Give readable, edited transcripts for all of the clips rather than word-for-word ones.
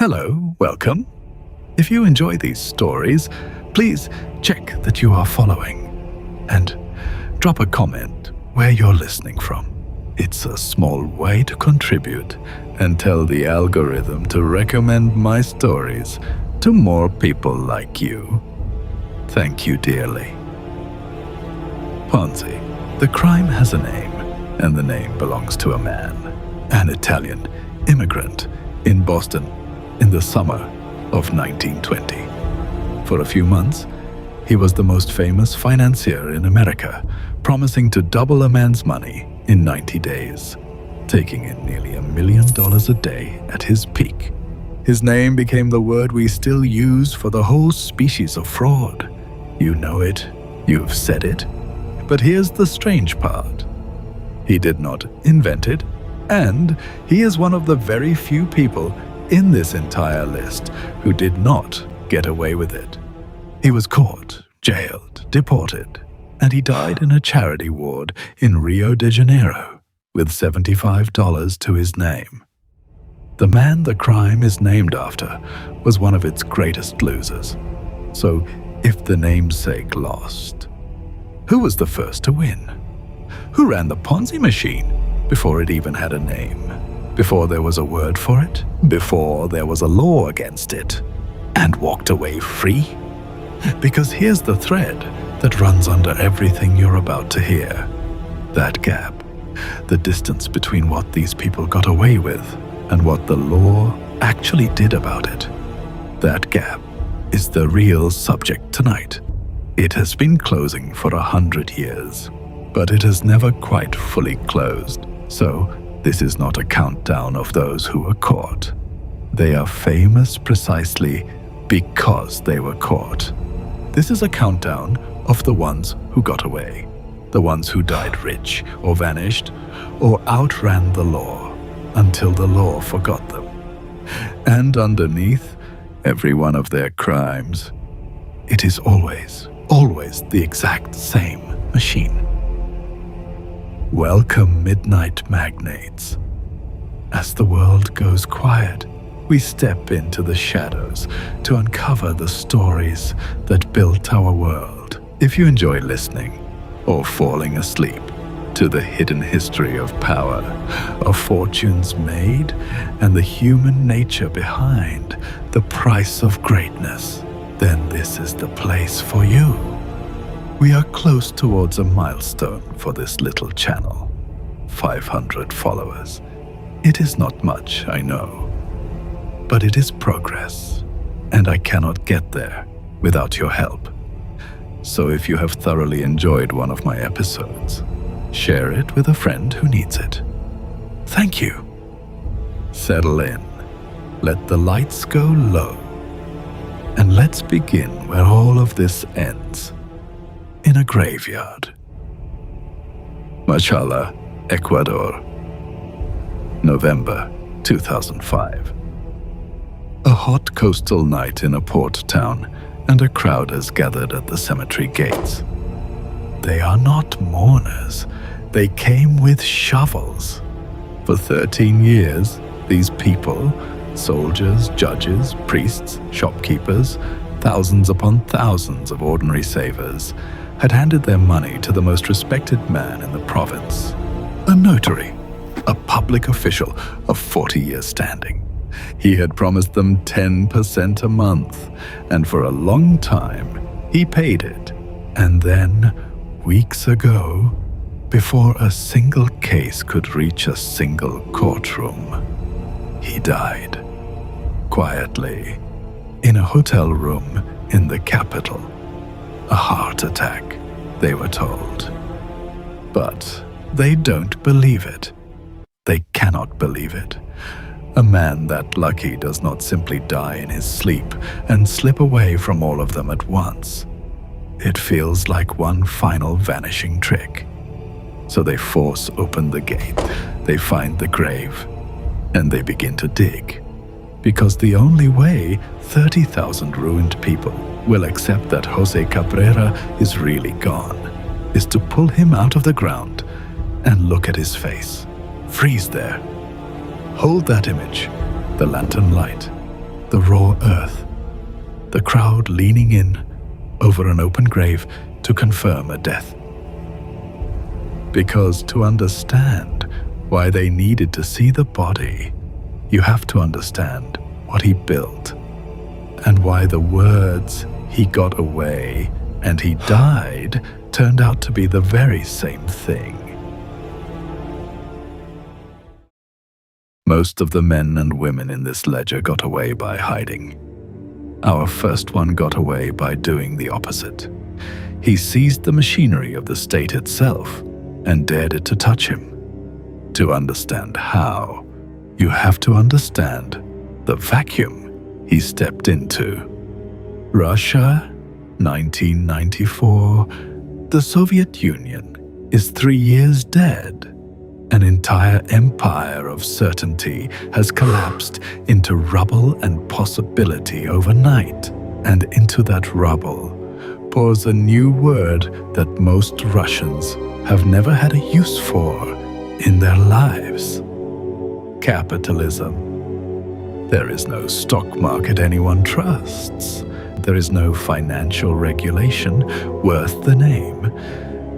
Hello, welcome. If you enjoy these stories, please check that you are following and drop a comment where you're listening from. It's a small way to contribute and tell the algorithm to recommend my stories to more people like you. Thank you dearly. Ponzi. The crime has a name, and the name belongs to a man, an Italian immigrant in Boston in the summer of 1920. For a few months, he was the most famous financier in America, promising to double a man's money in 90 days, taking in nearly $1 million a day at his peak. His name became the word we still use for the whole species of fraud. You know it, you've said it. But here's the strange part. He did not invent it, and he is one of the very few people in this entire list who did not get away with it. He was caught, jailed, deported, and he died in a charity ward in Rio de Janeiro with $75 to his name. The man the crime is named after was one of its greatest losers. So, if the namesake lost, who was the first to win? Who ran the Ponzi machine before it even had a name? Before there was a word for it? Before there was a law against it? And walked away free? Because here's the thread that runs under everything you're about to hear. That gap. The distance between what these people got away with and what the law actually did about it. That gap is the real subject tonight. It has been closing for 100 years, but it has never quite fully closed. So, this is not a countdown of those who were caught. They are famous precisely because they were caught. This is a countdown of the ones who got away, the ones who died rich or vanished or outran the law until the law forgot them. And underneath every one of their crimes, it is always the exact same machine. Welcome, midnight magnates. As the world goes quiet, we step into the shadows to uncover the stories that built our world. If you enjoy listening or falling asleep to the hidden history of power, of fortunes made, and the human nature behind the price of greatness, then this is the place for you. We are close towards a milestone for this little channel. 500 followers. It is not much, I know, but it is progress, and I cannot get there without your help. So if you have thoroughly enjoyed one of my episodes, share it with a friend who needs it. Thank you. Settle in, let the lights go low, and let's begin where all of this ends, in a graveyard. Machala, Ecuador, November 2005. A hot coastal night in a port town, and a crowd has gathered at the cemetery gates. They are not mourners. They came with shovels. For 13 years, these people, soldiers, judges, priests, shopkeepers, thousands upon thousands of ordinary savers, had handed their money to the most respected man in the province, a notary, a public official of 40 years standing. He had promised them 10% a month, and for a long time, he paid it. And then, weeks ago, before a single case could reach a single courtroom, he died. Quietly, in a hotel room in the capital. A heart attack, they were told. But they don't believe it. They cannot believe it. A man that lucky does not simply die in his sleep and slip away from all of them at once. It feels like one final vanishing trick. So they force open the gate, they find the grave, and they begin to dig. Because the only way 30,000 ruined people will accept that Jose Cabrera is really gone is to pull him out of the ground and look at his face. Freeze there. Hold that image, the lantern light, the raw earth, the crowd leaning in over an open grave to confirm a death. Because to understand why they needed to see the body, you have to understand what he built and why the words "he got away" and "he died" turned out to be the very same thing. Most of the men and women in this ledger got away by hiding. Our first one got away by doing the opposite. He seized the machinery of the state itself and dared it to touch him. To understand how, you have to understand the vacuum he stepped into. Russia, 1994. The Soviet Union is 3 years dead. An entire empire of certainty has collapsed into rubble and possibility overnight, and into that rubble pours a new word that most Russians have never had a use for in their lives: capitalism. There is no stock market anyone trusts. There is no financial regulation worth the name.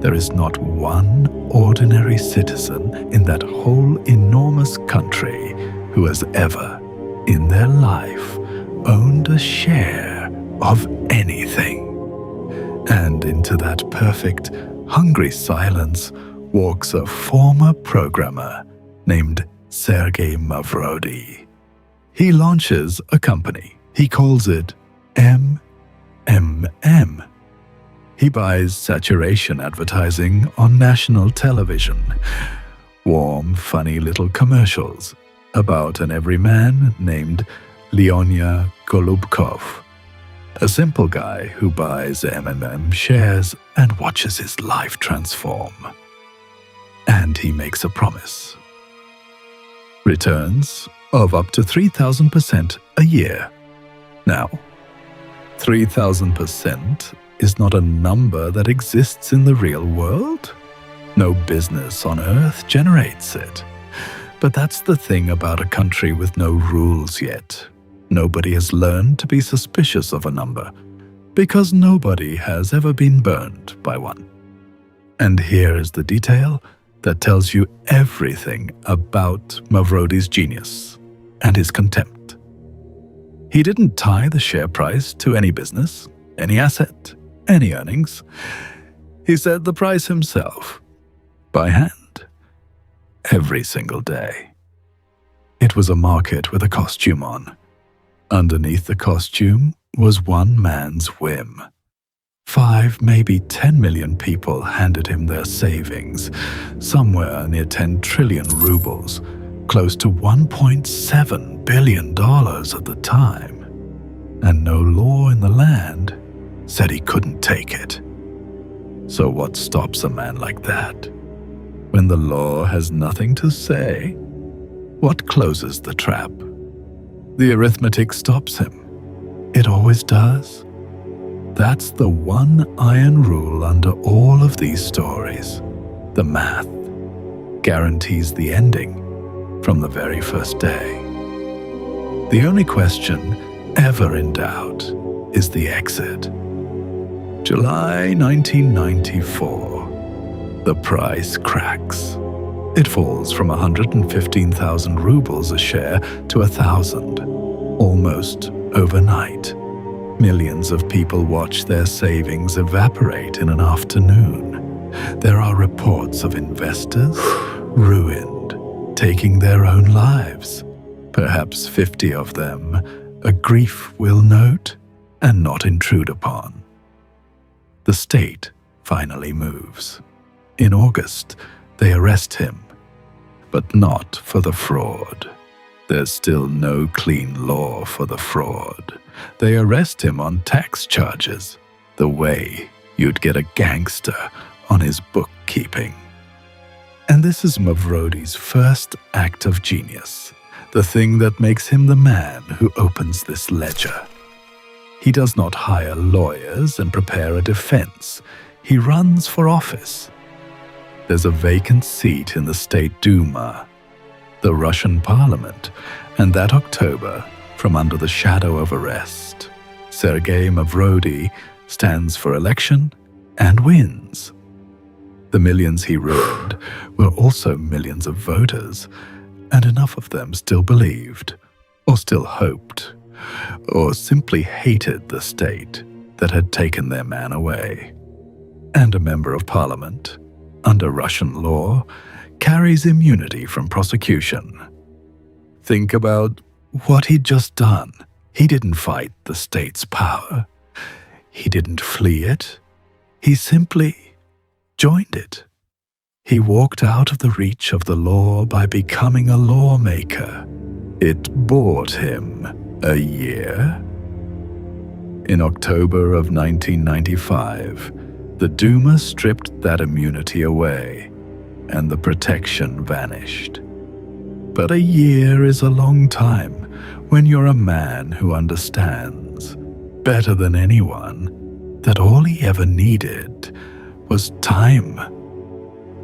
There is not one ordinary citizen in that whole enormous country who has ever, in their life, owned a share of anything. And into that perfect, hungry silence walks a former programmer named Sergei Mavrodi. He launches a company. He calls it MMM. He buys saturation advertising on national television. Warm, funny little commercials about an everyman named Leonya Golubkov, a simple guy who buys MMM shares and watches his life transform. And he makes a promise. Returns of up to 3,000% a year. Now, 3,000% is not a number that exists in the real world. No business on earth generates it. But that's the thing about a country with no rules yet. Nobody has learned to be suspicious of a number, because nobody has ever been burned by one. And here is the detail that tells you everything about Mavrodi's genius and his contempt. He didn't tie the share price to any business, any asset, any earnings. He set the price himself, by hand, every single day. It was a market with a costume on. Underneath the costume was one man's whim. 5, maybe 10 million people handed him their savings, somewhere near 10 trillion rubles, close to $1.7 billion at the time. And no law in the land said he couldn't take it. So what stops a man like that? When the law has nothing to say, what closes the trap? The arithmetic stops him. It always does. That's the one iron rule under all of these stories. The math guarantees the ending from the very first day. The only question ever in doubt is the exit. July 1994. The price cracks. It falls from 115,000 rubles a share to 1,000, almost overnight. Millions of people watch their savings evaporate in an afternoon. There are reports of investors ruined, taking their own lives. Perhaps 50 of them a grief will note and not intrude upon. The state finally moves. In August, they arrest him, but not for the fraud. There's still no clean law for the fraud. They arrest him on tax charges, the way you'd get a gangster on his bookkeeping. And this is Mavrodi's first act of genius, the thing that makes him the man who opens this ledger. He does not hire lawyers and prepare a defense. He runs for office. There's a vacant seat in the State Duma, the Russian parliament, and that October, from under the shadow of arrest. Sergei Mavrodi stands for election and wins. The millions he ruined were also millions of voters, and enough of them still believed, or still hoped, or simply hated the state that had taken their man away. And a member of parliament, under Russian law, carries immunity from prosecution. Think about what he'd just done. He didn't fight the state's power. He didn't flee it. He simply joined it. He walked out of the reach of the law by becoming a lawmaker. It bought him a year. In October of 1995, the Duma stripped that immunity away, and the protection vanished. But a year is a long time when you're a man who understands, better than anyone, that all he ever needed was time.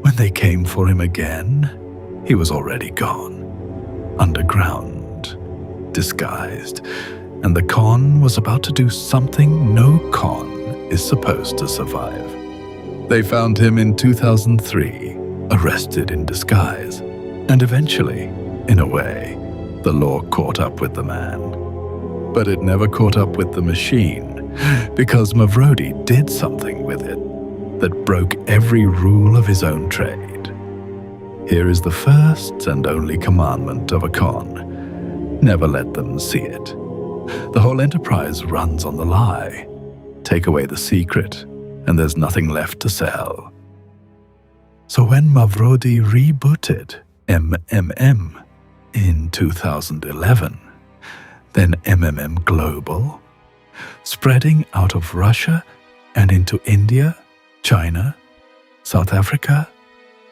When they came for him again, he was already gone, underground, disguised, and the con was about to do something no con is supposed to survive. They found him in 2003, arrested in disguise, and eventually, in a way, the law caught up with the man. But it never caught up with the machine, because Mavrodi did something with it that broke every rule of his own trade. Here is the first and only commandment of a con: never let them see it. The whole enterprise runs on the lie. Take away the secret, and there's nothing left to sell. So when Mavrodi rebooted MMM in 2011, then MMM Global, spreading out of Russia and into India, China, South Africa,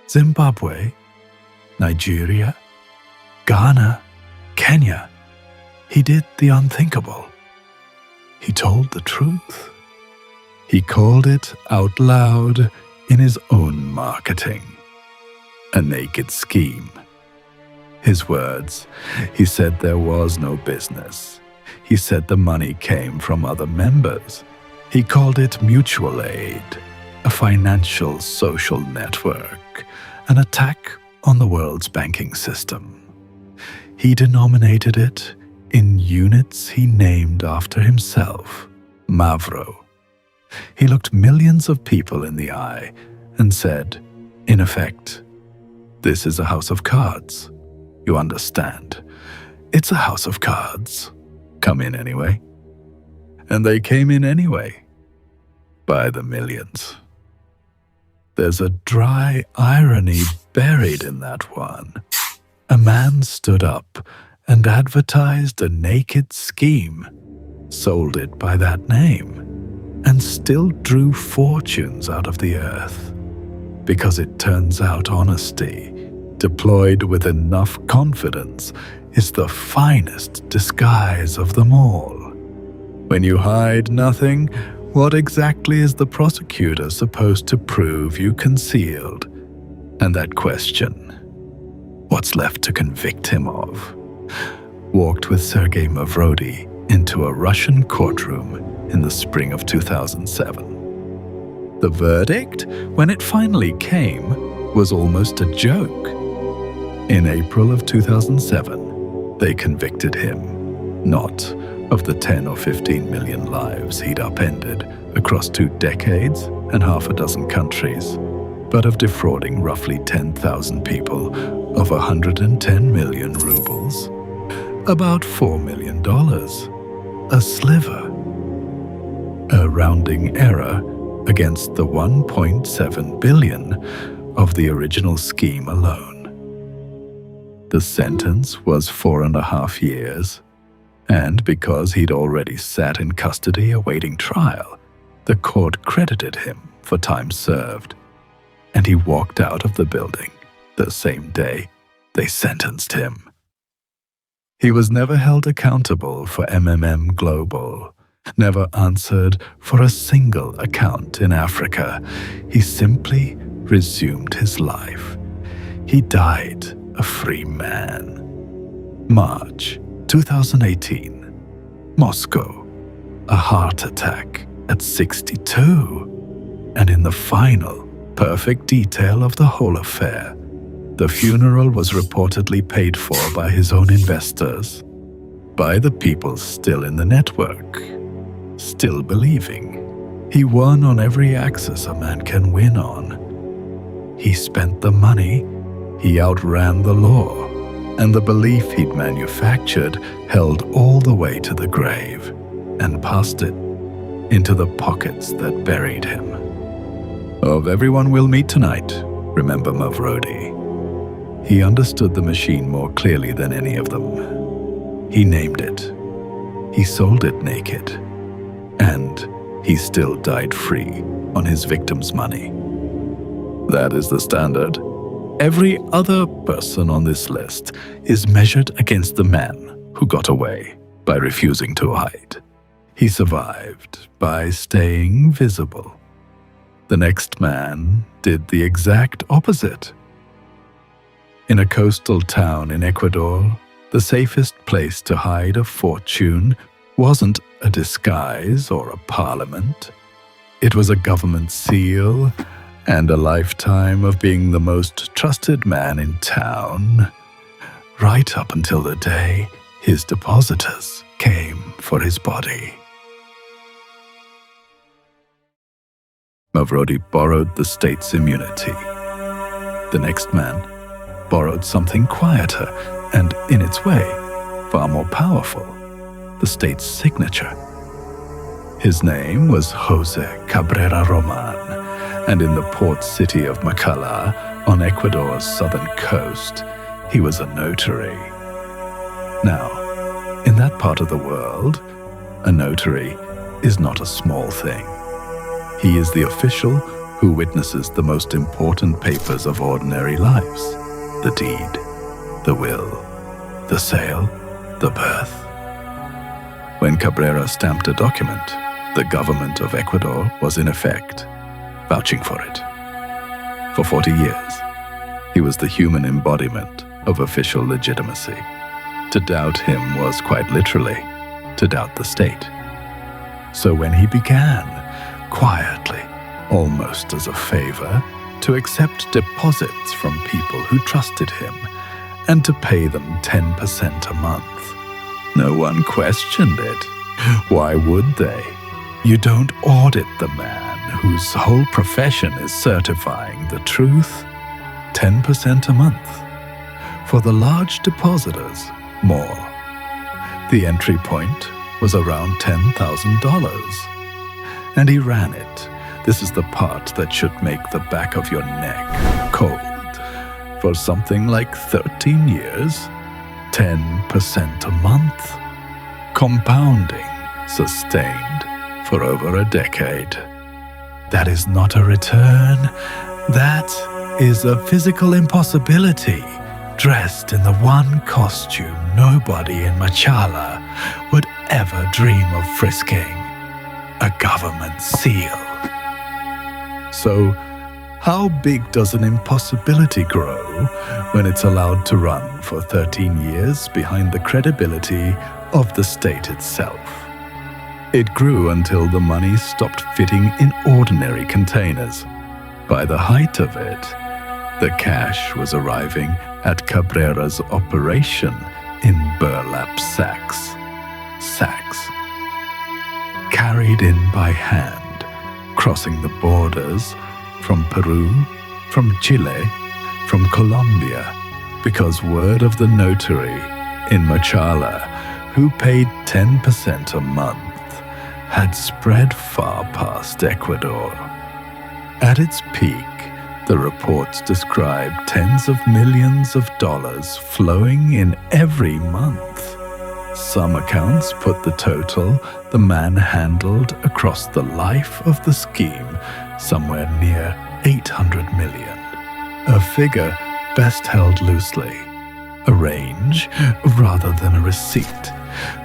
Zimbabwe, Nigeria, Ghana, Kenya, he did the unthinkable. He told the truth. He called it out loud in his own marketing. A naked scheme. His words, he said there was no business. He said the money came from other members. He called it mutual aid, a financial social network, an attack on the world's banking system. He denominated it in units he named after himself, Mavro. He looked millions of people in the eye and said, in effect, "This is a house of cards. You understand? It's a house of cards. Come in anyway." And they came in anyway, by the millions. There's a dry irony buried in that one. A man stood up and advertised a naked scheme, sold it by that name, and still drew fortunes out of the earth. Because it turns out honesty, deployed with enough confidence, is the finest disguise of them all. When you hide nothing, what exactly is the prosecutor supposed to prove you concealed? And that question, what's left to convict him of, walked with Sergei Mavrodi into a Russian courtroom in the spring of 2007. The verdict, when it finally came, was almost a joke. In April of 2007, they convicted him, not of the 10 or 15 million lives he'd upended across 2 decades and half a dozen countries, but of defrauding roughly 10,000 people of 110 million rubles, about $4 million, a sliver, a rounding error against the 1.7 billion of the original scheme alone. The sentence was 4.5 years, and because he'd already sat in custody awaiting trial, the court credited him for time served, and he walked out of the building the same day they sentenced him. He was never held accountable for MMM Global, never answered for a single account in Africa. He simply resumed his life. He died a free man. March 2018, Moscow, a heart attack at 62. And in the final, perfect detail of the whole affair, the funeral was reportedly paid for by his own investors, by the people still in the network, still believing. He won on every axis a man can win on. He spent the money, he outran the law, and the belief he'd manufactured held all the way to the grave and passed it into the pockets that buried him. Of everyone we'll meet tonight, remember Mavrodi. He understood the machine more clearly than any of them. He named it. He sold it naked. And he still died free on his victim's money. That is the standard. Every other person on this list is measured against the man who got away by refusing to hide. He survived by staying visible. The next man did the exact opposite. In a coastal town in Ecuador, the safest place to hide a fortune wasn't a disguise or a parliament. It was a government seal and a lifetime of being the most trusted man in town, right up until the day his depositors came for his body. Mavrodi borrowed the state's immunity. The next man borrowed something quieter and, in its way, far more powerful, the state's signature. His name was Jose Cabrera Roman, and in the port city of Macala, on Ecuador's southern coast, he was a notary. Now, in that part of the world, a notary is not a small thing. He is the official who witnesses the most important papers of ordinary lives: the deed, the will, the sale, the birth. When Cabrera stamped a document, the government of Ecuador was in effect vouching for it. For 40 years, he was the human embodiment of official legitimacy. To doubt him was quite literally to doubt the state. So when he began, quietly, almost as a favor, to accept deposits from people who trusted him and to pay them 10% a month, no one questioned it. Why would they? You don't audit the man whose whole profession is certifying the truth. 10% a month. For the large depositors, more. The entry point was around $10,000. And he ran it. This is the part that should make the back of your neck cold. For something like 13 years, 10% a month. Compounding, sustained for over a decade. That is not a return. That is a physical impossibility, dressed in the one costume nobody in Machala would ever dream of frisking: a government seal. So, how big does an impossibility grow when it's allowed to run for 13 years behind the credibility of the state itself? It grew until the money stopped fitting in ordinary containers. By the height of it, the cash was arriving at Cabrera's operation in burlap sacks. Sacks. Carried in by hand, crossing the borders from Peru, from Chile, from Colombia, because word of the notary in Machala, who paid 10% a month, had spread far past Ecuador. At its peak, the reports described tens of millions of dollars flowing in every month. Some accounts put the total the man handled across the life of the scheme somewhere near 800 million, a figure best held loosely, a range rather than a receipt,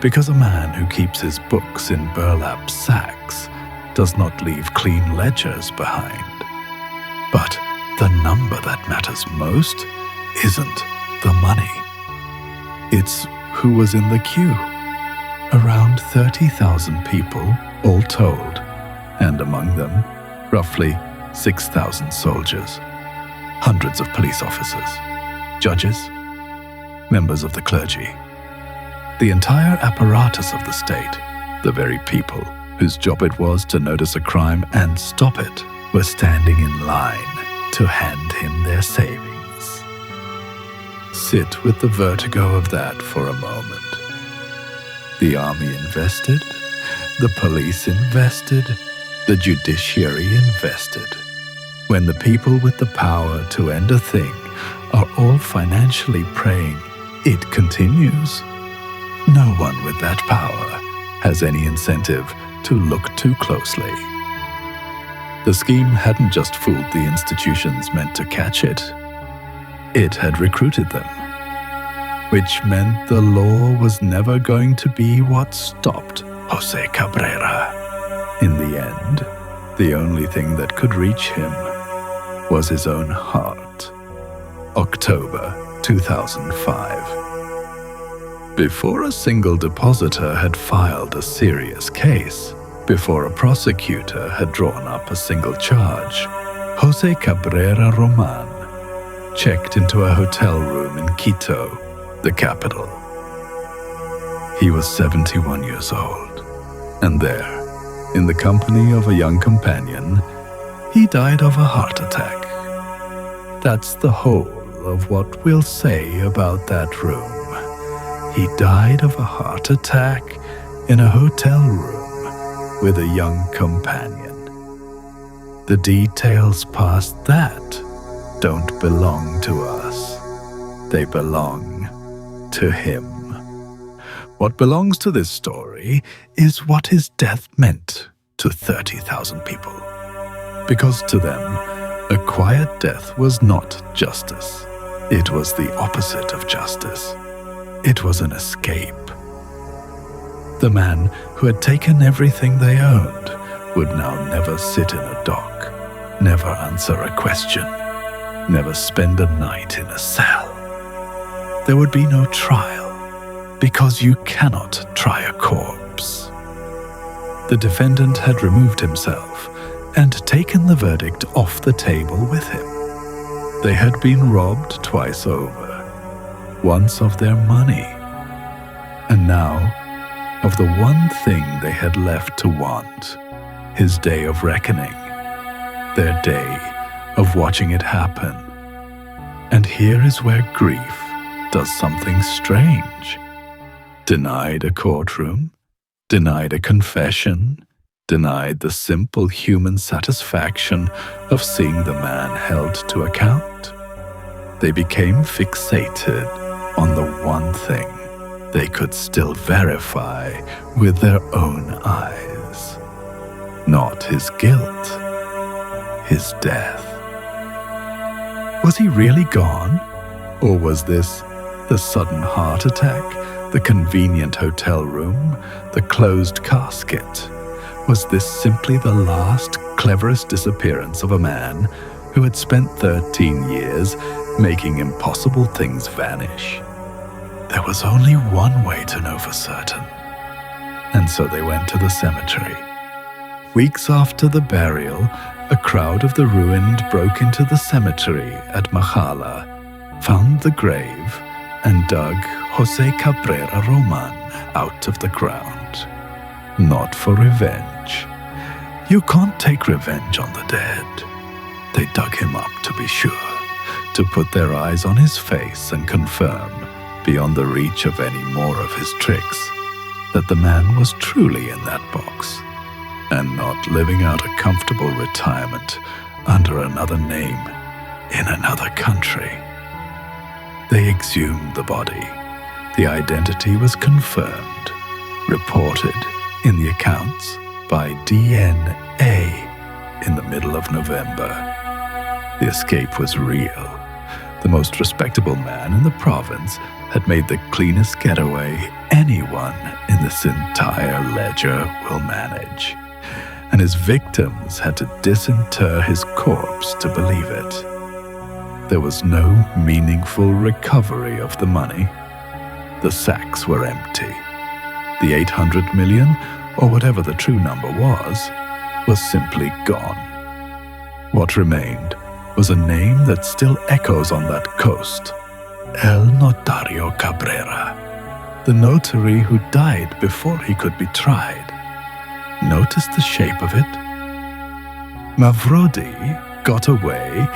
because a man who keeps his books in burlap sacks does not leave clean ledgers behind. But the number that matters most isn't the money. It's who was in the queue. Around 30,000 people, all told, and among them, roughly 6,000 soldiers, hundreds of police officers, judges, members of the clergy. The entire apparatus of the state, the very people whose job it was to notice a crime and stop it, were standing in line to hand him their savings. Sit with the vertigo of that for a moment. The army invested, the police invested, the judiciary invested. When the people with the power to end a thing are all financially praying it continues, no one with that power has any incentive to look too closely. The scheme hadn't just fooled the institutions meant to catch it. It had recruited them, which meant the law was never going to be what stopped Jose Cabrera. In the end, the only thing that could reach him was his own heart. October 2005. Before a single depositor had filed a serious case, before a prosecutor had drawn up a single charge, Jose Cabrera Roman checked into a hotel room in Quito, the capital. He was 71 years old, and there, in the company of a young companion, he died of a heart attack. That's the whole of what we'll say about that room. He died of a heart attack in a hotel room with a young companion. The details past that don't belong to us. They belong to him. What belongs to this story is what his death meant to 30,000 people. Because to them, a quiet death was not justice. It was the opposite of justice. It was an escape. The man who had taken everything they owned would now never sit in a dock, never answer a question, never spend a night in a cell. There would be no trial, because you cannot try a corpse. The defendant had removed himself and taken the verdict off the table with him. They had been robbed twice over. Once of their money, and now of the one thing they had left to want, his day of reckoning, their day of watching it happen. And here is where grief does something strange. Denied a courtroom, denied a confession, denied the simple human satisfaction of seeing the man held to account. They became fixated on the one thing they could still verify with their own eyes. Not his guilt, his death. Was he really gone? Or was this the sudden heart attack, the convenient hotel room, the closed casket? Was this simply the last, cleverest disappearance of a man who had spent 13 years making impossible things vanish? There was only one way to know for certain. And so they went to the cemetery. Weeks after the burial, a crowd of the ruined broke into the cemetery at Majala, found the grave, and dug Jose Cabrera Roman out of the ground. Not for revenge. You can't take revenge on the dead. They dug him up to be sure, to put their eyes on his face and confirm, beyond the reach of any more of his tricks, that the man was truly in that box, and not living out a comfortable retirement under another name in another country. They exhumed the body. The identity was confirmed, reported in the accounts by DNA in the middle of November. The escape was real. The most respectable man in the province had made the cleanest getaway anyone in this entire ledger will manage, and his victims had to disinter his corpse to believe it. There was no meaningful recovery of the money. the sacks were empty. The 800 million, or whatever the true number was simply gone. What remained was a name that still echoes on that coast: El Notario Cabrera, the notary who died before he could be tried. Notice the shape of it? Mavrodi got away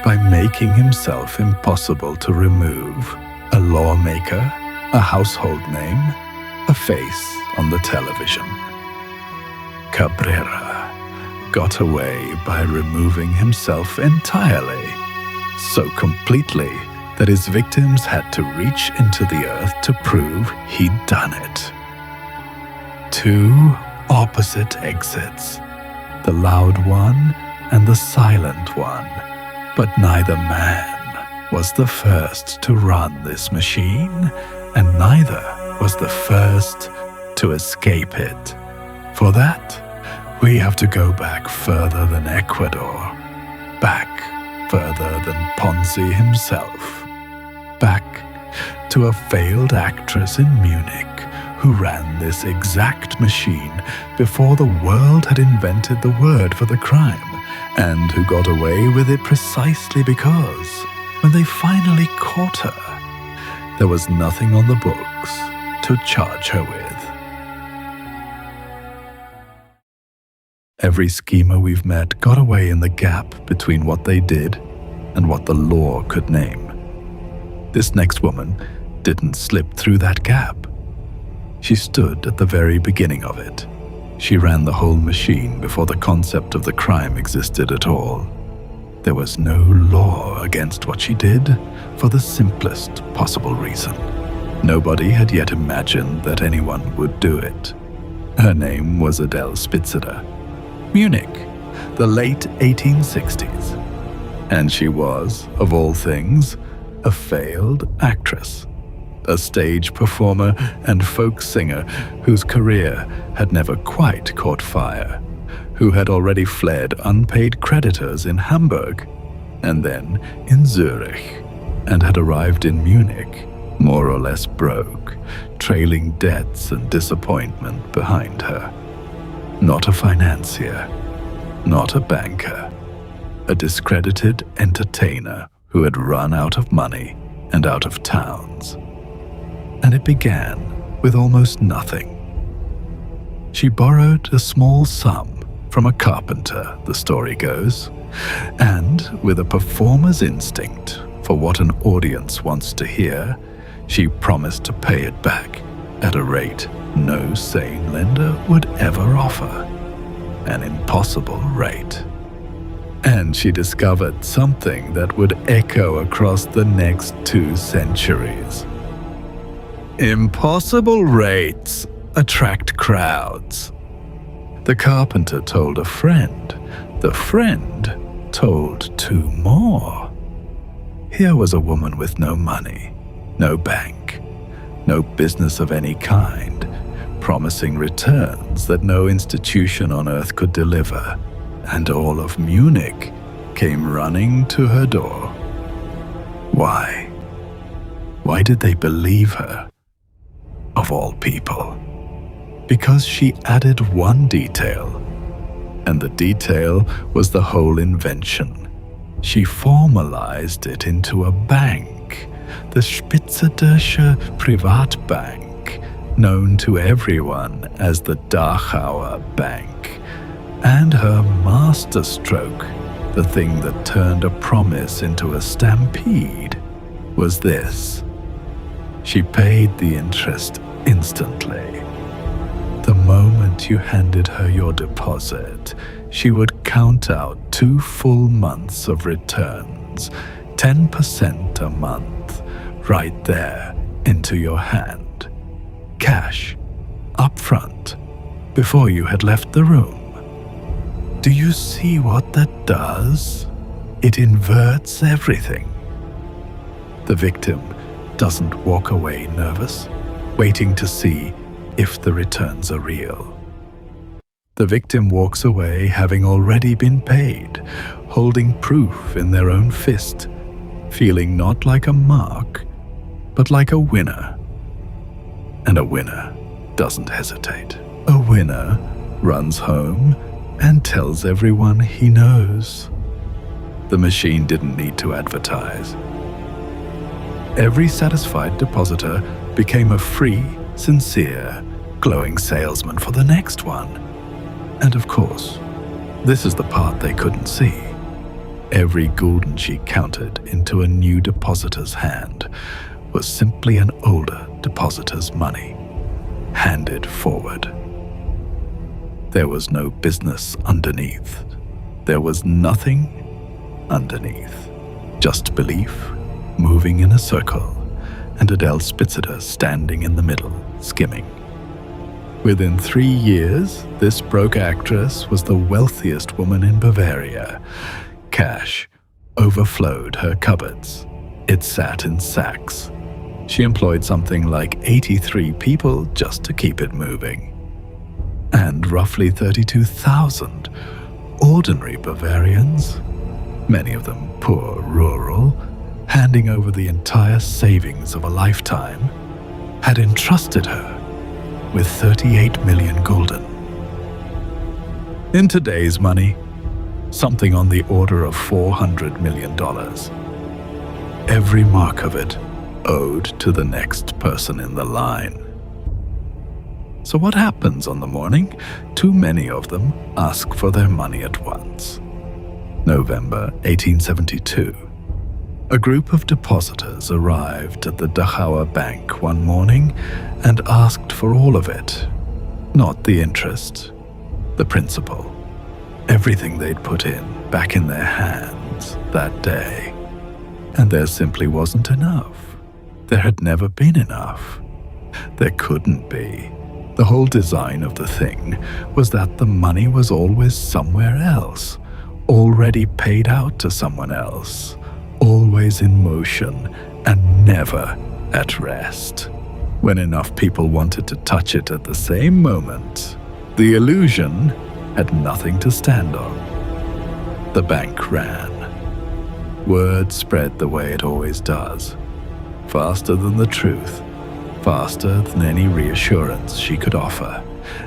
by making himself impossible to remove: a lawmaker, a household name, a face on the television. Cabrera got away by removing himself entirely, so completely that his victims had to reach into the earth to prove he'd done it. Two opposite exits, the loud one and the silent one, but neither man was the first to run this machine, and neither was the first to escape it. For that, we have to go back further than Ecuador, back further than Ponzi himself, back to a failed actress in Munich who ran this exact machine before the world had invented the word for the crime, and who got away with it precisely because, when they finally caught her, there was nothing on the books to charge her with. Every schemer we've met got away in the gap between what they did and what the law could name. This next woman didn't slip through that gap. She stood at the very beginning of it. She ran the whole machine before the concept of the crime existed at all. There was no law against what she did for the simplest possible reason. Nobody had yet imagined that anyone would do it. Her name was Adele Spitzer. Munich, the late 1860s. And she was, of all things, a failed actress, a stage performer and folk singer whose career had never quite caught fire, who had already fled unpaid creditors in Hamburg and then in Zurich, and had arrived in Munich more or less broke, trailing debts and disappointment behind her. Not a financier, not a banker, a discredited entertainer who had run out of money and out of towns. And it began with almost nothing. She borrowed a small sum from a carpenter, the story goes, and with a performer's instinct for what an audience wants to hear, she promised to pay it back at a rate no sane lender would ever offer, an impossible rate. And she discovered something that would echo across the next 2 centuries. Impossible rates attract crowds. The carpenter told a friend. The friend told 2 more. Here was a woman with no money, no bank, no business of any kind, promising returns that no institution on earth could deliver, and all of Munich came running to her door. Why? Why did they believe her? Of all people. Because she added one detail, and the detail was the whole invention. She formalized it into a bank, the Spitzerdeutsche Privatbank, known to everyone as the Dachauer Bank, and her masterstroke, the thing that turned a promise into a stampede, was this. She paid the interest instantly. The moment you handed her your deposit, she would count out 2 full months of returns, 10% a month, right there into your hand. Cash, up front, before you had left the room. Do you see what that does? It inverts everything. The victim doesn't walk away nervous, waiting to see if the returns are real. The victim walks away having already been paid, holding proof in their own fist, feeling not like a mark, but like a winner. And a winner doesn't hesitate. A winner runs home and tells everyone he knows. The machine didn't need to advertise. Every satisfied depositor became a free, sincere, glowing salesman for the next one. And of course, this is the part they couldn't see. Every gulden she counted into a new depositor's hand was simply an older depositor's money, handed forward. There was no business underneath. There was nothing underneath. Just belief moving in a circle, and Adele Spitzer standing in the middle, skimming. Within 3 years, this broke actress was the wealthiest woman in Bavaria. Cash overflowed her cupboards. It sat in sacks. She employed something like 83 people just to keep it moving. And roughly 32,000 ordinary Bavarians, many of them poor, rural, handing over the entire savings of a lifetime, had entrusted her with 38 million gulden. In today's money, something on the order of $400 million. Every mark of it owed to the next person in the line. So what happens on the morning? Too many of them ask for their money at once. November 1872. A group of depositors arrived at the Dachauer Bank one morning and asked for all of it. Not the interest, the principal. Everything they'd put in back in their hands that day. And there simply wasn't enough. There had never been enough. There couldn't be. The whole design of the thing was that the money was always somewhere else, already paid out to someone else, always in motion and never at rest. When enough people wanted to touch it at the same moment, the illusion had nothing to stand on. The bank ran. Word spread the way it always does, faster than the truth, faster than any reassurance she could offer,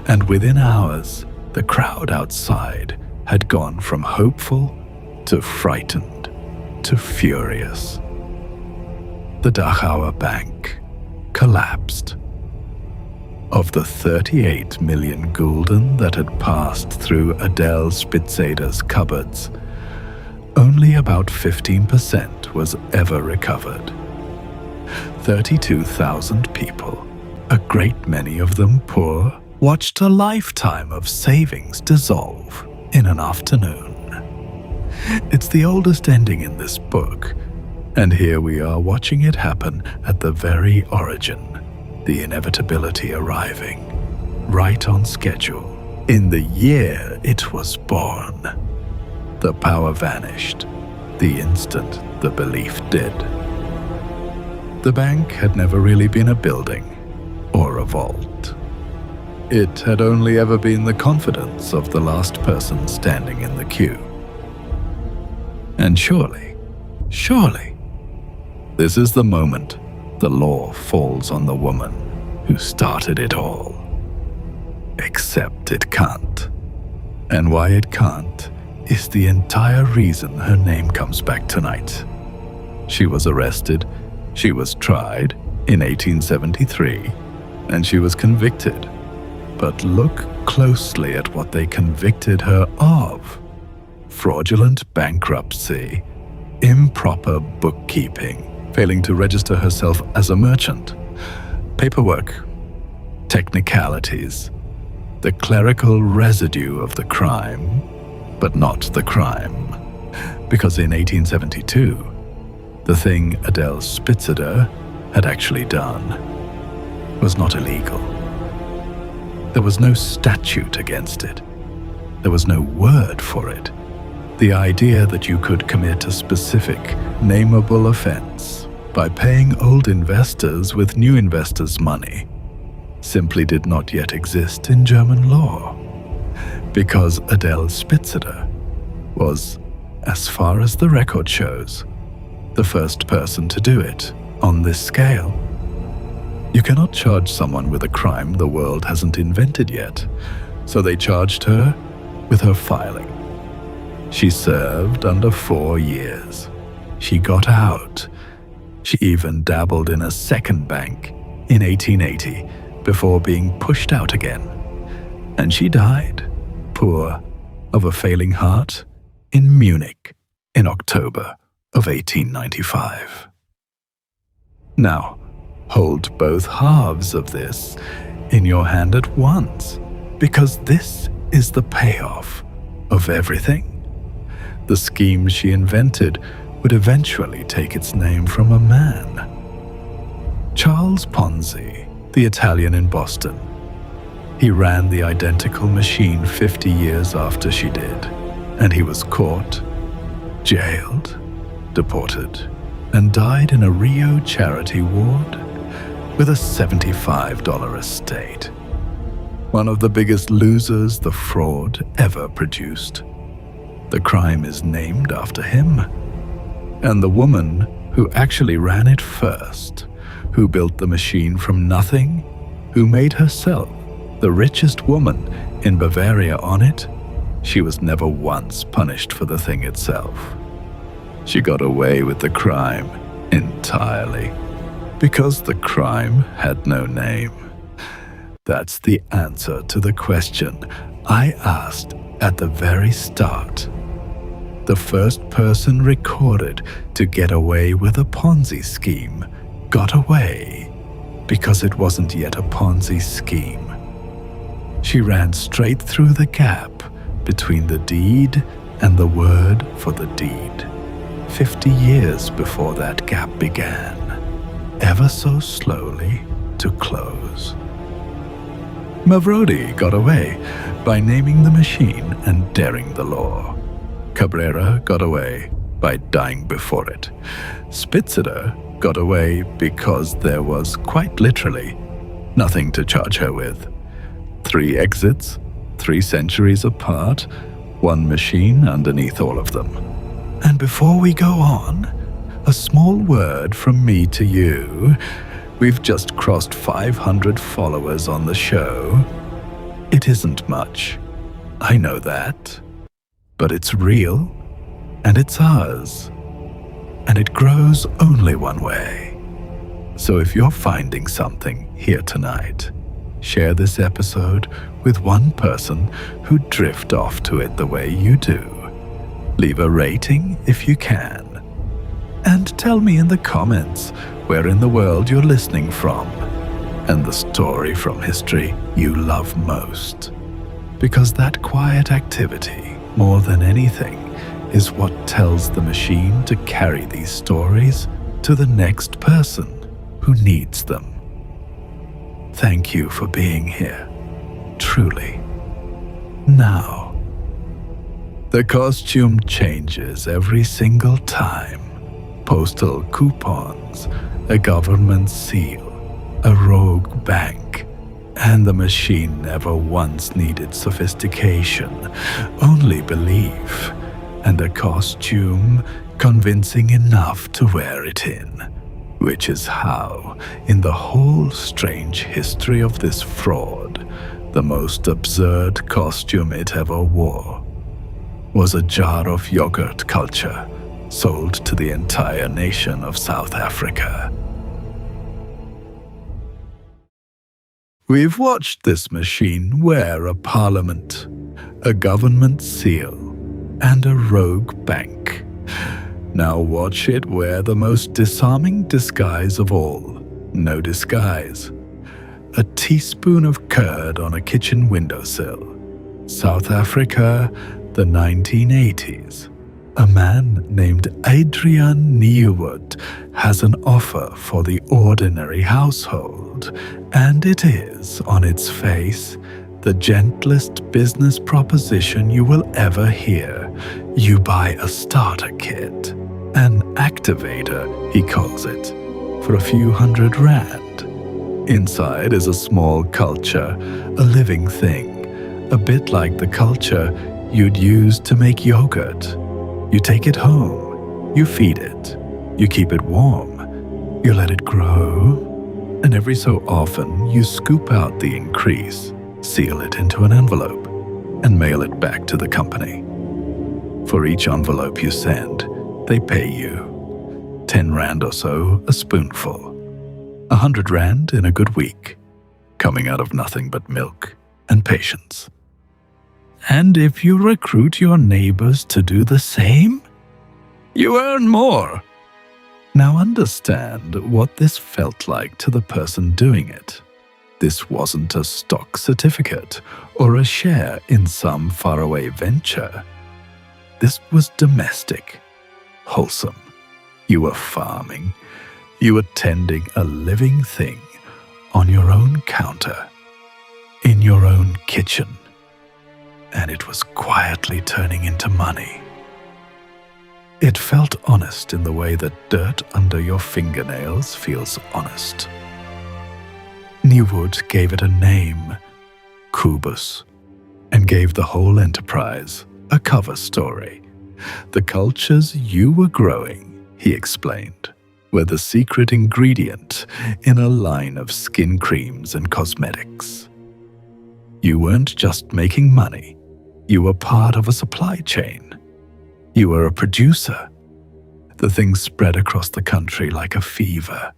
and within hours, the crowd outside had gone from hopeful to frightened to furious. The Dachauer Bank collapsed. Of the 38 million gulden that had passed through Adele Spitzeder's cupboards, only about 15% was ever recovered. 32,000 people, a great many of them poor, watched a lifetime of savings dissolve in an afternoon. It's the oldest ending in this book, and here we are watching it happen at the very origin, the inevitability arriving, right on schedule, in the year it was born. The power vanished the instant the belief did. The bank had never really been a building or a vault. It had only ever been the confidence of the last person standing in the queue. And surely, this is the moment the law falls on the woman who started it all. Except it can't. And why it can't is the entire reason her name comes back tonight. She was arrested, she was tried in 1873, and she was convicted. But look closely at what they convicted her of. Fraudulent bankruptcy, improper bookkeeping, failing to register herself as a merchant, paperwork, technicalities, the clerical residue of the crime, but not the crime. Because in 1872, the thing Adele Spitzer had actually done was not illegal. There was no statute against it. There was no word for it. The idea that you could commit a specific, nameable offense by paying old investors with new investors' money simply did not yet exist in German law, because Adele Spitzer was, as far as the record shows, the first person to do it on this scale. You cannot charge someone with a crime the world hasn't invented yet, so they charged her with her filing. She served under 4 years. She got out. She even dabbled in a second bank in 1880 before being pushed out again. And she died, poor, of a failing heart in Munich in October of 1895. Now, hold both halves of this in your hand at once, because this is the payoff of everything. The scheme she invented would eventually take its name from a man. Charles Ponzi, the Italian in Boston. He ran the identical machine 50 years after she did, and he was caught, jailed, deported, and died in a Rio charity ward with a $75 estate. One of the biggest losers the fraud ever produced. The crime is named after him, and the woman who actually ran it first, who built the machine from nothing, who made herself the richest woman in Bavaria on it, she was never once punished for the thing itself. She got away with the crime entirely because the crime had no name. That's the answer to the question I asked at the very start. The first person recorded to get away with a Ponzi scheme got away because it wasn't yet a Ponzi scheme. She ran straight through the gap between the deed and the word for the deed, 50 years before that gap began, ever so slowly to close. Mavrodi got away by naming the machine and daring the law. Cabrera got away by dying before it. Spitzer got away because there was, quite literally, nothing to charge her with. 3 exits, 3 centuries apart, 1 machine underneath all of them. And before we go on, a small word from me to you. We've just crossed 500 followers on the show. It isn't much, I know that. But it's real, and it's ours. And it grows only one way. So if you're finding something here tonight, share this episode with one person who'd drift off to it the way you do. Leave a rating if you can. And tell me in the comments where in the world you're listening from and the story from history you love most. Because that quiet activity, more than anything, is what tells the machine to carry these stories to the next person who needs them. Thank you for being here, truly. Now, the costume changes every single time. Postal coupons, a government seal, a rogue bank, and the machine never once needed sophistication, only belief, and a costume convincing enough to wear it in. Which is how, in the whole strange history of this fraud, the most absurd costume it ever wore was a jar of yogurt culture sold to the entire nation of South Africa. We've watched this machine wear a parliament, a government seal, and a rogue bank. Now watch it wear the most disarming disguise of all. No disguise. A teaspoon of curd on a kitchen windowsill. South Africa, the 1980s. A man named Adrian Nieuwoud has an offer for the ordinary household, and it is, on its face, the gentlest business proposition you will ever hear. You buy a starter kit, an activator, he calls it, for a few $100. Inside is a small culture, a living thing, a bit like the culture you'd use to make yogurt. You take it home, you feed it, you keep it warm, you let it grow, and every so often you scoop out the increase, seal it into an envelope, and mail it back to the company. For each envelope you send, they pay you 10 rand or so a spoonful, 100 rand in a good week, coming out of nothing but milk and patience. And if you recruit your neighbors to do the same, you earn more. Now understand what this felt like to the person doing it. This wasn't a stock certificate or a share in some faraway venture. This was domestic, wholesome. You were farming. You were tending a living thing on your own counter, in your own kitchen. And it was quietly turning into money. It felt honest in the way that dirt under your fingernails feels honest. Nieuwoud gave it a name, Kubus, and gave the whole enterprise a cover story. The cultures you were growing, he explained, were the secret ingredient in a line of skin creams and cosmetics. You weren't just making money, you were part of a supply chain. You were a producer. The thing spread across the country like a fever.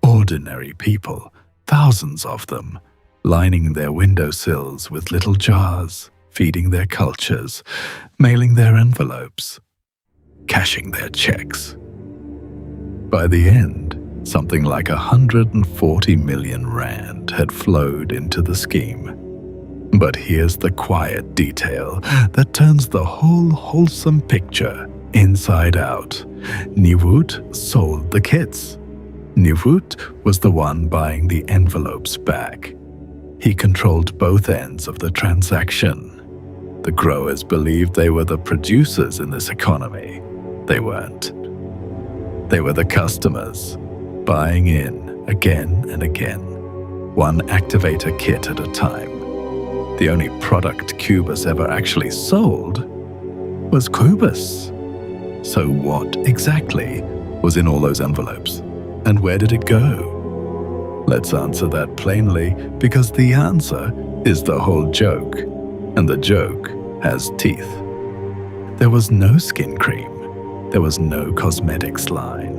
Ordinary people, thousands of them, lining their windowsills with little jars, feeding their cultures, mailing their envelopes, cashing their checks. By the end, something like 140 million rand had flowed into the scheme. But here's the quiet detail that turns the whole wholesome picture inside out. Nieuwoud sold the kits. Nieuwoud was the one buying the envelopes back. He controlled both ends of the transaction. The growers believed they were the producers in this economy. They weren't. They were the customers, buying in again and again, one activator kit at a time. The only product Kubus ever actually sold was Kubus. So what exactly was in all those envelopes? And where did it go? Let's answer that plainly, because the answer is the whole joke. And the joke has teeth. There was no skin cream. There was no cosmetics line.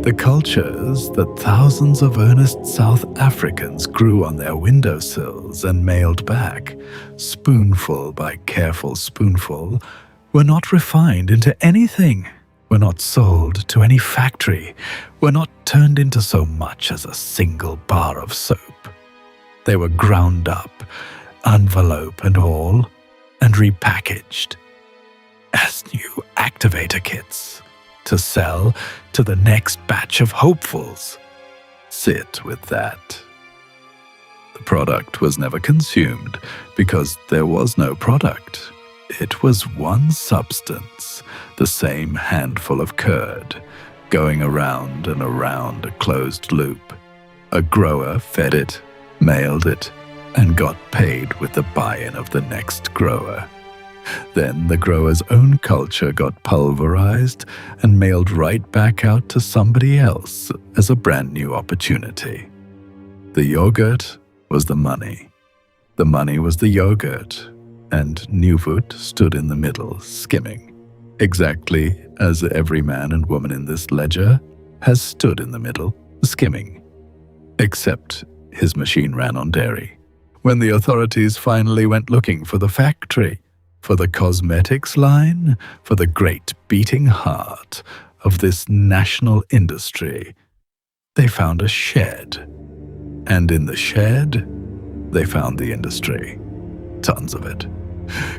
The cultures that thousands of earnest South Africans grew on their windowsills and mailed back, spoonful by careful spoonful, were not refined into anything, were not sold to any factory, were not turned into so much as a single bar of soap. They were ground up, envelope and all, and repackaged as new activator kits to sell to the next batch of hopefuls. Sit with that. The product was never consumed because there was no product. It was one substance, the same handful of curd, going around and around a closed loop. A grower fed it, mailed it, and got paid with the buy-in of the next grower. Then the grower's own culture got pulverized and mailed right back out to somebody else as a brand new opportunity. The yogurt was the money. The money was the yogurt, and Nieuwoud stood in the middle, skimming, exactly as every man and woman in this ledger has stood in the middle, skimming. Except his machine ran on dairy. When the authorities finally went looking for the factory, for the cosmetics line, for the great beating heart of this national industry, they found a shed. And in the shed, they found the industry. Tons of it.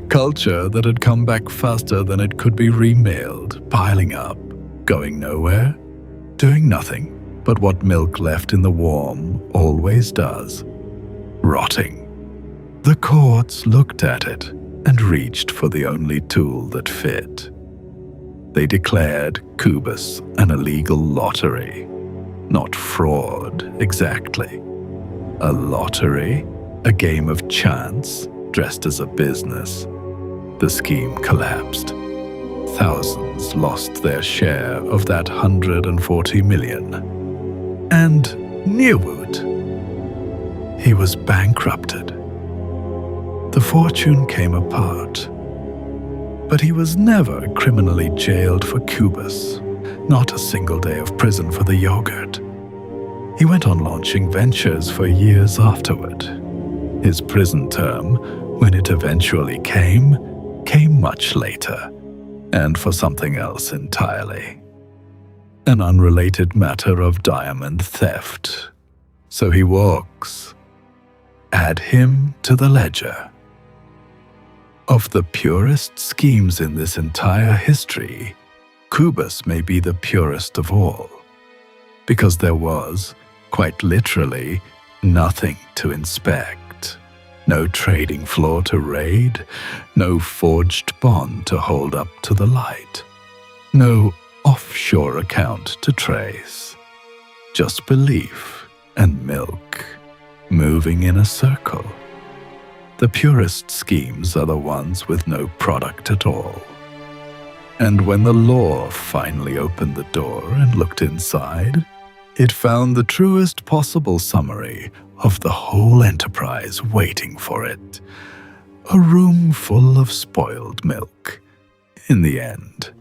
Culture that had come back faster than it could be remailed, piling up, going nowhere, doing nothing but what milk left in the warm always does, rotting. The courts looked at it and reached for the only tool that fit. They declared Kubus an illegal lottery. Not fraud, exactly. A lottery, a game of chance dressed as a business. The scheme collapsed. Thousands lost their share of that 140 million. And Newwood. He was bankrupted. The fortune came apart. But he was never criminally jailed for Cubus, not a single day of prison for the yogurt. He went on launching ventures for years afterward. His prison term, when it eventually came much later, and for something else entirely. An unrelated matter of diamond theft. So he walks. Add him to the ledger. Of the purest schemes in this entire history, Cubus may be the purest of all, because there was, quite literally, nothing to inspect. No trading floor to raid, no forged bond to hold up to the light, no offshore account to trace. Just belief and milk, moving in a circle. The purest schemes are the ones with no product at all. And when the law finally opened the door and looked inside, it found the truest possible summary of the whole enterprise waiting for it. A room full of spoiled milk. In the end,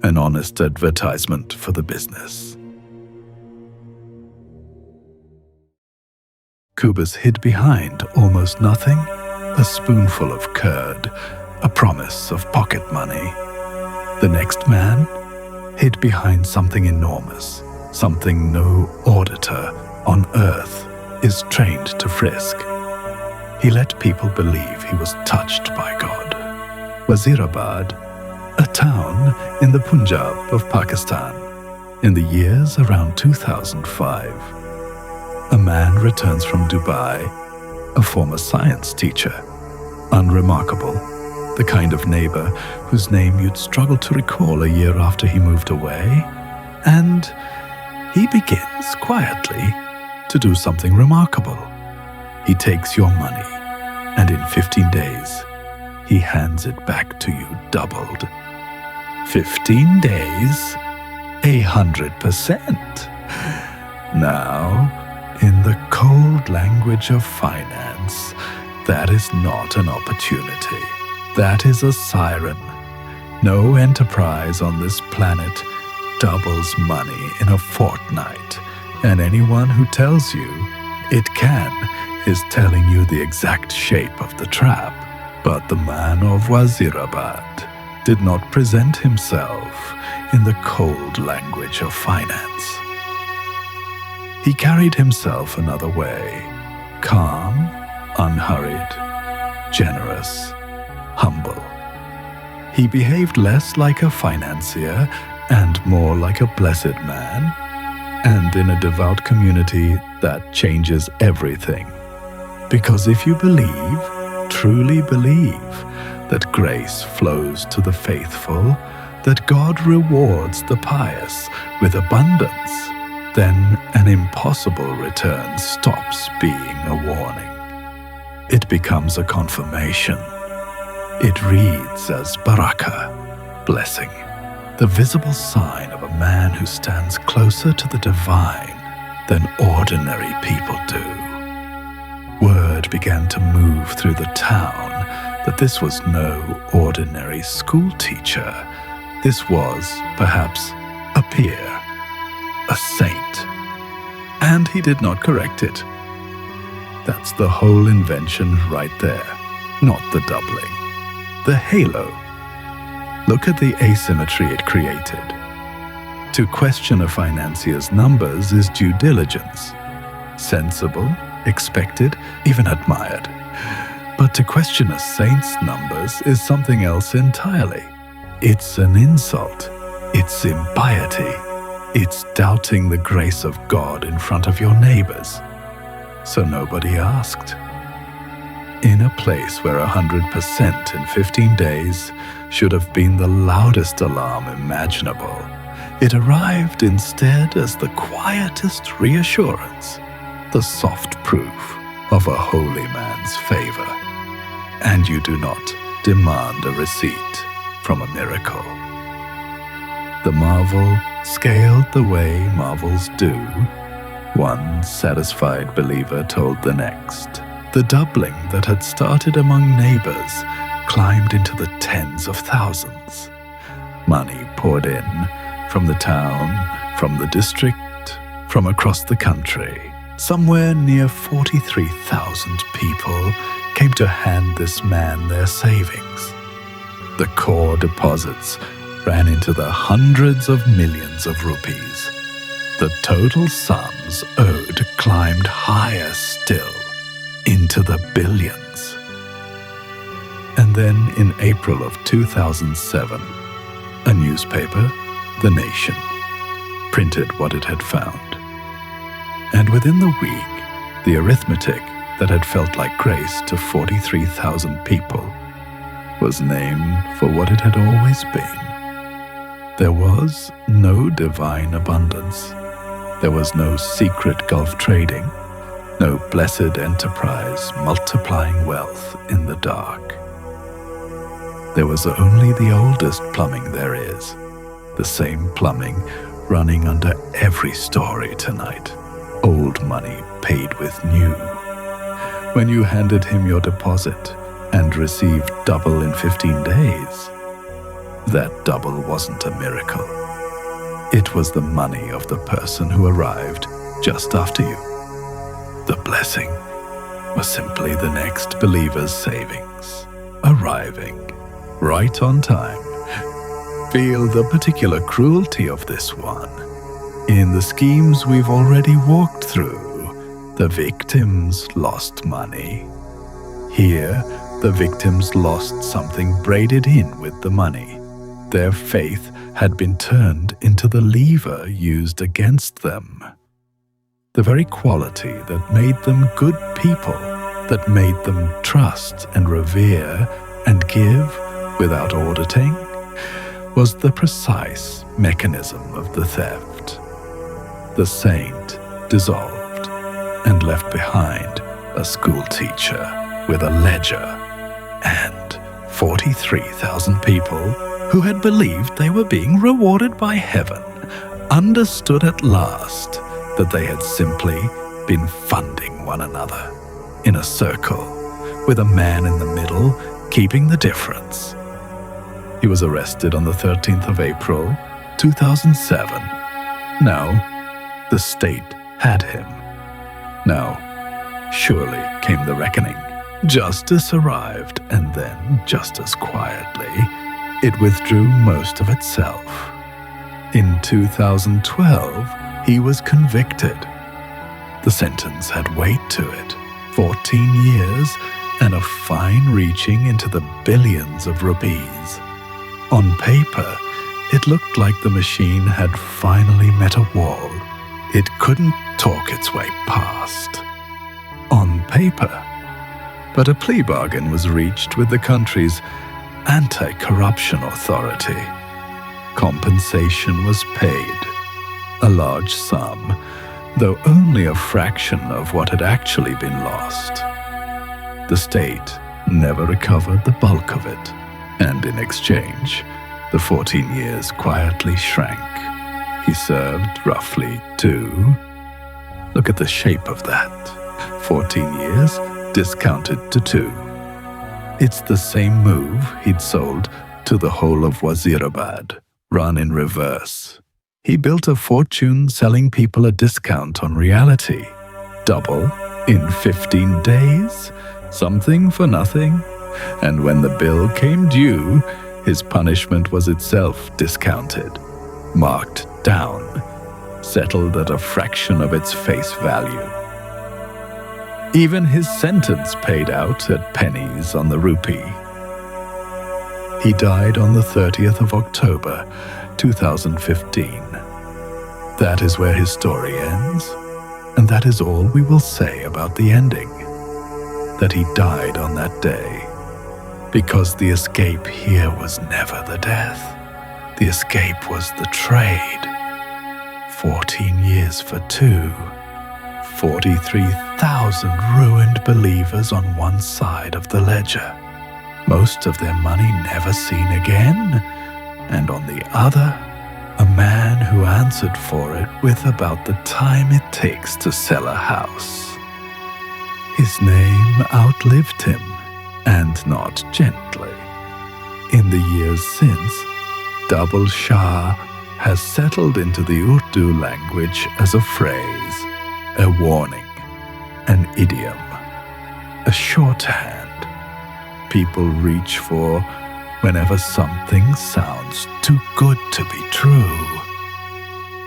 an honest advertisement for the business. Cubus hid behind almost nothing, a spoonful of curd, a promise of pocket money. The next man hid behind something enormous, something no auditor on earth is trained to frisk. He let people believe he was touched by God. Wazirabad, a town in the Punjab of Pakistan, in the years around 2005. A man returns from Dubai, a former science teacher. Unremarkable, the kind of neighbor whose name you'd struggle to recall a year after he moved away. And he begins quietly to do something remarkable. He takes your money, and in 15 days, he hands it back to you doubled. 15 days, 100%. Now, in the cold language of finance, that is not an opportunity. That is a siren. No enterprise on this planet doubles money in a fortnight, and anyone who tells you it can is telling you the exact shape of the trap. But the man of Wazirabad did not present himself in the cold language of finance. He carried himself another way, calm, unhurried, generous, humble. He behaved less like a financier and more like a blessed man, and in a devout community that changes everything. Because if you believe, truly believe, that grace flows to the faithful, that God rewards the pious with abundance, then an impossible return stops being a warning. It becomes a confirmation. It reads as baraka, blessing, the visible sign of a man who stands closer to the divine than ordinary people do. Word began to move through the town that this was no ordinary school teacher. This was, perhaps, a peer, a saint. And he did not correct it. That's the whole invention right there, not the doubling. The halo. Look at the asymmetry it created. To question a financier's numbers is due diligence. Sensible, expected, even admired. But to question a saint's numbers is something else entirely. It's an insult. It's impiety. It's doubting the grace of God in front of your neighbors. So nobody asked. In a place where 100% in 15 days should have been the loudest alarm imaginable, it arrived instead as the quietest reassurance, the soft proof of a holy man's favor. And you do not demand a receipt from a miracle. The marvel scaled the way marvels do, One satisfied believer told the next. The doubling that had started among neighbors climbed into the tens of thousands. Money poured in from the town, from the district, from across the country. Somewhere near 43,000 people came to hand this man their savings. The core deposits ran into the hundreds of millions of rupees. The total sums owed climbed higher still, into the billions. And then in April of 2007, a newspaper, The Nation, printed what it had found. And within the week, the arithmetic that had felt like grace to 43,000 people was named for what it had always been. There was no divine abundance. There was no secret Gulf trading, no blessed enterprise multiplying wealth in the dark. There was only the oldest plumbing there is, the same plumbing running under every story tonight. Old money paid with new. When you handed him your deposit and received double in 15 days, that double wasn't a miracle. It was the money of the person who arrived just after you. The blessing was simply the next believer's savings, arriving right on time. Feel the particular cruelty of this one. In the schemes we've already walked through, the victims lost money. Here, the victims lost something braided in with the money. Their faith had been turned into the lever used against them. The very quality that made them good people, that made them trust and revere and give without auditing, was the precise mechanism of the theft. The saint dissolved and left behind a school teacher with a ledger and 43,000 people who had believed they were being rewarded by heaven understood at last that they had simply been funding one another in a circle with a man in the middle keeping the difference. He was arrested on the 13th of April, 2007. Now, the state had him. Now, surely came the reckoning. Justice arrived, and then, just as quietly, it withdrew most of itself. In 2012, he was convicted. The sentence had weight to it, 14 years and a fine reaching into the billions of rupees. On paper, it looked like the machine had finally met a wall it couldn't talk its way past. On paper. But a plea bargain was reached with the country's anti-corruption authority. Compensation was paid, a large sum, though only a fraction of what had actually been lost. The state never recovered the bulk of it, and in exchange, the 14 years quietly shrank. He served roughly 2. Look at the shape of that. 14 years discounted to 2. It's the same move he'd sold to the whole of Wazirabad, run in reverse. He built a fortune selling people a discount on reality. Double in 15 days, something for nothing. And when the bill came due, his punishment was itself discounted, marked down, settled at a fraction of its face value. Even his sentence paid out at pennies on the rupee. He died on the 30th of October, 2015. That is where his story ends, and that is all we will say about the ending. That he died on that day, because the escape here was never the death. The escape was the trade. 14 years for 2. 43,000 ruined believers on one side of the ledger. Most of their money never seen again. And on the other, a man who answered for it with about the time it takes to sell a house. His name outlived him, and not gently. In the years since, Double Shah has settled into the Urdu language as a phrase, a warning, an idiom, a shorthand people reach for whenever something sounds too good to be true.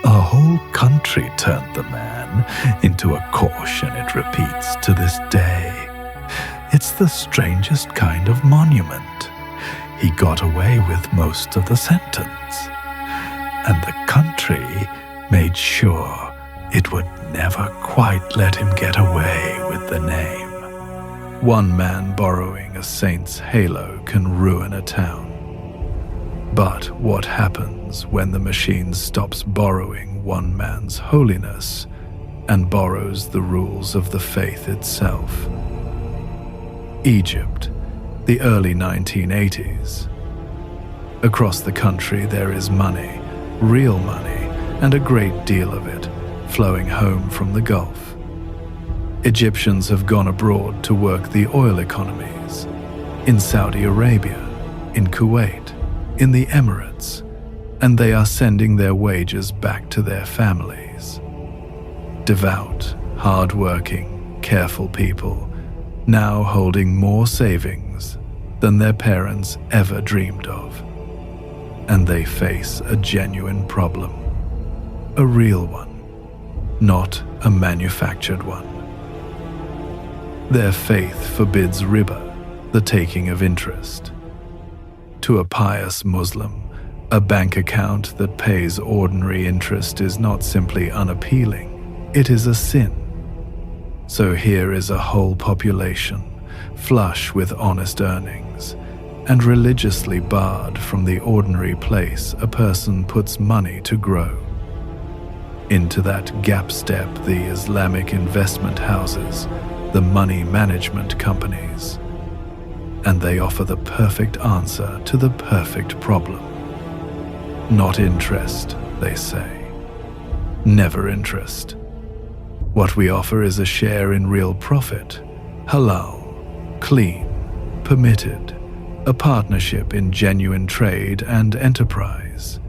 A whole country turned the man into a caution it repeats to this day. It's the strangest kind of monument. He got away with most of the sentence, and the country made sure it would never quite let him get away with the name. One man borrowing a saint's halo can ruin a town. But what happens when the machine stops borrowing one man's holiness and borrows the rules of the faith itself? Egypt, the early 1980s. Across the country there is money, real money, and a great deal of it flowing home from the Gulf. Egyptians have gone abroad to work the oil economies, in Saudi Arabia, in Kuwait, in the Emirates, and they are sending their wages back to their families. Devout, hard-working, careful people, now holding more savings than their parents ever dreamed of. And they face a genuine problem, a real one, not a manufactured one. Their faith forbids riba, the taking of interest. To a pious Muslim, a bank account that pays ordinary interest is not simply unappealing, it is a sin. So here is a whole population, flush with honest earnings, and religiously barred from the ordinary place a person puts money to grow. Into that gap step the Islamic investment houses, the money management companies, and they offer the perfect answer to the perfect problem. Not interest, they say. Never interest. What we offer is a share in real profit, halal, clean, permitted, a partnership in genuine trade and enterprise.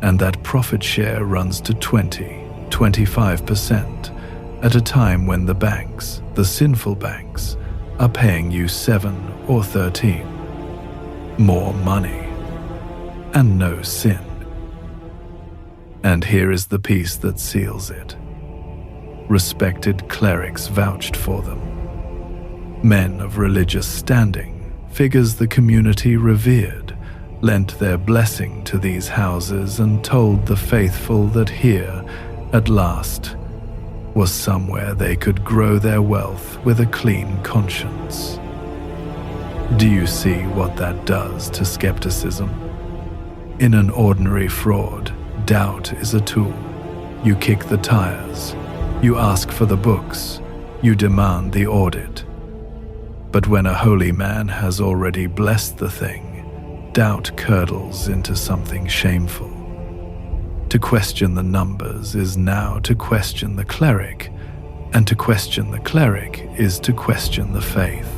And that profit share runs to 25% at a time when the banks, the sinful banks, are paying you 7 or 13. More money and no sin. And here is the piece that seals it. Respected clerics vouched for them. Men of religious standing, figures the community revered, lent their blessing to these houses and told the faithful that here, at last, was somewhere they could grow their wealth with a clean conscience. Do you see what that does to skepticism? In an ordinary fraud, doubt is a tool. You kick the tires, you ask for the books, you demand the audit. But when a holy man has already blessed the thing, doubt curdles into something shameful. To question the numbers is now to question the cleric, and to question the cleric is to question the faith.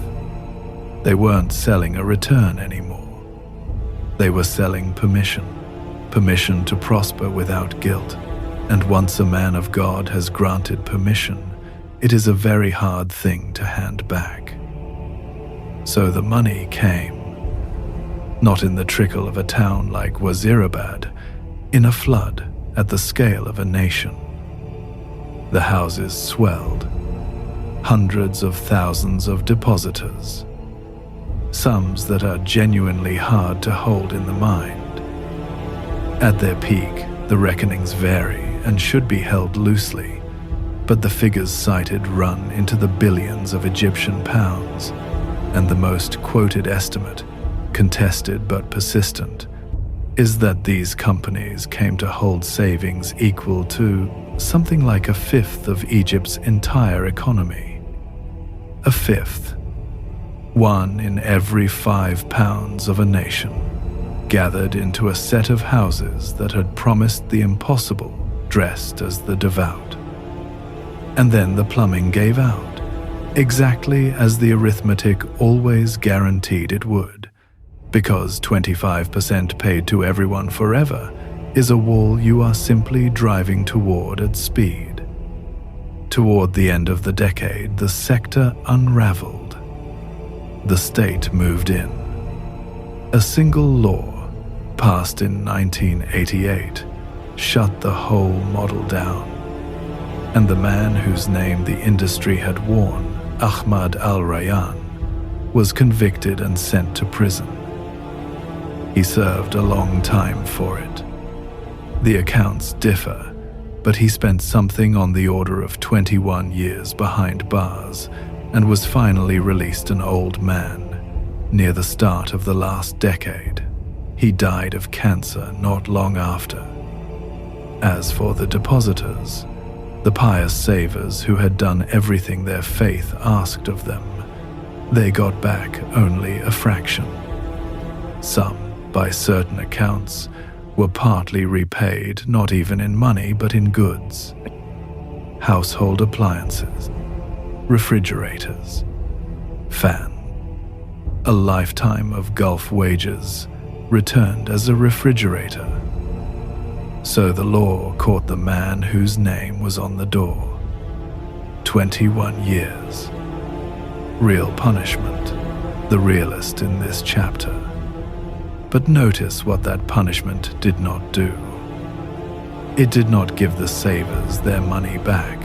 They weren't selling a return anymore. They were selling permission to prosper without guilt. And once a man of God has granted permission, it is a very hard thing to hand back. So the money came, not in the trickle of a town like Wazirabad, in a flood at the scale of a nation. The houses swelled, hundreds of thousands of depositors, sums that are genuinely hard to hold in the mind. At their peak, the reckonings vary and should be held loosely, but the figures cited run into the billions of Egyptian pounds, and the most quoted estimate, contested but persistent, is that these companies came to hold savings equal to something like a fifth of Egypt's entire economy. A fifth. 1 in every 5 pounds of a nation. gathered into a set of houses that had promised the impossible, dressed as the devout. And then the plumbing gave out, exactly as the arithmetic always guaranteed it would, because 25% paid to everyone forever is a wall you are simply driving toward at speed. Toward the end of the decade, the sector unraveled. The state moved in. A single law, passed in 1988, shut the whole model down. And the man whose name the industry had worn, Ahmad al-Rayyan, was convicted and sent to prison. He served a long time for it. The accounts differ, but he spent something on the order of 21 years behind bars and was finally released an old man, near the start of the last decade. He died of cancer not long after. As for the depositors, the pious savers who had done everything their faith asked of them, they got back only a fraction. Some, by certain accounts, were partly repaid not even in money but in goods. Household appliances, refrigerators, fan. A lifetime of Gulf wages returned as a refrigerator. So the law caught the man whose name was on the door. 21 years. Real punishment, the realist in this chapter. But notice what that punishment did not do. It did not give the savers their money back,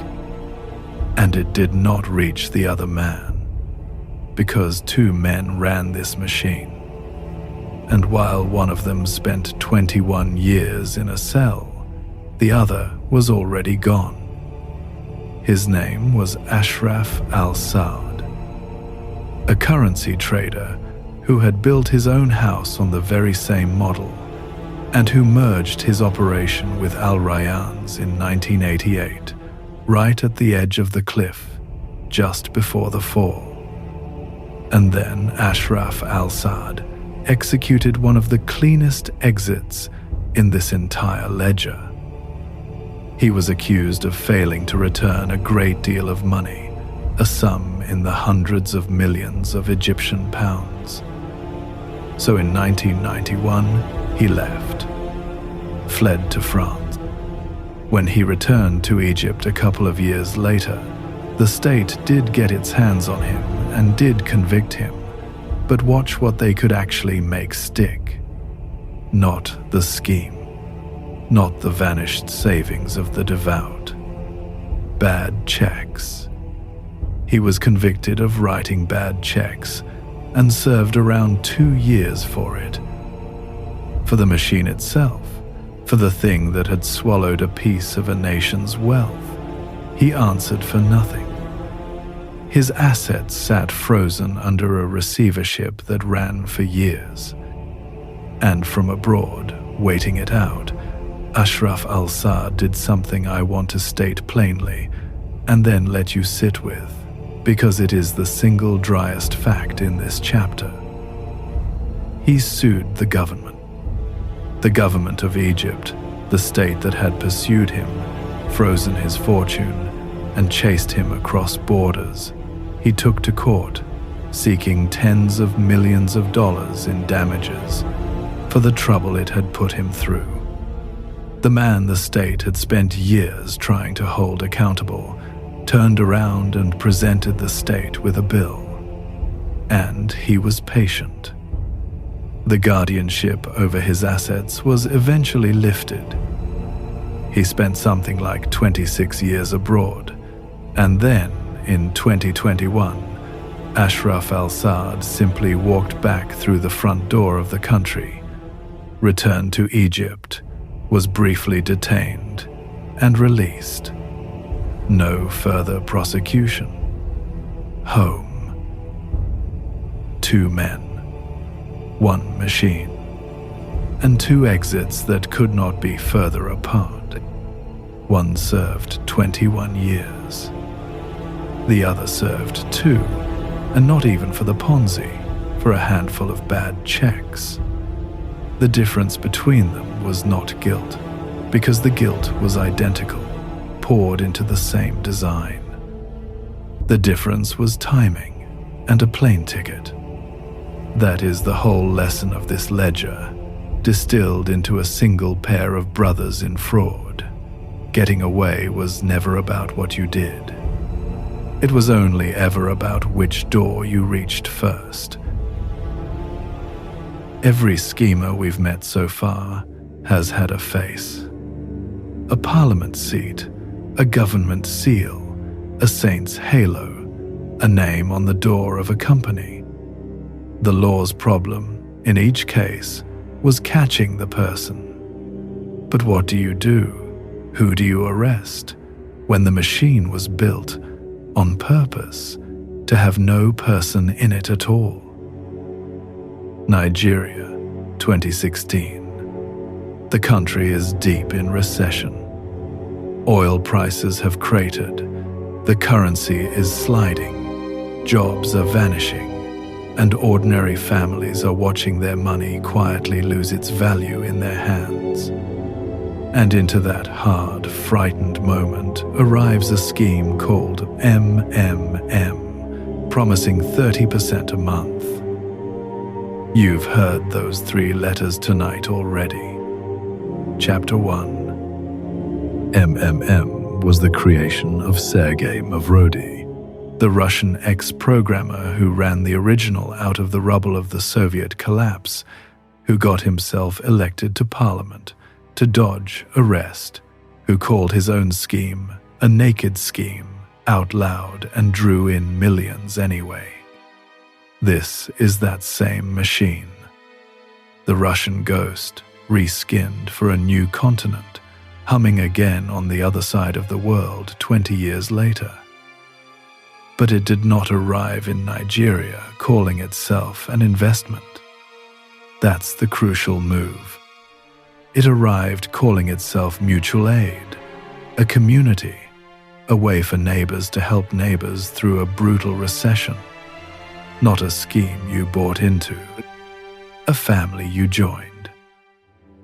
and it did not reach the other man, because two men ran this machine. And while one of them spent 21 years in a cell, the other was already gone. His name was Ashraf al-Saad, a currency trader who had built his own house on the very same model and who merged his operation with al-Rayyan's in 1988, right at the edge of the cliff, just before the fall. And then Ashraf al-Saad executed one of the cleanest exits in this entire ledger. He was accused of failing to return a great deal of money, a sum in the hundreds of millions of Egyptian pounds. So in 1991, he left, fled to France. When he returned to Egypt a couple of years later, the state did get its hands on him and did convict him. But watch what they could actually make stick. Not the scheme. Not the vanished savings of the devout. Bad checks. He was convicted of writing bad checks and served around 2 years for it. For the machine itself, for the thing that had swallowed a piece of a nation's wealth, he answered for nothing. His assets sat frozen under a receivership that ran for years. And from abroad, waiting it out, Ashraf al-Saad did something I want to state plainly and then let you sit with, because it is the single driest fact in this chapter. He sued the government. The government of Egypt, the state that had pursued him, frozen his fortune, and chased him across borders. He took to court, seeking tens of millions of dollars in damages for the trouble it had put him through. The man the state had spent years trying to hold accountable turned around and presented the state with a bill. And he was patient. The guardianship over his assets was eventually lifted. He spent something like 26 years abroad, and then in 2021, Ashraf al-Saad simply walked back through the front door of the country, returned to Egypt, was briefly detained, and released. No further prosecution. Home. 2 men, 1 machine, and 2 exits that could not be further apart. One served 21 years. The other served 2, and not even for the Ponzi, for a handful of bad checks. The difference between them was not guilt, because the guilt was identical, poured into the same design. The difference was timing and a plane ticket. That is the whole lesson of this ledger, distilled into a single pair of brothers in fraud. Getting away was never about what you did. It was only ever about which door you reached first. Every schemer we've met so far has had a face. A parliament seat, a government seal, a saint's halo, a name on the door of a company. The law's problem, in each case, was catching the person. But what do you do? Who do you arrest when the machine was built on purpose to have no person in it at all? Nigeria, 2016. The country is deep in recession. Oil prices have cratered. The currency is sliding. Jobs are vanishing. And ordinary families are watching their money quietly lose its value in their hands. And into that hard, frightened moment arrives a scheme called MMM, promising 30% a month. You've heard those 3 letters tonight already. Chapter 1. MMM was the creation of Sergei Mavrodi, the Russian ex-programmer who ran the original out of the rubble of the Soviet collapse, who got himself elected to parliament to dodge arrest, who called his own scheme a naked scheme out loud and drew in millions anyway. This is that same machine. The Russian ghost, reskinned for a new continent, humming again on the other side of the world 20 years later. But it did not arrive in Nigeria calling itself an investment. That's the crucial move. It arrived calling itself mutual aid, a community, a way for neighbors to help neighbors through a brutal recession. Not a scheme you bought into, a family you joined.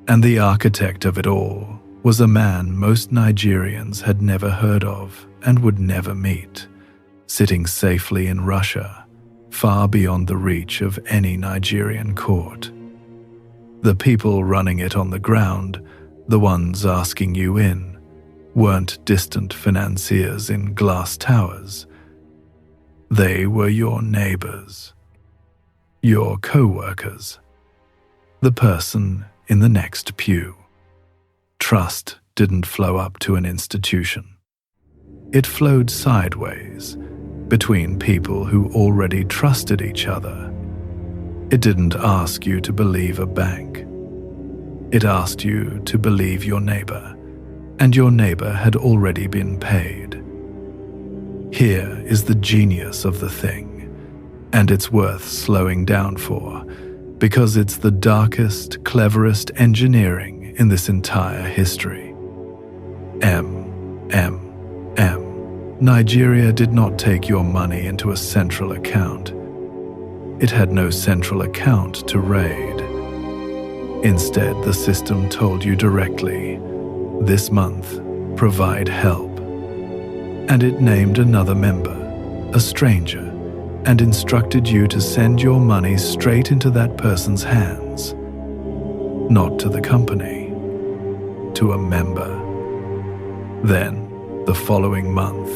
And the architect of it all was a man most Nigerians had never heard of and would never meet, sitting safely in Russia, far beyond the reach of any Nigerian court. The people running it on the ground, the ones asking you in, weren't distant financiers in glass towers. They were your neighbors, your co-workers, the person in the next pew. Trust didn't flow up to an institution. It flowed sideways, between people who already trusted each other. It didn't ask you to believe a bank. It asked you to believe your neighbor, and your neighbor had already been paid. Here is the genius of the thing, and it's worth slowing down for, because it's the darkest, cleverest engineering in this entire history. MMM. Nigeria did not take your money into a central account. It had no central account to raid. Instead, the system told you directly, this month, provide help. And it named another member, a stranger, and instructed you to send your money straight into that person's hands. Not to the company, to a member. Then, the following month,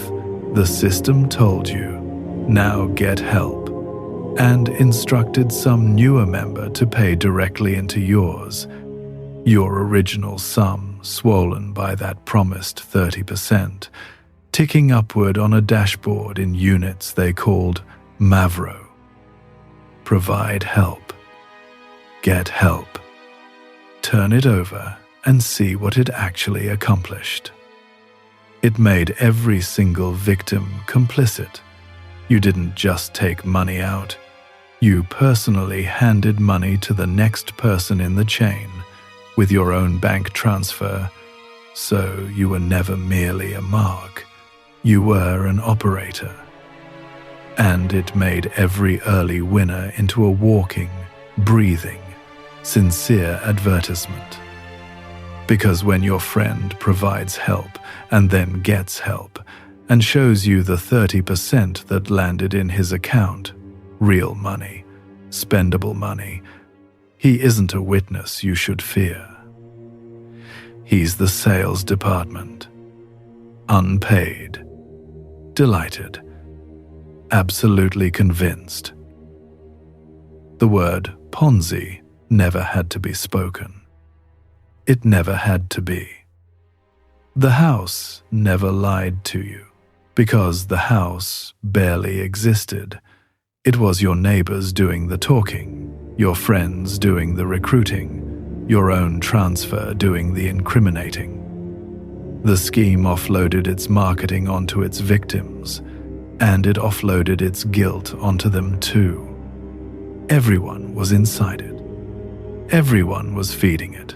the system told you, now get help, and instructed some newer member to pay directly into yours, your original sum swollen by that promised 30%, ticking upward on a dashboard in units they called Mavro. Provide help. Get help. Turn it over and see what it actually accomplished. It made every single victim complicit. You didn't just take money out. You personally handed money to the next person in the chain with your own bank transfer, so you were never merely a mark. You were an operator. And it made every early winner into a walking, breathing, sincere advertisement. Because when your friend provides help and then gets help and shows you the 30% that landed in his account, real money, spendable money, he isn't a witness you should fear. He's the sales department. Unpaid, delighted, absolutely convinced. The word Ponzi never had to be spoken. It never had to be. The house never lied to you, because the house barely existed. It was your neighbors doing the talking, your friends doing the recruiting, your own transfer doing the incriminating. The scheme offloaded its marketing onto its victims, and it offloaded its guilt onto them too. Everyone was inside it. Everyone was feeding it.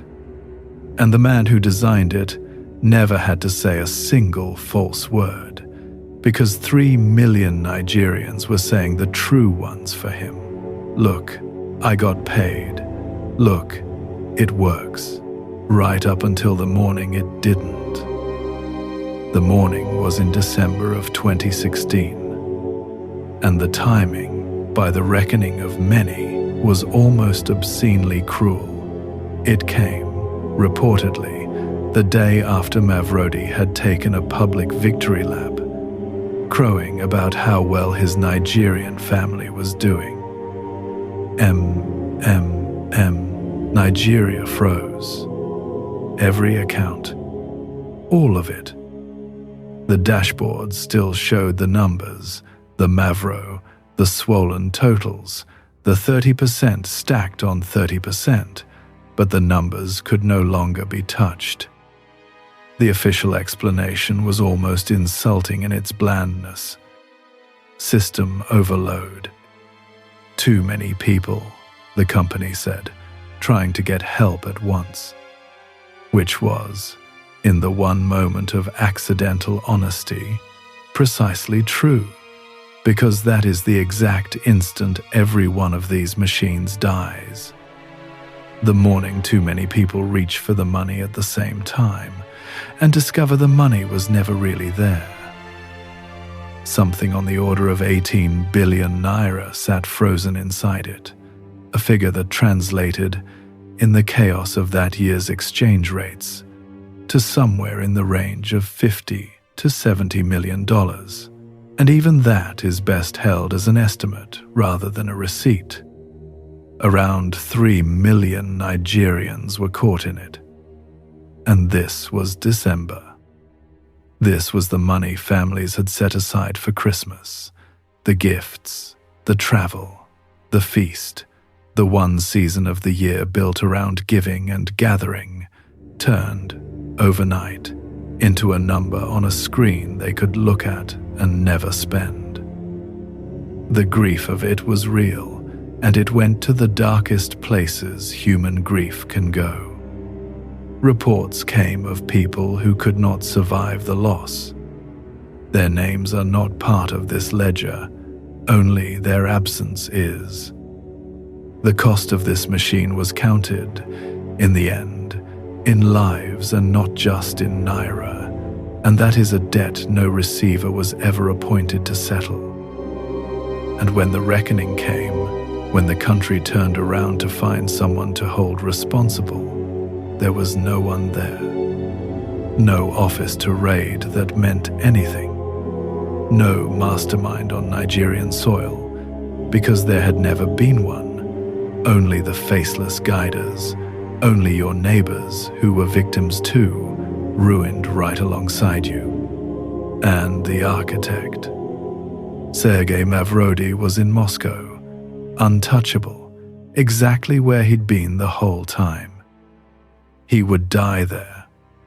And the man who designed it never had to say a single false word, because 3 million Nigerians were saying the true ones for him. Look, I got paid. Look, it works. Right up until the morning it didn't. The morning was in December of 2016, and the timing, by the reckoning of many, was almost obscenely cruel. It came, reportedly, the day after Mavrodi had taken a public victory lap, crowing about how well his Nigerian family was doing. Nigeria froze. Every account. All of it. The dashboard still showed the numbers, the Mavro, the swollen totals, the 30% stacked on 30%, but the numbers could no longer be touched. The official explanation was almost insulting in its blandness. System overload. Too many people, the company said, trying to get help at once. Which was, in the one moment of accidental honesty, precisely true, because that is the exact instant every one of these machines dies. The morning too many people reach for the money at the same time and discover the money was never really there. Something on the order of 18 billion naira sat frozen inside it, a figure that translated, in the chaos of that year's exchange rates, to somewhere in the range of $50 to $70 million. And even that is best held as an estimate rather than a receipt. Around 3 million Nigerians were caught in it. And this was December. This was the money families had set aside for Christmas, the gifts, the travel, the feast, the one season of the year built around giving and gathering, turned, overnight, into a number on a screen they could look at and never spend. The grief of it was real, and it went to the darkest places human grief can go. Reports came of people who could not survive the loss. Their names are not part of this ledger, only their absence is. The cost of this machine was counted, in the end, in lives and not just in naira, and that is a debt no receiver was ever appointed to settle. And when the reckoning came, when the country turned around to find someone to hold responsible, there was no one there. No office to raid that meant anything. No mastermind on Nigerian soil, because there had never been one. Only the faceless guiders, only your neighbors who were victims too, ruined right alongside you. And the architect. Sergei Mavrodi was in Moscow, untouchable, exactly where he'd been the whole time. He would die there,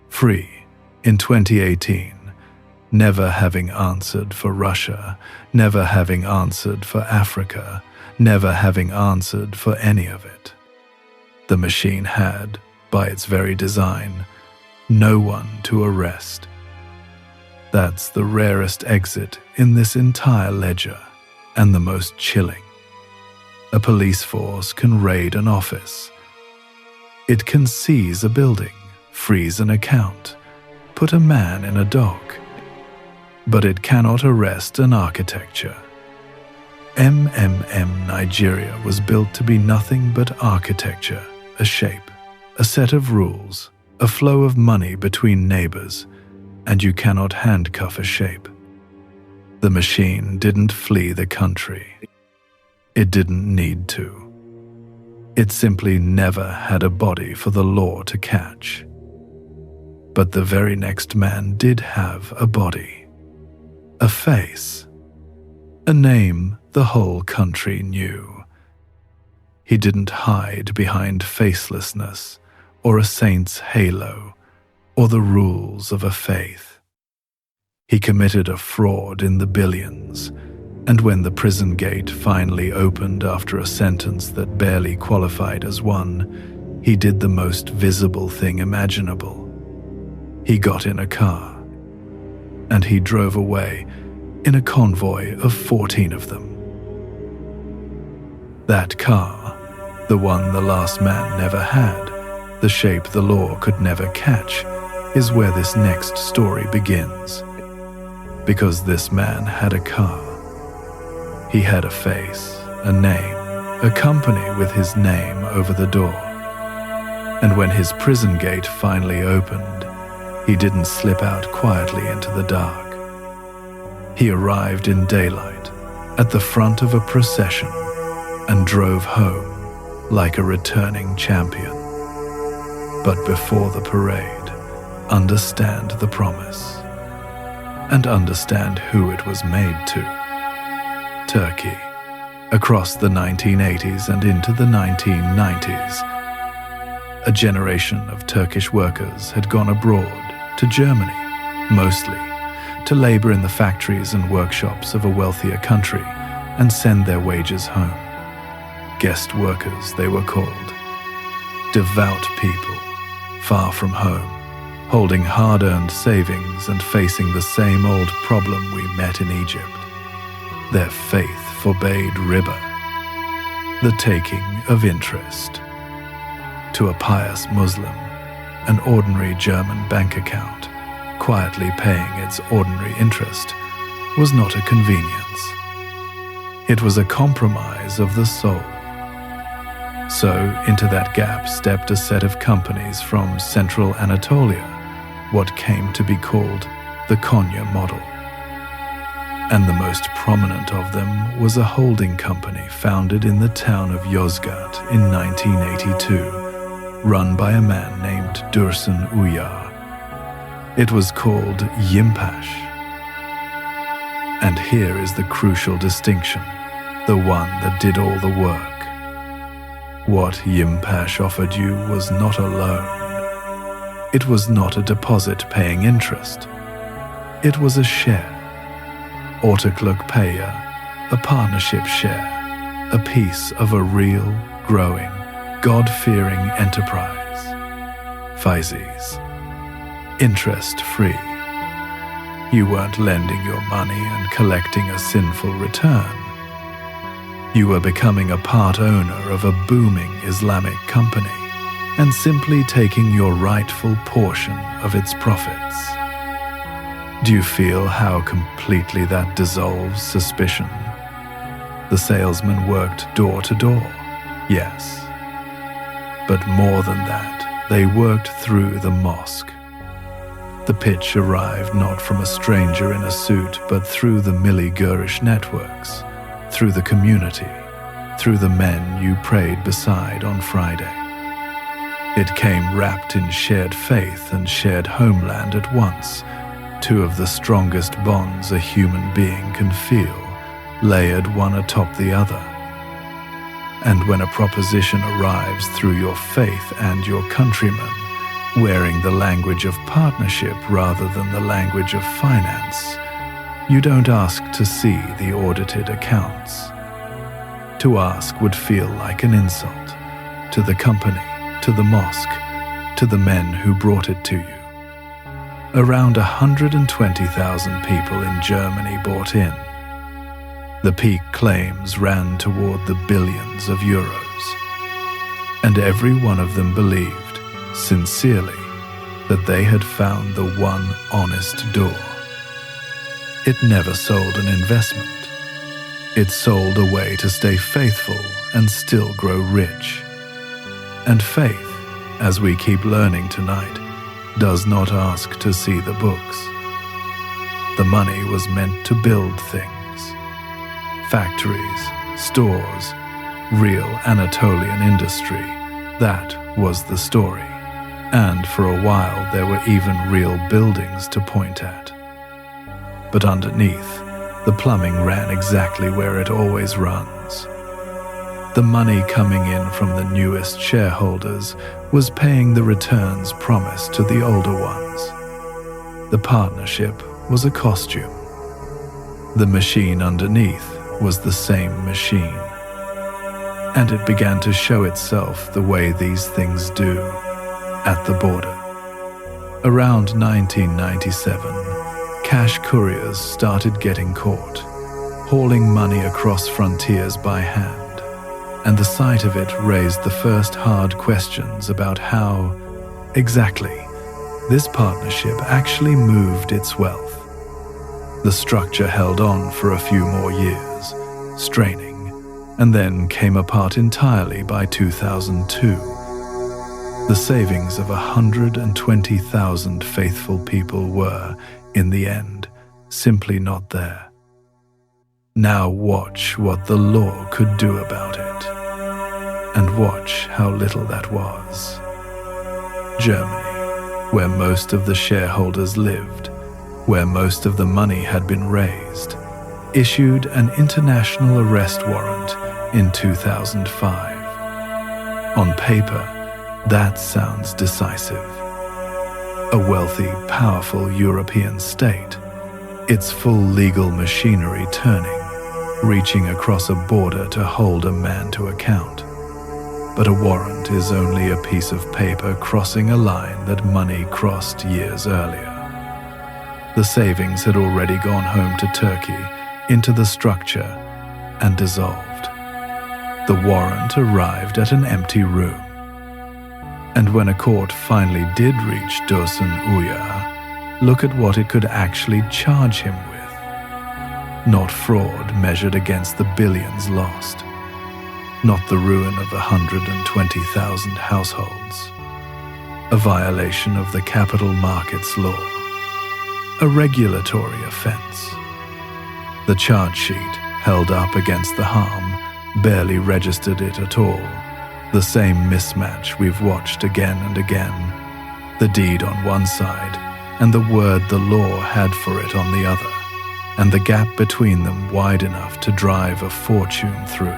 free, in 2018, never having answered for Russia, never having answered for Africa, never having answered for any of it. The machine had, by its very design, no one to arrest. That's the rarest exit in this entire ledger, and the most chilling. A police force can raid an office, It can seize a building, freeze an account, put a man in a dock, but it cannot arrest an architecture. Nigeria was built to be nothing but architecture, a shape, a set of rules, a flow of money between neighbors, and you cannot handcuff a shape. The machine didn't flee the country. It didn't need to. It simply never had a body for the law to catch. But the very next man did have a body, a face, a name the whole country knew. He didn't hide behind facelessness or a saint's halo or the rules of a faith. He committed a fraud in the billions, and when the prison gate finally opened after a sentence that barely qualified as one, he did the most visible thing imaginable. He got in a car, and he drove away in a convoy of 14 of them. That car, the one the last man never had, the shape the law could never catch, is where this next story begins. Because this man had a car. He had a face, a name, a company with his name over the door. And when his prison gate finally opened, he didn't slip out quietly into the dark. He arrived in daylight at the front of a procession and drove home like a returning champion. But before the parade, understand the promise and understand who it was made to. Turkey, across the 1980s and into the 1990s. A generation of Turkish workers had gone abroad to Germany, mostly, to labor in the factories and workshops of a wealthier country and send their wages home. Guest workers, they were called. Devout people, far from home, holding hard-earned savings and facing the same old problem we met in Egypt. Their faith forbade riba, the taking of interest. To a pious Muslim, an ordinary German bank account, quietly paying its ordinary interest, was not a convenience. It was a compromise of the soul. So into that gap stepped a set of companies from Central Anatolia, what came to be called the Konya model. And the most prominent of them was a holding company founded in the town of Yozgat in 1982, run by a man named Dursun Uyar. It was called Yimpash. And here is the crucial distinction, the one that did all the work. What Yimpash offered you was not a loan. It was not a deposit paying interest. It was a share. Ortakluk Paya, a partnership share, a piece of a real, growing, God-fearing enterprise. Faizies, interest-free. You weren't lending your money and collecting a sinful return. You were becoming a part owner of a booming Islamic company and simply taking your rightful portion of its profits. Do you feel how completely that dissolves suspicion? The salesman worked door to door, yes. But more than that, they worked through the mosque. The pitch arrived not from a stranger in a suit, but through the Milli Gurish networks, through the community, through the men you prayed beside on Friday. It came wrapped in shared faith and shared homeland at once, two of the strongest bonds a human being can feel, layered one atop the other. And when a proposition arrives through your faith and your countrymen, wearing the language of partnership rather than the language of finance, you don't ask to see the audited accounts. To ask would feel like an insult to the company, to the mosque, to the men who brought it to you. Around 120,000 people in Germany bought in. The peak claims ran toward the billions of euros. and every one of them believed, sincerely, that they had found the one honest door. It never sold an investment. It sold a way to stay faithful and still grow rich. And faith, as we keep learning tonight, does not ask to see the books. The money was meant to build things. Factories, stores, real Anatolian industry. That was the story. And for a while there were even real buildings to point at. But underneath, the plumbing ran exactly where it always runs. The money coming in from the newest shareholders was paying the returns promised to the older ones. The partnership was a costume. The machine underneath was the same machine. And it began to show itself the way these things do at the border. Around 1997, cash couriers started getting caught, hauling money across frontiers by hand, and the sight of it raised the first hard questions about how, exactly, this partnership actually moved its wealth. The structure held on for a few more years, straining, and then came apart entirely by 2002. The savings of 120,000 faithful people were, in the end, simply not there. Now watch what the law could do about it. And watch how little that was. Germany, where most of the shareholders lived, where most of the money had been raised, issued an international arrest warrant in 2005. On paper, that sounds decisive. A wealthy, powerful European state, its full legal machinery turning, reaching across a border to hold a man to account. But a warrant is only a piece of paper crossing a line that money crossed years earlier. The savings had already gone home to Turkey, into the structure, and dissolved. The warrant arrived at an empty room. And when a court finally did reach Dursun Uyar, look at what it could actually charge him with. Not fraud measured against the billions lost. Not the ruin of 120,000 households. A violation of the capital markets law. A regulatory offense. The charge sheet, held up against the harm, barely registered it at all. The same mismatch we've watched again and again. The deed on one side, and the word the law had for it on the other, and the gap between them wide enough to drive a fortune through.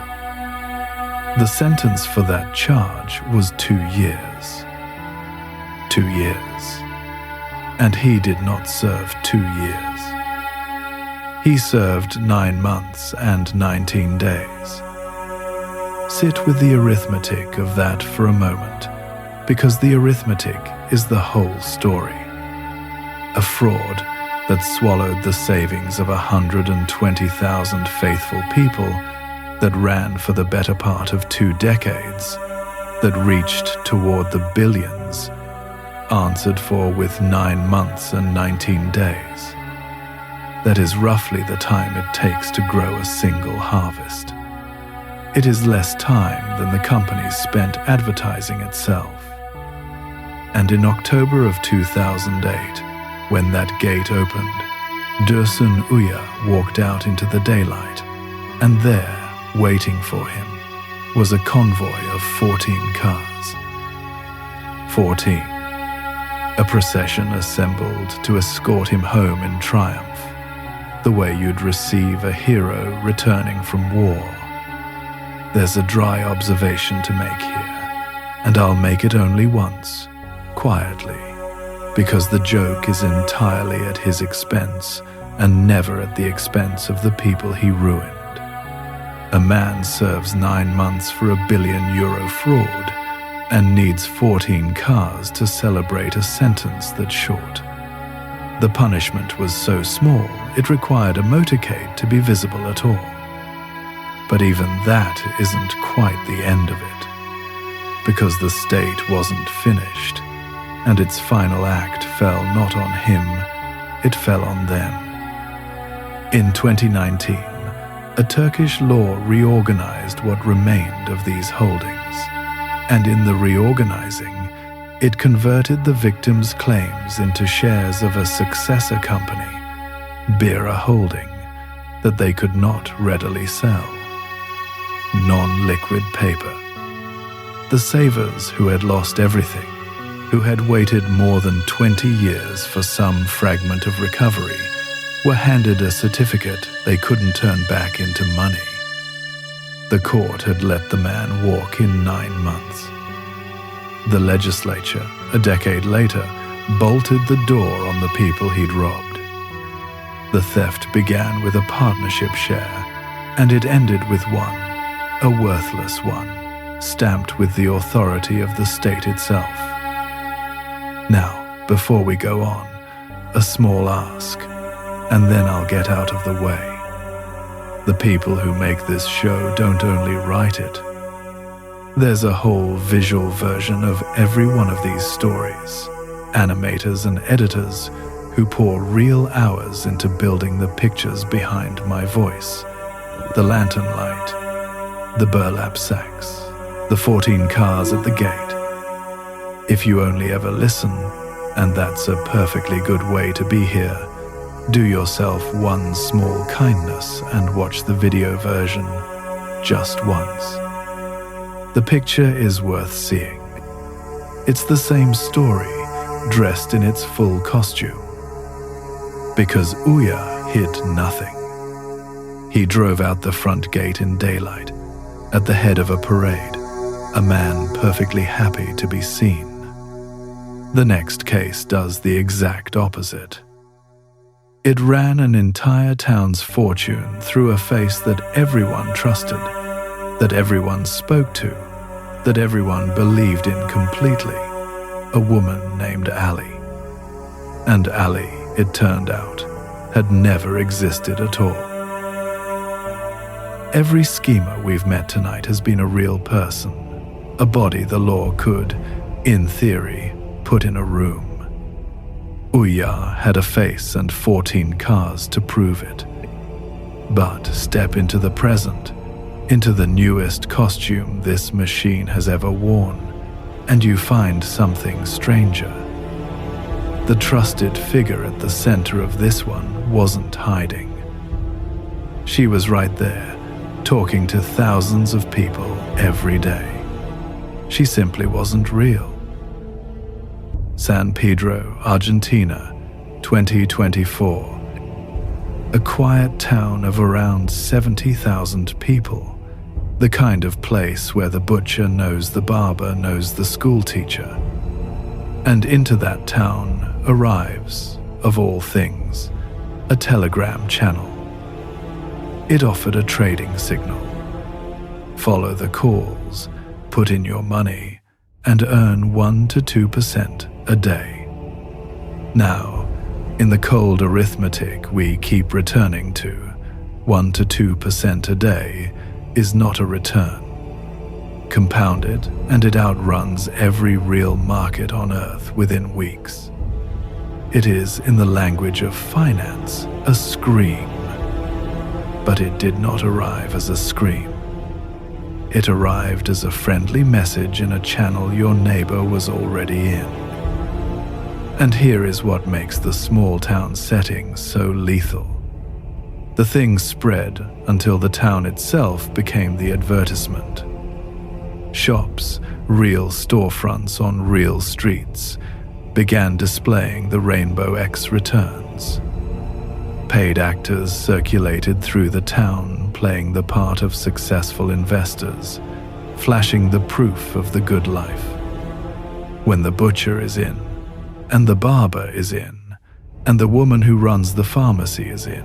The sentence for that charge was 2 years. 2 years. And he did not serve 2 years. He served 9 months and 19 days. Sit with the arithmetic of that for a moment, because the arithmetic is the whole story. A fraud that swallowed the savings of 120,000 faithful people, that ran for the better part of 2 decades, that reached toward the billions, answered for with 9 months and 19 days. That is roughly the time it takes to grow a single harvest. It is less time than the company spent advertising itself. And in October of 2008, when that gate opened, Dursun Uyar walked out into the daylight, and there, waiting for him, was a convoy of 14 cars. 14. A procession assembled to escort him home in triumph, the way you'd receive a hero returning from war. There's a dry observation to make here, and I'll make it only once, quietly, because the joke is entirely at his expense and never at the expense of the people he ruined. A man serves 9 months for €1 billion fraud and needs 14 cars to celebrate a sentence that's short. The punishment was so small it required a motorcade to be visible at all. But even that isn't quite the end of it. because the state wasn't finished, and its final act fell not on him, it fell on them. In 2019, a Turkish law reorganized what remained of these holdings, and in the reorganizing, it converted the victims' claims into shares of a successor company, Bira Holding, that they could not readily sell. Non-liquid paper. The savers who had lost everything, who had waited more than 20 years for some fragment of recovery, were handed a certificate they couldn't turn back into money. The court had let the man walk in 9 months. The legislature, a decade later, bolted the door on the people he'd robbed. The theft began with a partnership share, and it ended with one, a worthless one, stamped with the authority of the state itself. Now, before we go on, a small ask, and then I'll get out of the way. The people who make this show don't only write it. There's a whole visual version of every one of these stories, animators and editors who pour real hours into building the pictures behind my voice, the lantern light, the burlap sacks, the 14 cars at the gate. If you only ever listen, and that's a perfectly good way to be here, do yourself one small kindness and watch the video version just once. The picture is worth seeing. It's the same story, dressed in its full costume. Because Uya hid nothing. He drove out the front gate in daylight, at the head of a parade, a man perfectly happy to be seen. The next case does the exact opposite. It ran an entire town's fortune through a face that everyone trusted, that everyone spoke to, that everyone believed in completely, a woman named Ali. And Ali, it turned out, had never existed at all. Every schemer we've met tonight has been a real person, a body the law could, in theory, put in a room. Uya had a face and 14 cars to prove it. But step into the present, into the newest costume this machine has ever worn, and you find something stranger. The trusted figure at the center of this one wasn't hiding. She was right there, talking to thousands of people every day. She simply wasn't real. San Pedro, Argentina, 2024. A quiet town of around 70,000 people. The kind of place where the butcher knows the barber knows the schoolteacher. And into that town arrives, of all things, a telegram channel. It offered a trading signal. Follow the calls, put in your money, and earn 1 to 2% a day. Now, in the cold arithmetic we keep returning to, 1 to 2% a day is not a return. Compounded, and it outruns every real market on Earth within weeks. It is, in the language of finance, a scream. But it did not arrive as a scream. It arrived as a friendly message in a channel your neighbor was already in. And here is what makes the small town setting so lethal. The thing spread until the town itself became the advertisement. Shops, real storefronts on real streets, began displaying the Rainbow X returns. Paid actors circulated through the town, playing the part of successful investors, flashing the proof of the good life. When the butcher is in, and the barber is in, and the woman who runs the pharmacy is in,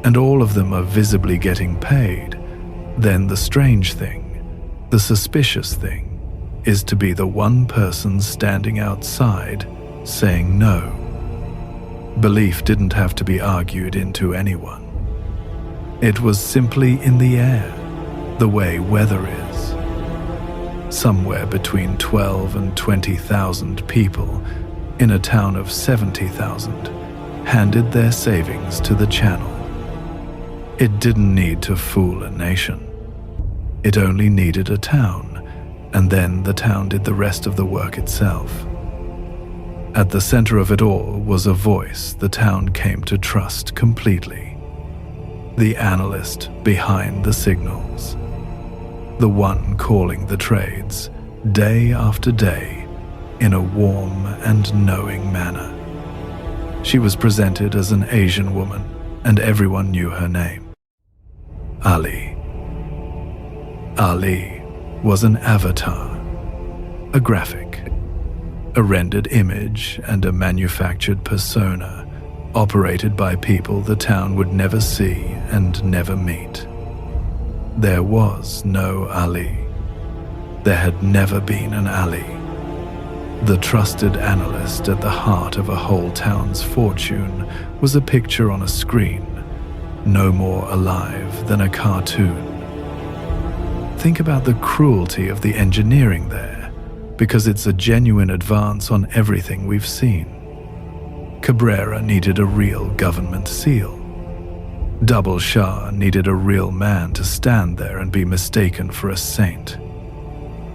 and all of them are visibly getting paid, then the strange thing, the suspicious thing, is to be the one person standing outside saying no. Belief didn't have to be argued into anyone. It was simply in the air, the way weather is. somewhere between 12 and 20,000 people in a town of 70,000 handed their savings to the channel. It didn't need to fool a nation. It only needed a town, and then the town did the rest of the work itself. At the center of it all was a voice the town came to trust completely. The analyst behind the signals. The one calling the trades, day after day, in a warm and knowing manner. She was presented as an Asian woman, and everyone knew her name. Ali. Ali was an avatar, a graphic, a rendered image and a manufactured persona operated by people the town would never see and never meet. There was no Ali. There had never been an Ali. The trusted analyst at the heart of a whole town's fortune was a picture on a screen, no more alive than a cartoon. Think about the cruelty of the engineering there, because it's a genuine advance on everything we've seen. Cabrera needed a real government seal. Double Shah needed a real man to stand there and be mistaken for a saint.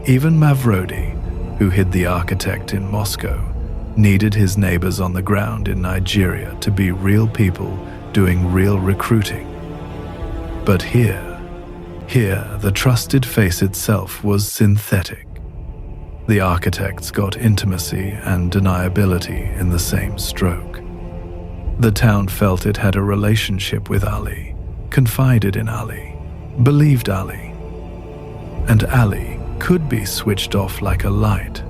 Even Mavrodi, who hid the architect in Moscow, needed his neighbors on the ground in Nigeria to be real people doing real recruiting. But here, the trusted face itself was synthetic. The architects got intimacy and deniability in the same stroke. The town felt it had a relationship with Ali, confided in Ali, believed Ali. And Ali could be switched off like a light,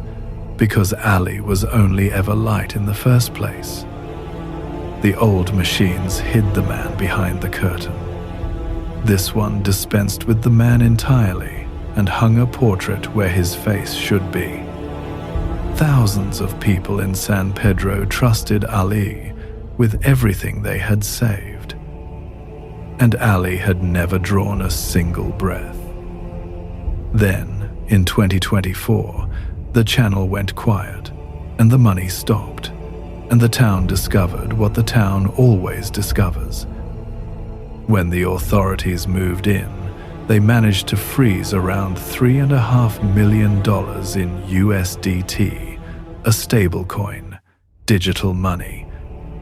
because Ali was only ever light in the first place. The old machines hid the man behind the curtain. This one dispensed with the man entirely and hung a portrait where his face should be. Thousands of people in San Pedro trusted Ali with everything they had saved. And Ali had never drawn a single breath. Then, in 2024, the channel went quiet, and the money stopped, and the town discovered what the town always discovers. When the authorities moved in, they managed to freeze around $3.5 million in USDT, a stablecoin, digital money,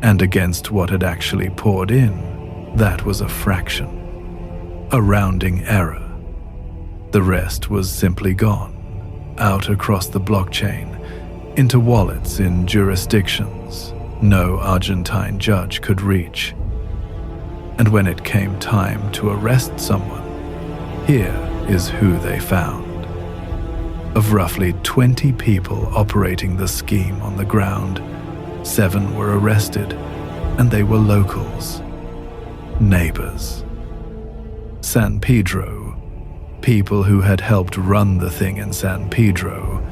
and against what had actually poured in, that was a fraction, a rounding error. The rest was simply gone, out across the blockchain, into wallets in jurisdictions no Argentine judge could reach. And when it came time to arrest someone, here is who they found. Of roughly 20 people operating the scheme on the ground, 7 were arrested, and they were locals, neighbors. San Pedro, people who had helped run the thing in San Pedro,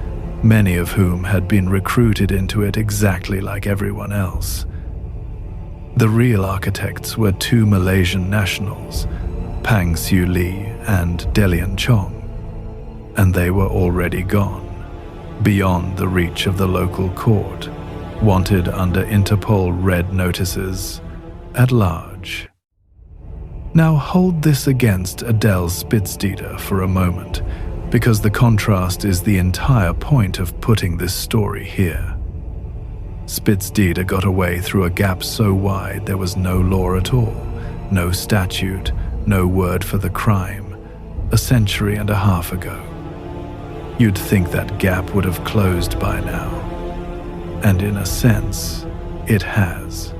many of whom had been recruited into it exactly like everyone else. The real architects were 2 Malaysian nationals, Pang Siu Lee and Delian Chong, and they were already gone, beyond the reach of the local court, wanted under Interpol red notices, at large. Now hold this against Adele Spitzdeeder for a moment, because the contrast is the entire point of putting this story here. Spitzdeeder got away through a gap so wide there was no law at all, no statute, no word for the crime, a century and a half ago. You'd think that gap would have closed by now. And in a sense, it has.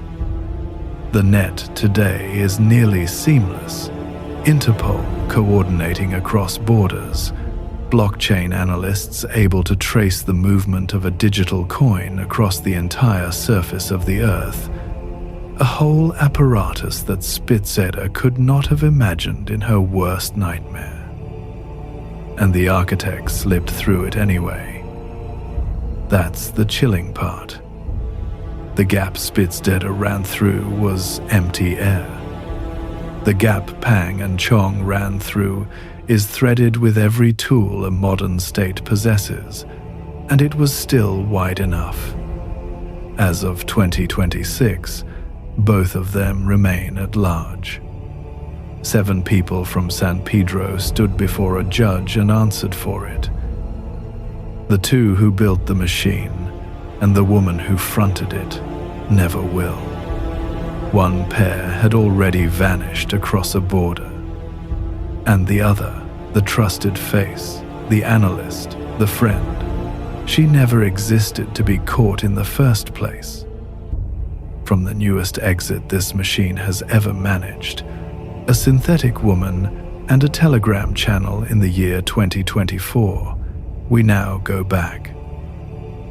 The net today is nearly seamless. Interpol coordinating across borders, blockchain analysts able to trace the movement of a digital coin across the entire surface of the Earth, a whole apparatus that Spitzdeeder could not have imagined in her worst nightmare. And the architect slipped through it anyway. That's the chilling part. The gap Spitzdeeder ran through was empty air. The gap Pang and Chong ran through is threaded with every tool a modern state possesses, and it was still wide enough. As of 2026, both of them remain at large. 7 people from San Pedro stood before a judge and answered for it. The 2 who built the machine and the woman who fronted it never will. One pair had already vanished across a border, and the other, the trusted face, the analyst, the friend, she never existed to be caught in the first place. From the newest exit this machine has ever managed, a synthetic woman and a telegram channel in the year 2024, we now go back,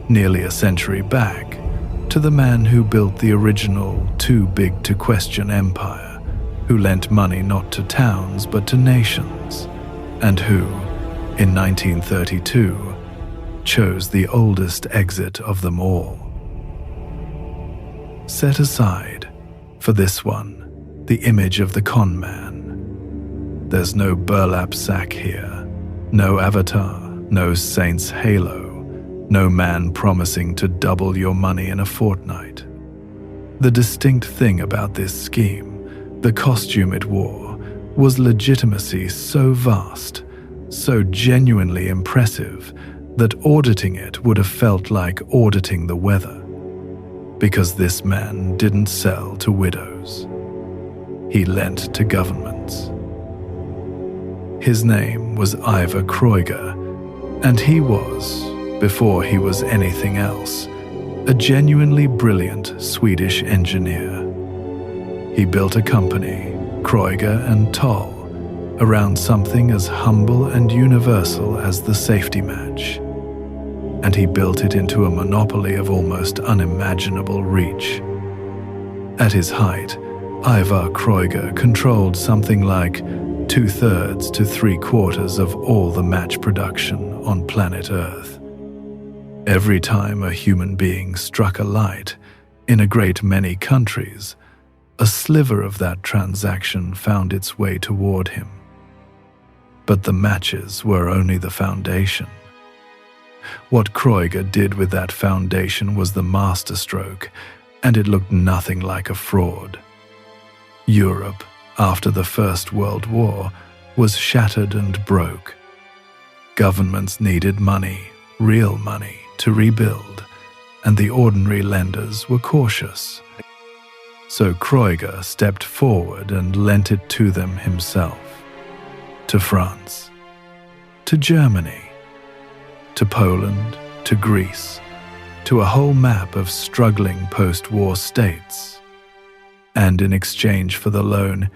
nearly a century back, to the man who built the original too big to question empire, who lent money not to towns but to nations, and who, in 1932, chose the oldest exit of them all. Set aside, for this one, the image of the con man. There's no burlap sack here, no avatar, no saint's halo, no man promising to double your money in a fortnight. The distinct thing about this scheme, the costume it wore, was legitimacy so vast, so genuinely impressive, that auditing it would have felt like auditing the weather. Because this man didn't sell to widows. He lent to governments. His name was Ivar Kreuger, and he was, before he was anything else, a genuinely brilliant Swedish engineer. He built a company, Kreuger and Toll, around something as humble and universal as the safety match. And he built it into a monopoly of almost unimaginable reach. At his height, Ivar Kreuger controlled something like 2/3 to 3/4 of all the match production on planet Earth. Every time a human being struck a light, in a great many countries, a sliver of that transaction found its way toward him. But the matches were only the foundation. What Kreuger did with that foundation was the masterstroke, and it looked nothing like a fraud. Europe, after the First World War, was shattered and broke. Governments needed money, real money, to rebuild, and the ordinary lenders were cautious. So Kreuger stepped forward and lent it to them himself. To France, to Germany, to Poland, to Greece, to a whole map of struggling post-war states. And in exchange for the loan,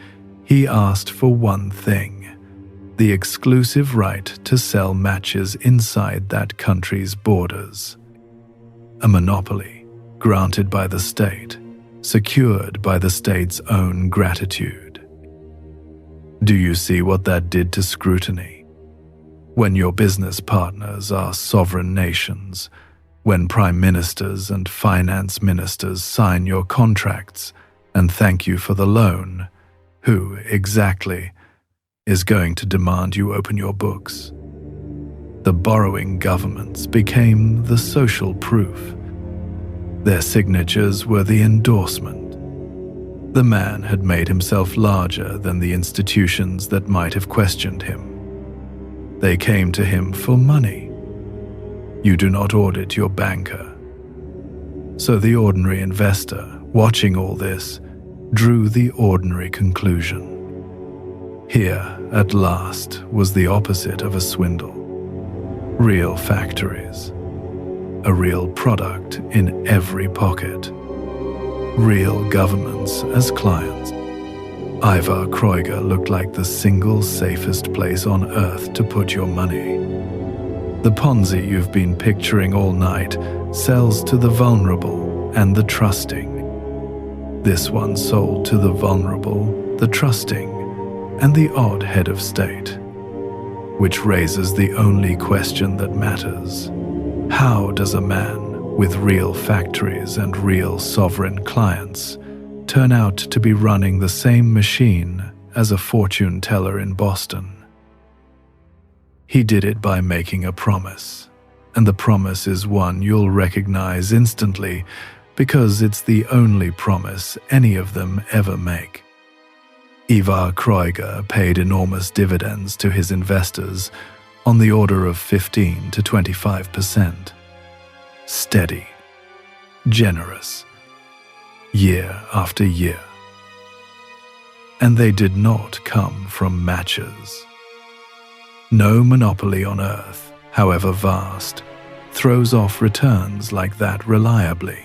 he asked for one thing: the exclusive right to sell matches inside that country's borders. A monopoly granted by the state, secured by the state's own gratitude. Do you see what that did to scrutiny? When your business partners are sovereign nations, when prime ministers and finance ministers sign your contracts and thank you for the loan, who exactly is going to demand you open your books? The borrowing governments became the social proof. Their signatures were the endorsement. The man had made himself larger than the institutions that might have questioned him. They came to him for money. You do not audit your banker. So the ordinary investor, watching all this, drew the ordinary conclusion. Here, at last, was the opposite of a swindle. Real factories. A real product in every pocket. Real governments as clients. Ivar Kreuger looked like the single safest place on earth to put your money. The Ponzi you've been picturing all night sells to the vulnerable and the trusting. This one sold to the vulnerable, the trusting, and the odd head of state. Which raises the only question that matters. How does a man with real factories and real sovereign clients turn out to be running the same machine as a fortune teller in Boston? He did it by making a promise, and the promise is one you'll recognize instantly because it's the only promise any of them ever make. Ivar Kreuger paid enormous dividends to his investors on the order of 15 to 25%. Steady, generous, year after year. And they did not come from matches. No monopoly on Earth, however vast, throws off returns like that reliably.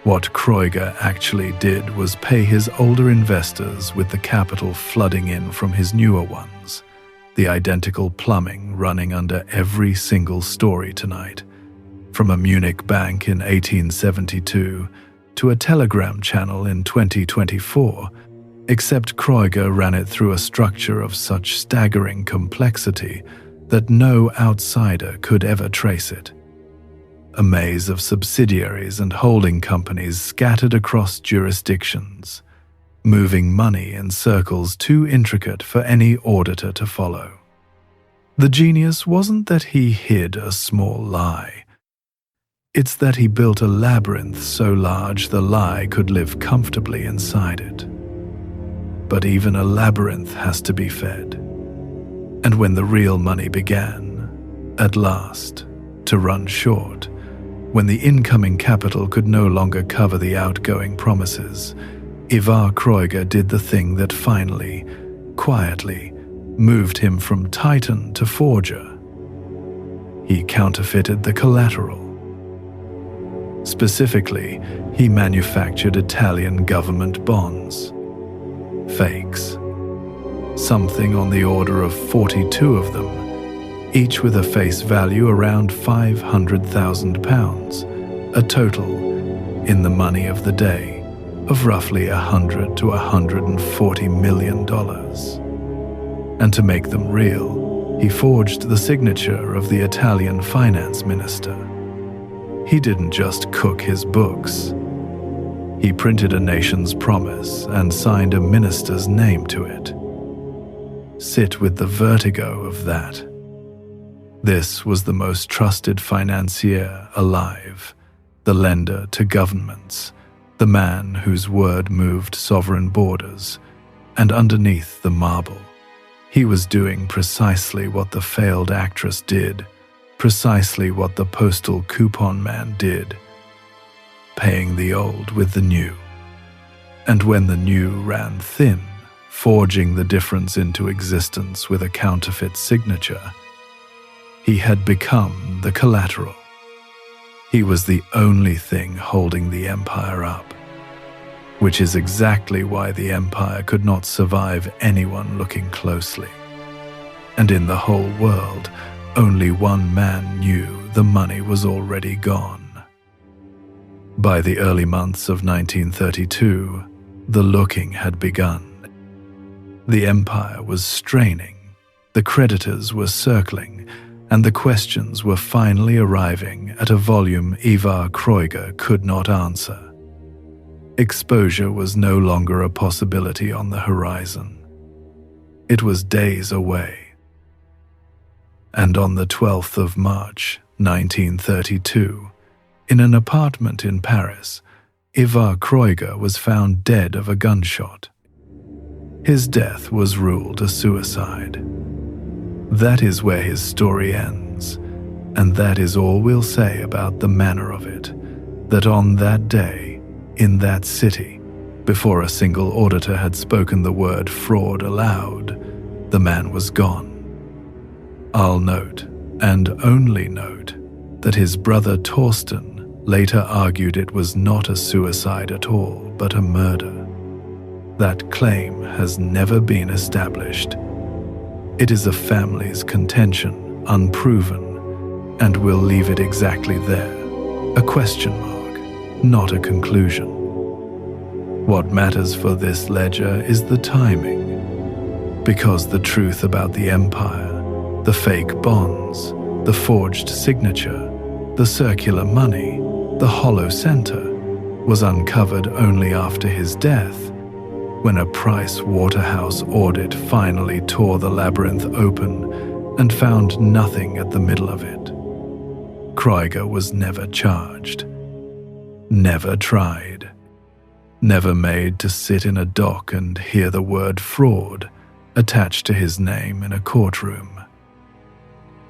What Kreuger actually did was pay his older investors with the capital flooding in from his newer ones, the identical plumbing running under every single story tonight, from a Munich bank in 1872 to a telegram channel in 2024, except Kreuger ran it through a structure of such staggering complexity that no outsider could ever trace it. A maze of subsidiaries and holding companies scattered across jurisdictions, moving money in circles too intricate for any auditor to follow. The genius wasn't that he hid a small lie. It's that he built a labyrinth so large the lie could live comfortably inside it. But even a labyrinth has to be fed. And when the real money began, at last, to run short, when the incoming capital could no longer cover the outgoing promises, Ivar Kreuger did the thing that finally, quietly, moved him from titan to forger. He counterfeited the collateral. Specifically, he manufactured Italian government bonds. Fakes. Something on the order of 42 of them, each with a face value around £500,000, a total, in the money of the day, of roughly $100 to $140 million. And to make them real, he forged the signature of the Italian finance minister. He didn't just cook his books. He printed a nation's promise and signed a minister's name to it. Sit with the vertigo of that. This was the most trusted financier alive, the lender to governments, the man whose word moved sovereign borders, and underneath the marble, he was doing precisely what the failed actress did, precisely what the postal coupon man did, paying the old with the new. And when the new ran thin, forging the difference into existence with a counterfeit signature, he had become the collateral. He was the only thing holding the empire up, which is exactly why the empire could not survive anyone looking closely. And in the whole world, only one man knew the money was already gone. By the early months of 1932, the looking had begun. The empire was straining, the creditors were circling, and the questions were finally arriving at a volume Ivar Kreuger could not answer. Exposure was no longer a possibility on the horizon. It was days away. And on the 12th of March, 1932, in an apartment in Paris, Ivar Kreuger was found dead of a gunshot. His death was ruled a suicide. That is where his story ends, and that is all we'll say about the manner of it, that on that day, in that city, before a single auditor had spoken the word fraud aloud, the man was gone. I'll note, and only note, that his brother Torsten later argued it was not a suicide at all, but a murder. That claim has never been established. It is a family's contention, unproven, and we'll leave it exactly there, a question mark, not a conclusion. What matters for this ledger is the timing, because the truth about the empire, the fake bonds, the forged signature, the circular money, the hollow center, was uncovered only after his death, when a Price Waterhouse audit finally tore the labyrinth open and found nothing at the middle of it. Kreuger was never charged, never tried, never made to sit in a dock and hear the word fraud attached to his name in a courtroom.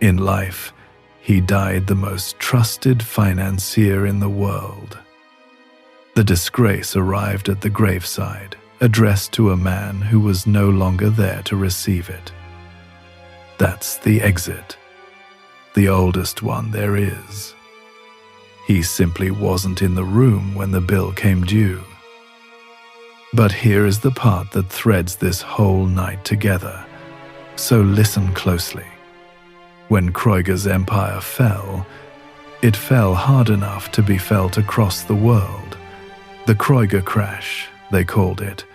In life, he died the most trusted financier in the world. The disgrace arrived at the graveside, addressed to a man who was no longer there to receive it. That's the exit, the oldest one there is. He simply wasn't in the room when the bill came due. But here is the part that threads this whole night together, so listen closely. When Kreuger's empire fell, it fell hard enough to be felt across the world. The Kreuger crash, they called it,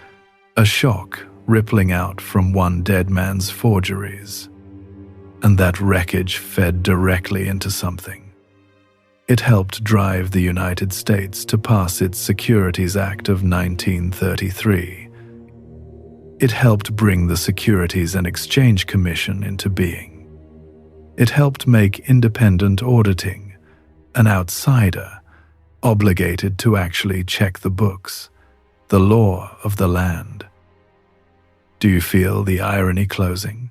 a shock rippling out from one dead man's forgeries. And that wreckage fed directly into something. It helped drive the United States to pass its Securities Act of 1933. It helped bring the Securities and Exchange Commission into being. It helped make independent auditing, an outsider, obligated to actually check the books, the law of the land. Do you feel the irony closing?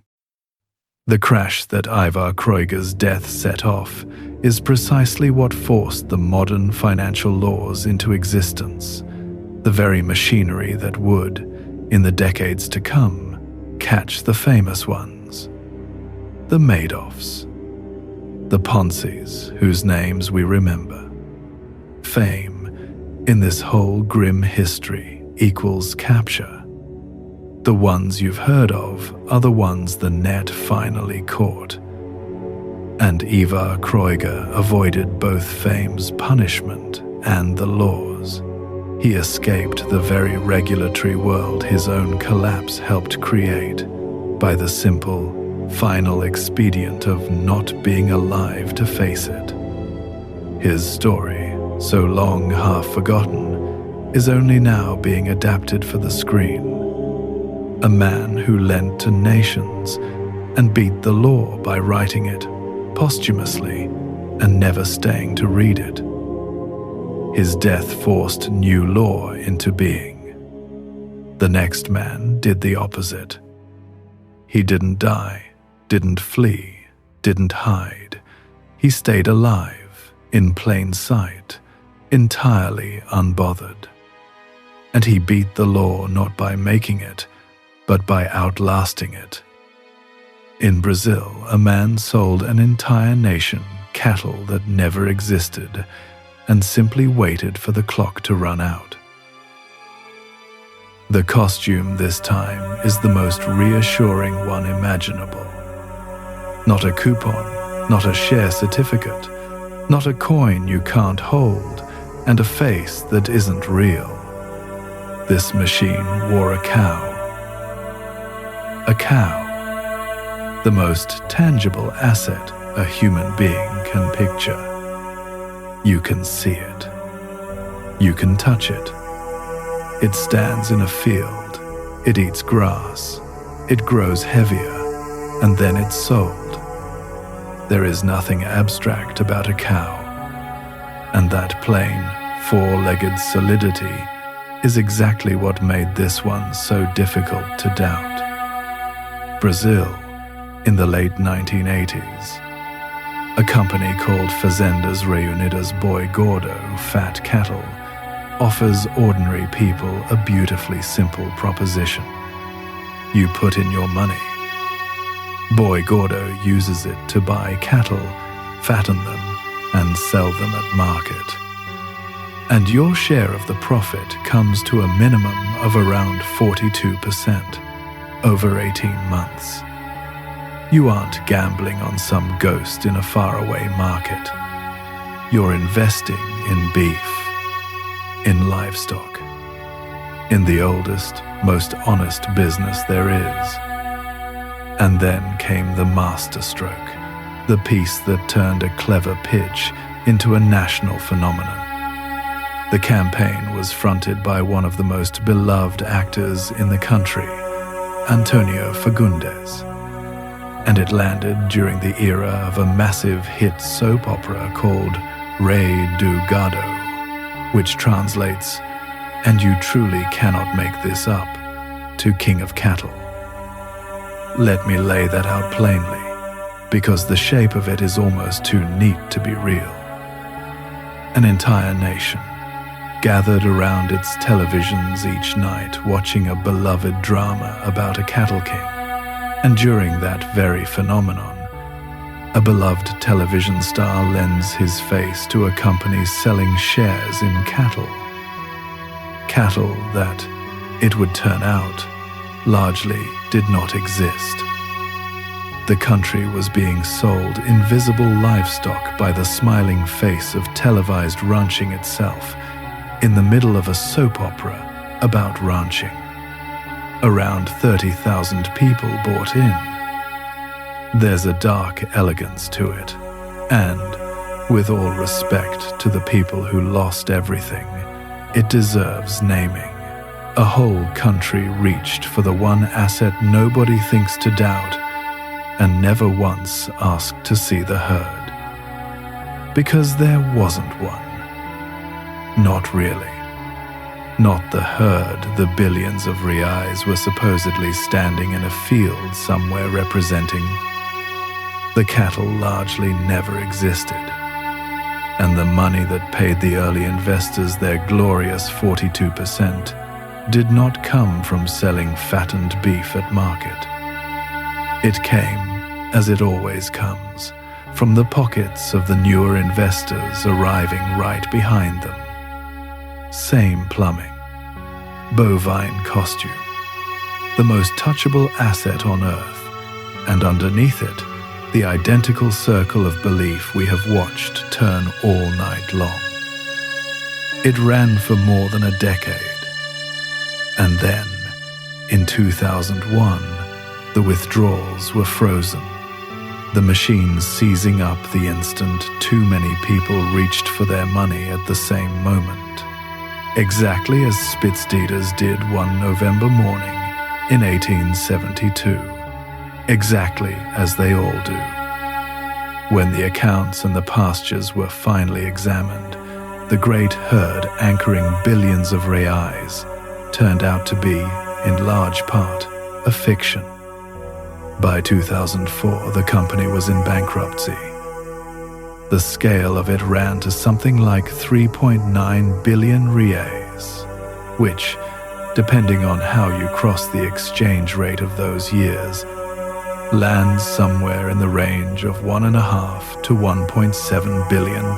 The crash that Ivar Kreuger's death set off is precisely what forced the modern financial laws into existence, the very machinery that would, in the decades to come, catch the famous ones. The Madoffs, the Ponzis, whose names we remember. Fame, in this whole grim history, equals capture. The ones you've heard of are the ones the net finally caught. And Ivar Kreuger avoided both fame's punishment and the laws. He escaped the very regulatory world his own collapse helped create by the simple, final expedient of not being alive to face it. His story, so long half forgotten, is only now being adapted for the screen. A man who lent to nations and beat the law by writing it posthumously and never staying to read it. His death forced new law into being. The next man did the opposite. He didn't die, didn't flee, didn't hide. He stayed alive, in plain sight, entirely unbothered. And he beat the law not by making it, but by outlasting it. In Brazil, a man sold an entire nation cattle that never existed and simply waited for the clock to run out. The costume this time is the most reassuring one imaginable. Not a coupon, not a share certificate, not a coin you can't hold, and a face that isn't real. This machine wore a cow. A cow, the most tangible asset a human being can picture. You can see it. You can touch it. It stands in a field. It eats grass. It grows heavier, and then it's sold. There is nothing abstract about a cow, and that plain, four-legged solidity is exactly what made this one so difficult to doubt. Brazil, in the late 1980s. A company called Fazendas Reunidas Boi Gordo, Fat Cattle, offers ordinary people a beautifully simple proposition. You put in your money. Boi Gordo uses it to buy cattle, fatten them, and sell them at market. And your share of the profit comes to a minimum of around 42%. Over 18 months. You aren't gambling on some ghost in a faraway market. You're investing in beef, in livestock, in the oldest, most honest business there is. And then came the masterstroke, the piece that turned a clever pitch into a national phenomenon. The campaign was fronted by one of the most beloved actors in the country, Antonio Fagundes. and it landed during the era of a massive hit soap opera called Rei do Gado, which translates, "And you truly cannot make this up," to King of Cattle. Let me lay that out plainly, because the shape of it is almost too neat to be real. An entire nation gathered around its televisions each night watching a beloved drama about a cattle king. And during that very phenomenon, a beloved television star lends his face to a company selling shares in cattle. Cattle that, it would turn out, largely did not exist. The country was being sold invisible livestock by the smiling face of televised ranching itself, in the middle of a soap opera about ranching. Around 30,000 people bought in. There's a dark elegance to it, and, with all respect to the people who lost everything, it deserves naming. A whole country reached for the one asset nobody thinks to doubt, and never once asked to see the herd. Because there wasn't one. Not really. Not the herd the billions of reais were supposedly standing in a field somewhere representing. The cattle largely never existed, and the money that paid the early investors their glorious 42% did not come from selling fattened beef at market. It came, as it always comes, from the pockets of the newer investors arriving right behind them. Same plumbing, bovine costume, the most touchable asset on earth, and underneath it, the identical circle of belief we have watched turn all night long. It ran for more than a decade. And then, in 2001, the withdrawals were frozen, the machines seizing up the instant too many people reached for their money at the same moment. Exactly as Spitzdeders did one November morning in 1872. Exactly as they all do. When the accounts and the pastures were finally examined, the great herd anchoring billions of reais turned out to be, in large part, a fiction. By 2004, the company was in bankruptcy. The scale of it ran to something like 3.9 billion reais, which, depending on how you cross the exchange rate of those years, lands somewhere in the range of $1.5 to $1.7 billion.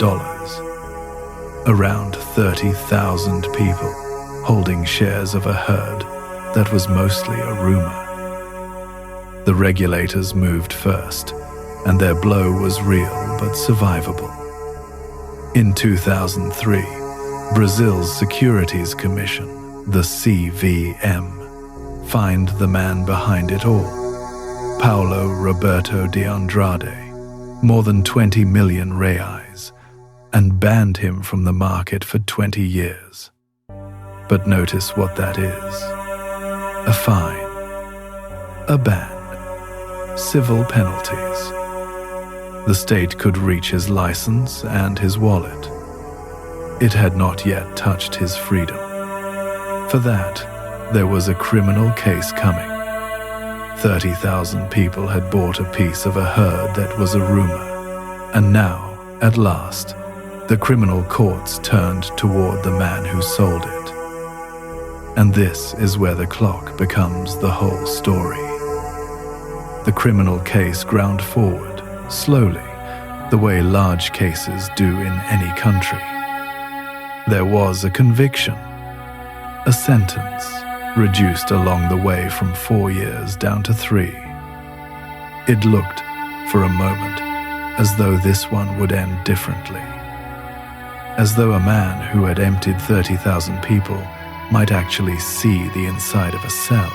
Around 30,000 people holding shares of a herd that was mostly a rumor. The regulators moved first, and their blow was real but survivable. In 2003, Brazil's Securities Commission, the CVM, fined the man behind it all, Paulo Roberto de Andrade, more than 20 million reais, and banned him from the market for 20 years. But notice what that is. A fine, a ban, civil penalties. The state could reach his license and his wallet. It had not yet touched his freedom. For that, there was a criminal case coming. 30,000 people had bought a piece of a herd that was a rumor, and now, at last, the criminal courts turned toward the man who sold it. And this is where the clock becomes the whole story. The criminal case ground forward, slowly, the way large cases do in any country. There was a conviction, a sentence, reduced along the way from 4 years down to 3. It looked, for a moment, as though this one would end differently. As though a man who had emptied 30,000 people might actually see the inside of a cell.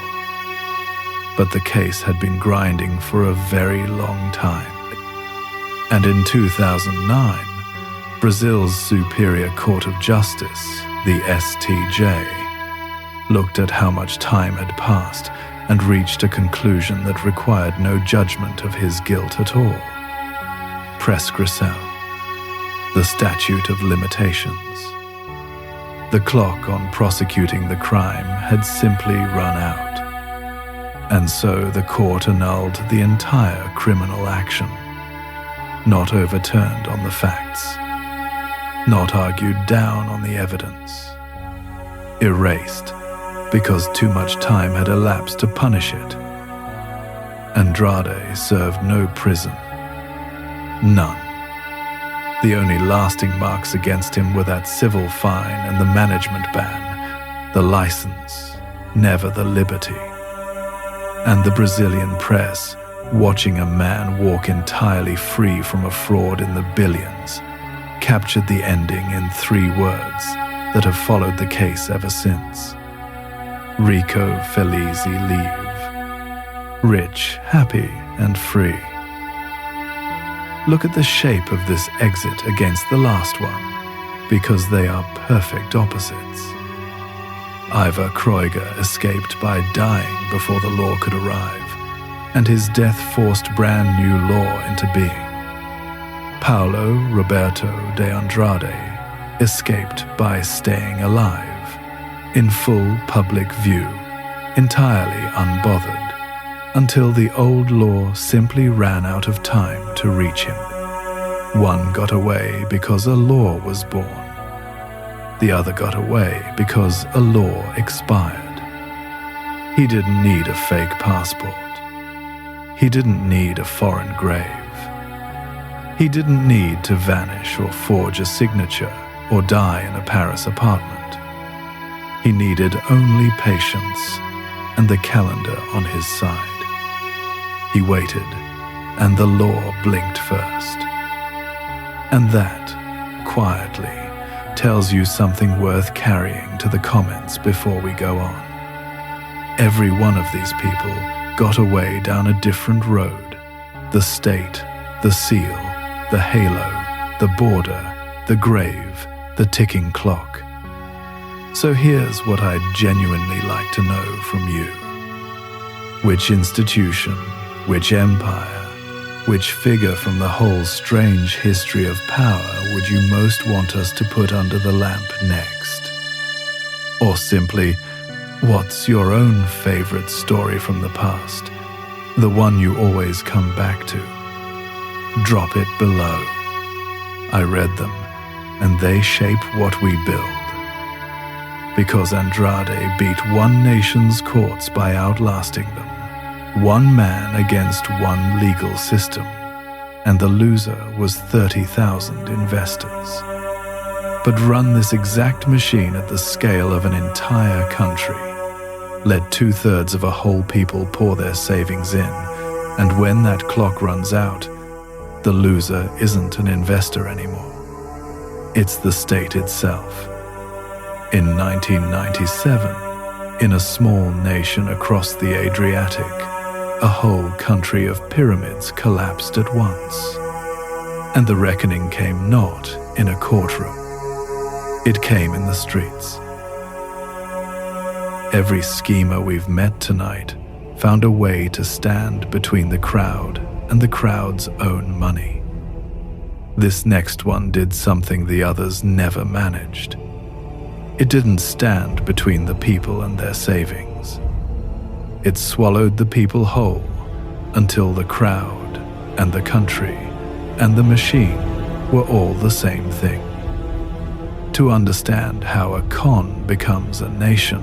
But the case had been grinding for a very long time. And in 2009, Brazil's Superior Court of Justice, the STJ, looked at how much time had passed and reached a conclusion that required no judgment of his guilt at all. Prescription, the statute of limitations. The clock on prosecuting the crime had simply run out, and so the court annulled the entire criminal action, not overturned on the facts, not argued down on the evidence, erased because too much time had elapsed to punish it. Andrade served no prison. None. The only lasting marks against him were that civil fine and the management ban, the license, never the liberty. And the Brazilian press, watching a man walk entirely free from a fraud in the billions, captured the ending in 3 words that have followed the case ever since. Rico feliz y live. Rich, happy, and free. Look at the shape of this exit against the last one, because they are perfect opposites. Ivar Kreuger escaped by dying before the law could arrive, and his death forced brand new law into being. Paulo Roberto de Andrade escaped by staying alive, in full public view, entirely unbothered, until the old law simply ran out of time to reach him. One got away because a law was born. The other got away because a law expired. He didn't need a fake passport. He didn't need a foreign grave. He didn't need to vanish or forge a signature or die in a Paris apartment. He needed only patience and the calendar on his side. He waited, and the law blinked first. And that, quietly, tells you something worth carrying to the comments before we go on. Every one of these people got away down a different road. The state, the seal, the halo, the border, the grave, the ticking clock. So here's what I'd genuinely like to know from you. Which institution, which empire, which figure from the whole strange history of power would you most want us to put under the lamp next? Or simply, what's your own favorite story from the past, the one you always come back to? Drop it below. I read them, and they shape what we build. Because Andrade beat one nation's courts by outlasting them. One man against one legal system, and the loser was 30,000 investors. But run this exact machine at the scale of an entire country. Let 2/3 of a whole people pour their savings in, and when that clock runs out, the loser isn't an investor anymore. It's the state itself. In 1997, in a small nation across the Adriatic, a whole country of pyramids collapsed at once. And the reckoning came not in a courtroom. It came in the streets. Every schemer we've met tonight found a way to stand between the crowd and the crowd's own money. This next one did something the others never managed. It didn't stand between the people and their savings. It swallowed the people whole until the crowd and the country and the machine were all the same thing. To understand how a con becomes a nation,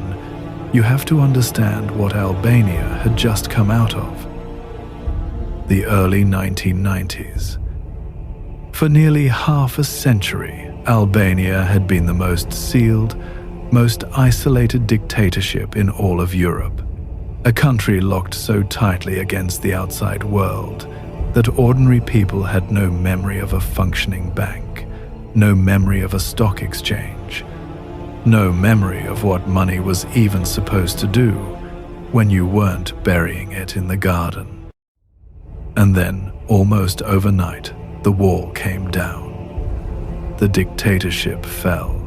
you have to understand what Albania had just come out of. The early 1990s. For nearly half a century, Albania had been the most sealed, most isolated dictatorship in all of Europe. A country locked so tightly against the outside world that ordinary people had no memory of a functioning bank, no memory of a stock exchange, no memory of what money was even supposed to do when you weren't burying it in the garden. And then, almost overnight, the wall came down. The dictatorship fell.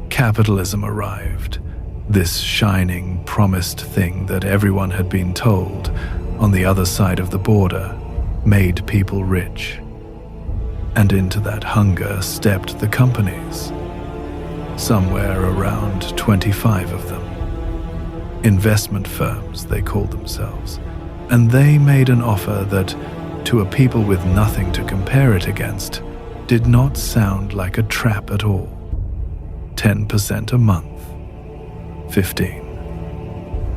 Capitalism arrived, This shining, promised thing that everyone had been told on the other side of the border made people rich. And into that hunger stepped the companies. Somewhere around 25 of them. Investment firms, they called themselves. And they made an offer that, to a people with nothing to compare it against, did not sound like a trap at all. 10% a month. 15.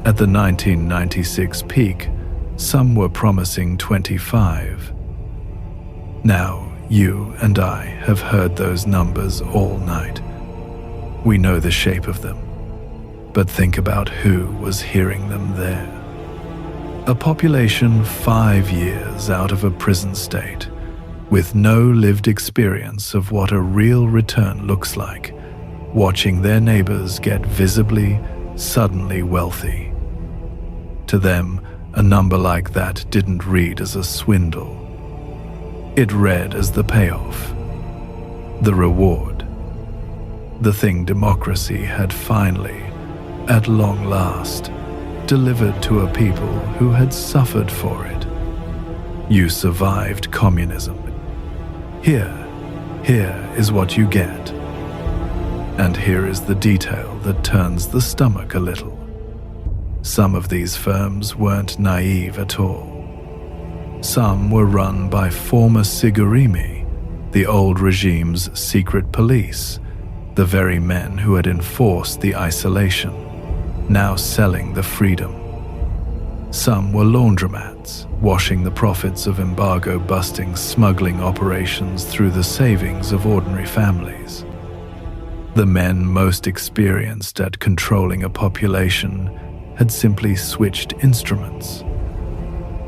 At the 1996 peak, some were promising 25. Now, you and I have heard those numbers all night. We know the shape of them. But think about who was hearing them there. A population 5 years out of a prison state, with no lived experience of what a real return looks like, watching their neighbors get visibly, suddenly wealthy. To them, a number like that didn't read as a swindle. It read as the payoff, the reward, the thing democracy had finally, at long last, delivered to a people who had suffered for it. You survived communism. Here is what you get. And here is the detail that turns the stomach a little. Some of these firms weren't naive at all. Some were run by former Sigurimi, the old regime's secret police, the very men who had enforced the isolation, now selling the freedom. Some were laundromats, washing the profits of embargo-busting smuggling operations through the savings of ordinary families. The men most experienced at controlling a population had simply switched instruments.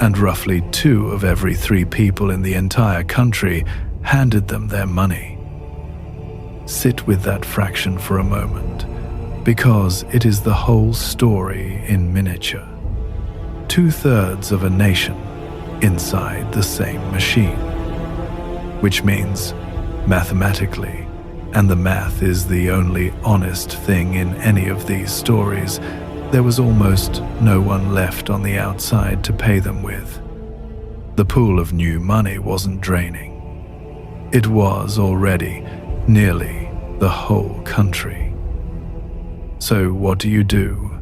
And roughly 2 of every 3 people in the entire country handed them their money. Sit with that fraction for a moment, because it is the whole story in miniature. 2/3 of a nation inside the same machine. Which means, mathematically, and the math is the only honest thing in any of these stories, there was almost no one left on the outside to pay them with. The pool of new money wasn't draining. It was already nearly the whole country. So what do you do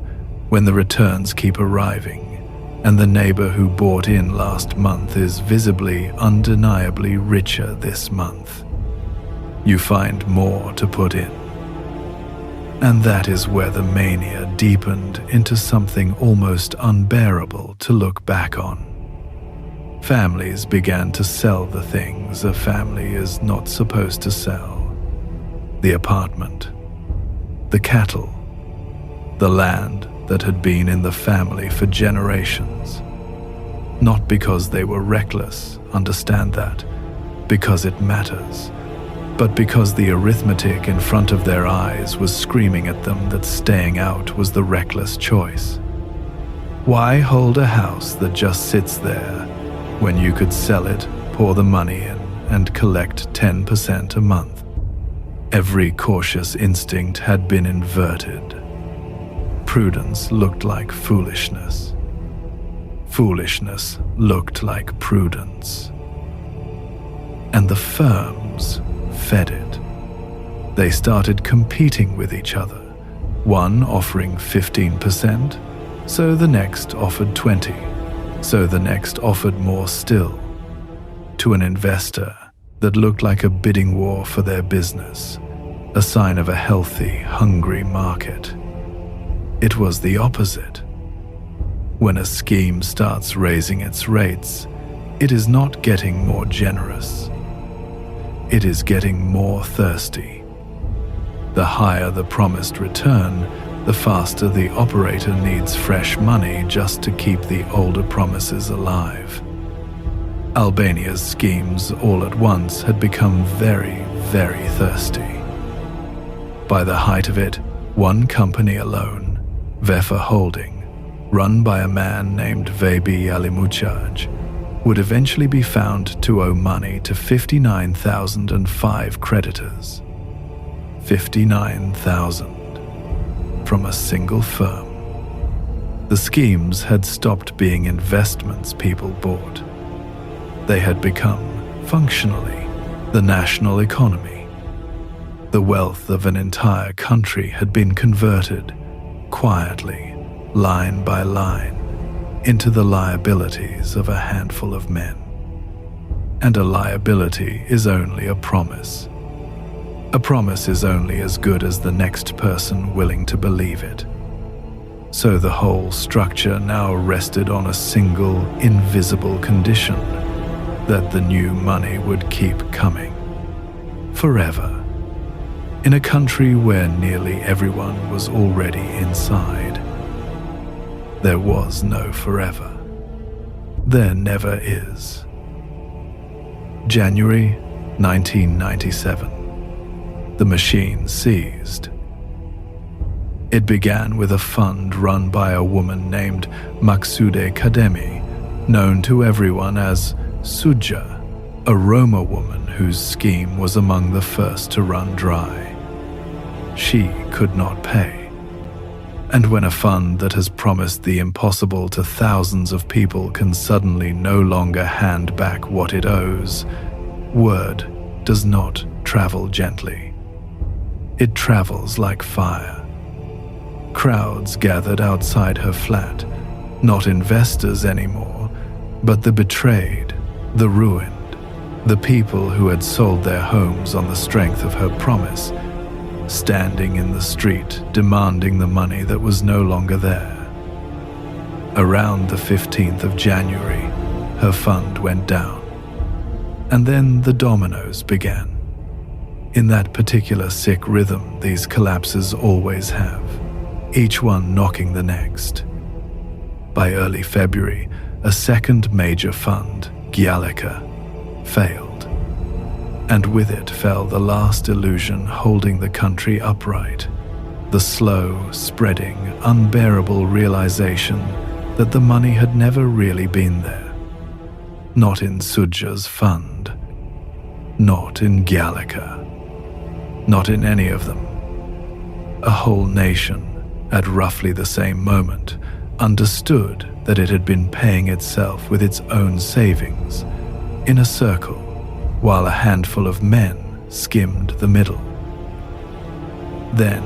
when the returns keep arriving and the neighbor who bought in last month is visibly, undeniably richer this month? You find more to put in. And that is where the mania deepened into something almost unbearable to look back on. Families began to sell the things a family is not supposed to sell. The apartment, the cattle, the land that had been in the family for generations. Not because they were reckless, understand that, because it matters, but because the arithmetic in front of their eyes was screaming at them that staying out was the reckless choice. Why hold a house that just sits there when you could sell it, pour the money in, and collect 10% a month? Every cautious instinct had been inverted. Prudence looked like foolishness. Foolishness looked like prudence. And the firms fed it. They started competing with each other, one offering 15%, so the next offered 20%, so the next offered more still. To an investor, that looked like a bidding war for their business, a sign of a healthy, hungry market. It was the opposite. When a scheme starts raising its rates, it is not getting more generous. It is getting more thirsty. The higher the promised return, the faster the operator needs fresh money just to keep the older promises alive. Albania's schemes all at once had become very, very thirsty. By the height of it, one company alone, Vefa Holding, run by a man named Vebi Alimuchaj, would eventually be found to owe money to 59,005 creditors. 59,000. from a single firm. The schemes had stopped being investments people bought. They had become, functionally, the national economy. The wealth of an entire country had been converted, quietly, line by line, into the liabilities of a handful of men. And a liability is only a promise. A promise is only as good as the next person willing to believe it. So the whole structure now rested on a single, invisible condition: that the new money would keep coming. Forever. In a country where nearly everyone was already inside. There was no forever. There never is. January 1997. The machine seized. It began with a fund run by a woman named Maksude Kademi, known to everyone as Suja, a Roma woman whose scheme was among the first to run dry. She could not pay. And when a fund that has promised the impossible to thousands of people can suddenly no longer hand back what it owes, word does not travel gently. It travels like fire. Crowds gathered outside her flat, not investors anymore, but the betrayed, the ruined, the people who had sold their homes on the strength of her promise, standing in the street demanding the money that was no longer there. Around the 15th of January, her fund went down. And then the dominoes began. In that particular sick rhythm these collapses always have, each one knocking the next. By early February, a second major fund, Giallica, failed. And with it fell the last illusion holding the country upright, the slow, spreading, unbearable realization that the money had never really been there. Not in Suja's fund, not in Giallica, not in any of them. A whole nation, at roughly the same moment, understood that it had been paying itself with its own savings, in a circle, while a handful of men skimmed the middle. Then,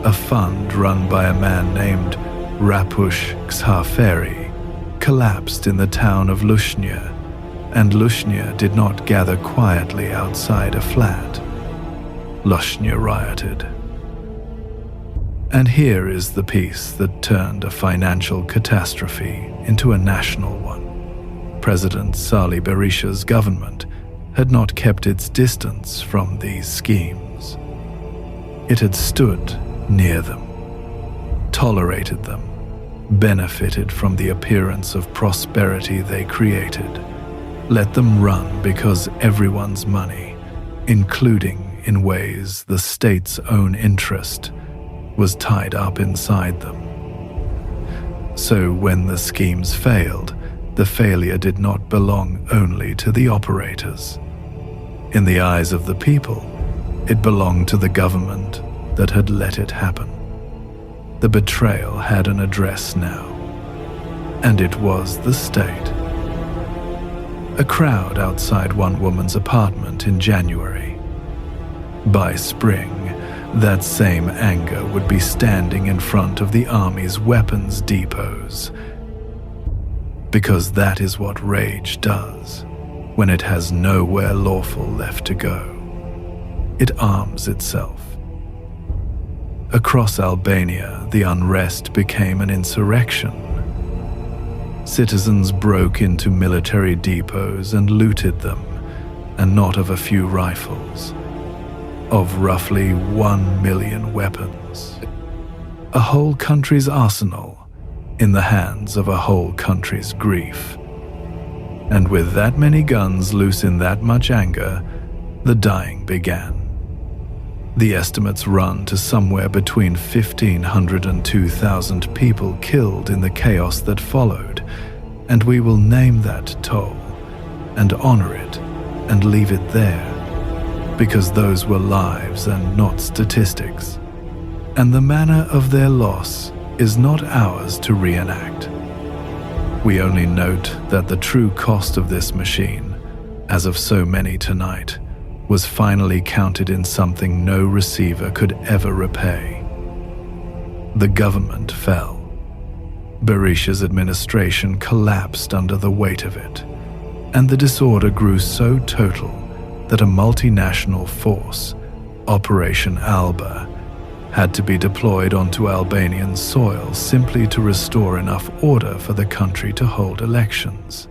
a fund run by a man named Rapush Xhaferi collapsed in the town of Lushnia, and Lushnia did not gather quietly outside a flat. Lushnia rioted. And here is the piece that turned a financial catastrophe into a national one. President Salih Berisha's government had not kept its distance from these schemes. It had stood near them, tolerated them, benefited from the appearance of prosperity they created, let them run because everyone's money, including in ways the state's own interest, was tied up inside them. So when the schemes failed, the failure did not belong only to the operators. In the eyes of the people, it belonged to the government that had let it happen. The betrayal had an address now, and it was the state. A crowd outside one woman's apartment in January. By spring, that same anger would be standing in front of the army's weapons depots. Because that is what rage does when it has nowhere lawful left to go. It arms itself. Across Albania, the unrest became an insurrection. Citizens broke into military depots and looted them, and not of a few rifles. Of roughly 1 million weapons. A whole country's arsenal in the hands of a whole country's grief. And with that many guns loose in that much anger, the dying began. The estimates run to somewhere between 1,500 and 2,000 people killed in the chaos that followed, and we will name that toll, and honor it, and leave it there, because those were lives and not statistics. and the manner of their loss is not ours to reenact. We only note that the true cost of this machine, as of so many tonight, was finally counted in something no receiver could ever repay. The government fell. Berish's administration collapsed under the weight of it, and the disorder grew so total that a multinational force, Operation Alba, had to be deployed onto Albanian soil simply to restore enough order for the country to hold elections.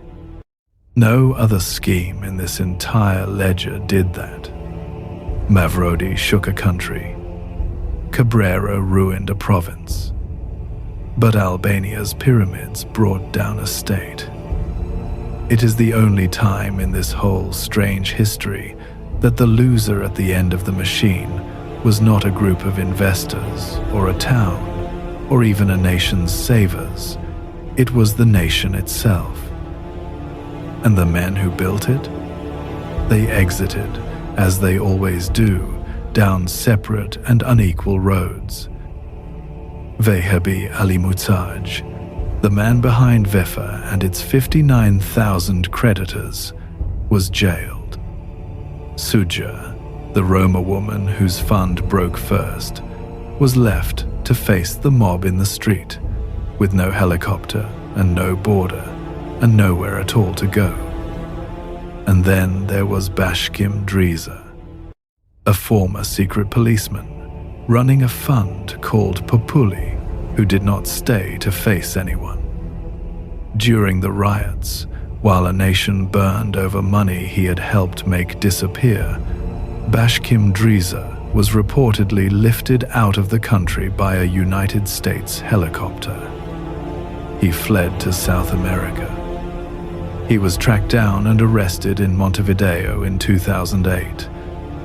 No other scheme in this entire ledger did that. Mavrodi shook a country. Cabrera ruined a province. But Albania's pyramids brought down a state. It is the only time in this whole strange history that the loser at the end of the machine was not a group of investors or a town or even a nation's savers. It was the nation itself. And the men who built it? They exited, as they always do, down separate and unequal roads. Vehabi Ali Mutaj, the man behind Vefa and its 59,000 creditors, was jailed. Suja, the Roma woman whose fund broke first, was left to face the mob in the street, with no helicopter and no border, and nowhere at all to go. And then there was Bashkim Driza, a former secret policeman, running a fund called Populi, who did not stay to face anyone. During the riots, while a nation burned over money he had helped make disappear, Bashkim Driza was reportedly lifted out of the country by a United States helicopter. He fled to South America. He was tracked down and arrested in Montevideo in 2008,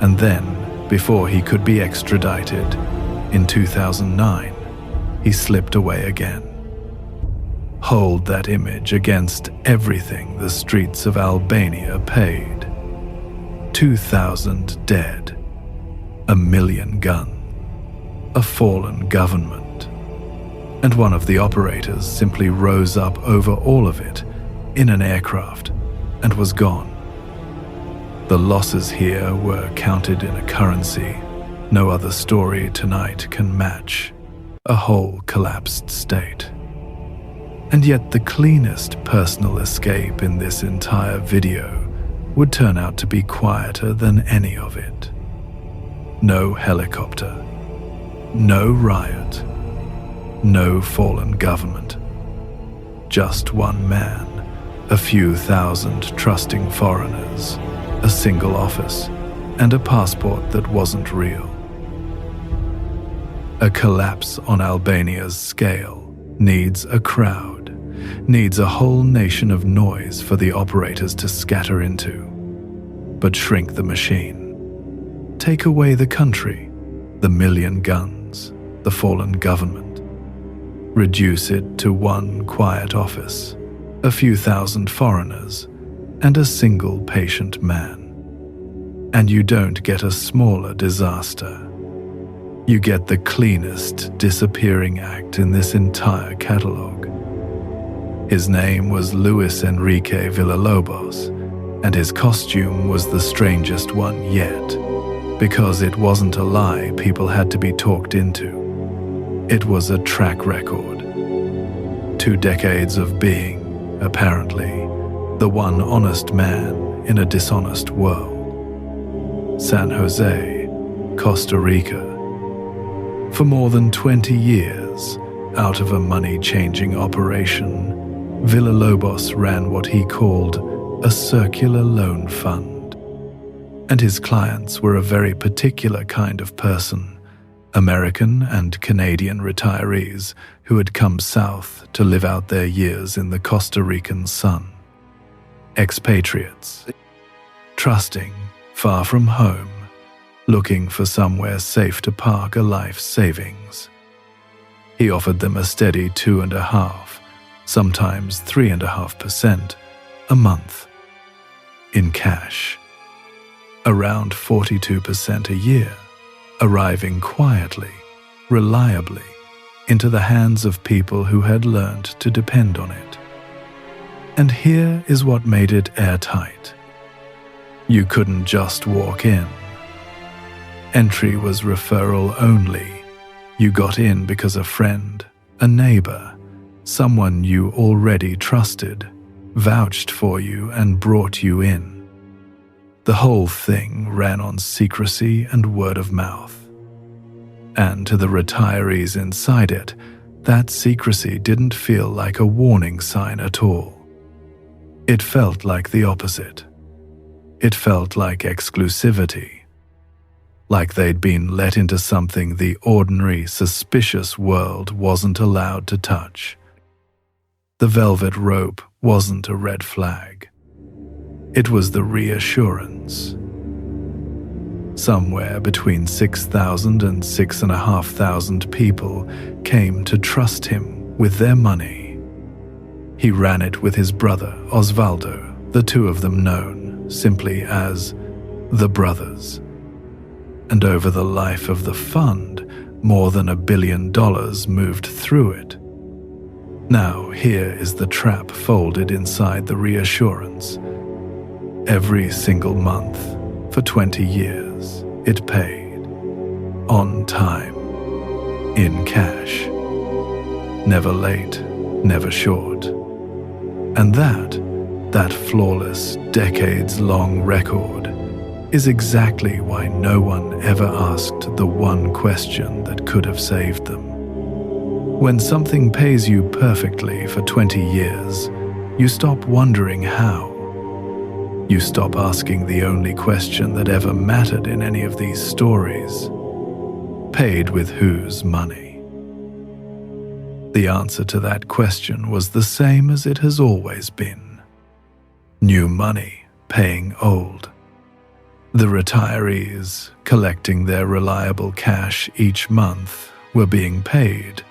and then, before he could be extradited, in 2009, he slipped away again. Hold that image against everything the streets of Albania paid. 2,000 dead, 1 million guns, a fallen government, and one of the operators simply rose up over all of it in an aircraft and was gone. The losses here were counted in a currency no other story tonight can match, a whole collapsed state. And yet the cleanest personal escape in this entire video would turn out to be quieter than any of it. No helicopter, no riot, no fallen government. Just one man, a few thousand trusting foreigners, a single office, and a passport that wasn't real. A collapse on Albania's scale needs a crowd, needs a whole nation of noise for the operators to scatter into. But shrink the machine. Take away the country, the million guns, the fallen government. Reduce it to one quiet office, a few thousand foreigners, and a single patient man. And you don't get a smaller disaster. You get the cleanest disappearing act in this entire catalogue. His name was Luis Enrique Villalobos, and his costume was the strangest one yet, because it wasn't a lie people had to be talked into. It was a track record. 2 decades of being, apparently, the one honest man in a dishonest world. San Jose, Costa Rica. For more than 20 years, out of a money-changing operation, Villalobos ran what he called a circular loan fund. And his clients were a very particular kind of person, American and Canadian retirees who had come south to live out their years in the Costa Rican sun. Expatriates, trusting, far from home, looking for somewhere safe to park a life savings. He offered them a steady 2.5%, sometimes 3.5% a month, in cash. Around 42% a year, arriving quietly, reliably into the hands of people who had learned to depend on it. And here is what made it airtight. You couldn't just walk in. Entry was referral only. You got in because a friend, a neighbor, someone you already trusted, vouched for you and brought you in. The whole thing ran on secrecy and word of mouth. And to the retirees inside it, that secrecy didn't feel like a warning sign at all. It felt like the opposite. It felt like exclusivity. Like they'd been let into something the ordinary, suspicious world wasn't allowed to touch. The velvet rope wasn't a red flag. It was the reassurance. Somewhere between 6,000 and 6,500 people came to trust him with their money. He ran it with his brother, Osvaldo, the two of them known simply as the Brothers. And over the life of the fund, more than $1 billion moved through it. Now here is the trap folded inside the reassurance. Every single month, for 20 years, it paid. On time. In cash. Never late, never short. And that flawless, decades-long record is exactly why no one ever asked the one question that could have saved them. When something pays you perfectly for 20 years, you stop wondering how. You stop asking the only question that ever mattered in any of these stories. Paid with whose money? The answer to that question was the same as it has always been. New money paying old. The retirees, collecting their reliable cash each month, were being paid,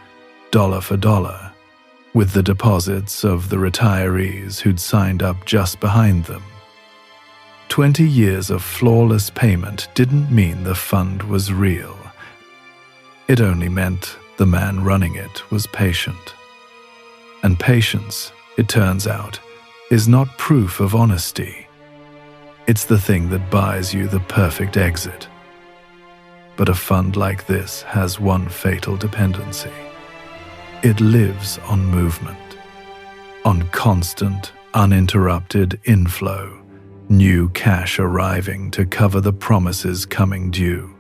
dollar for dollar, with the deposits of the retirees who'd signed up just behind them. 20 years of flawless payment didn't mean the fund was real. It only meant the man running it was patient. And patience, it turns out, is not proof of honesty. It's the thing that buys you the perfect exit. But a fund like this has one fatal dependency. It lives on movement, on constant, uninterrupted inflow, new cash arriving to cover the promises coming due.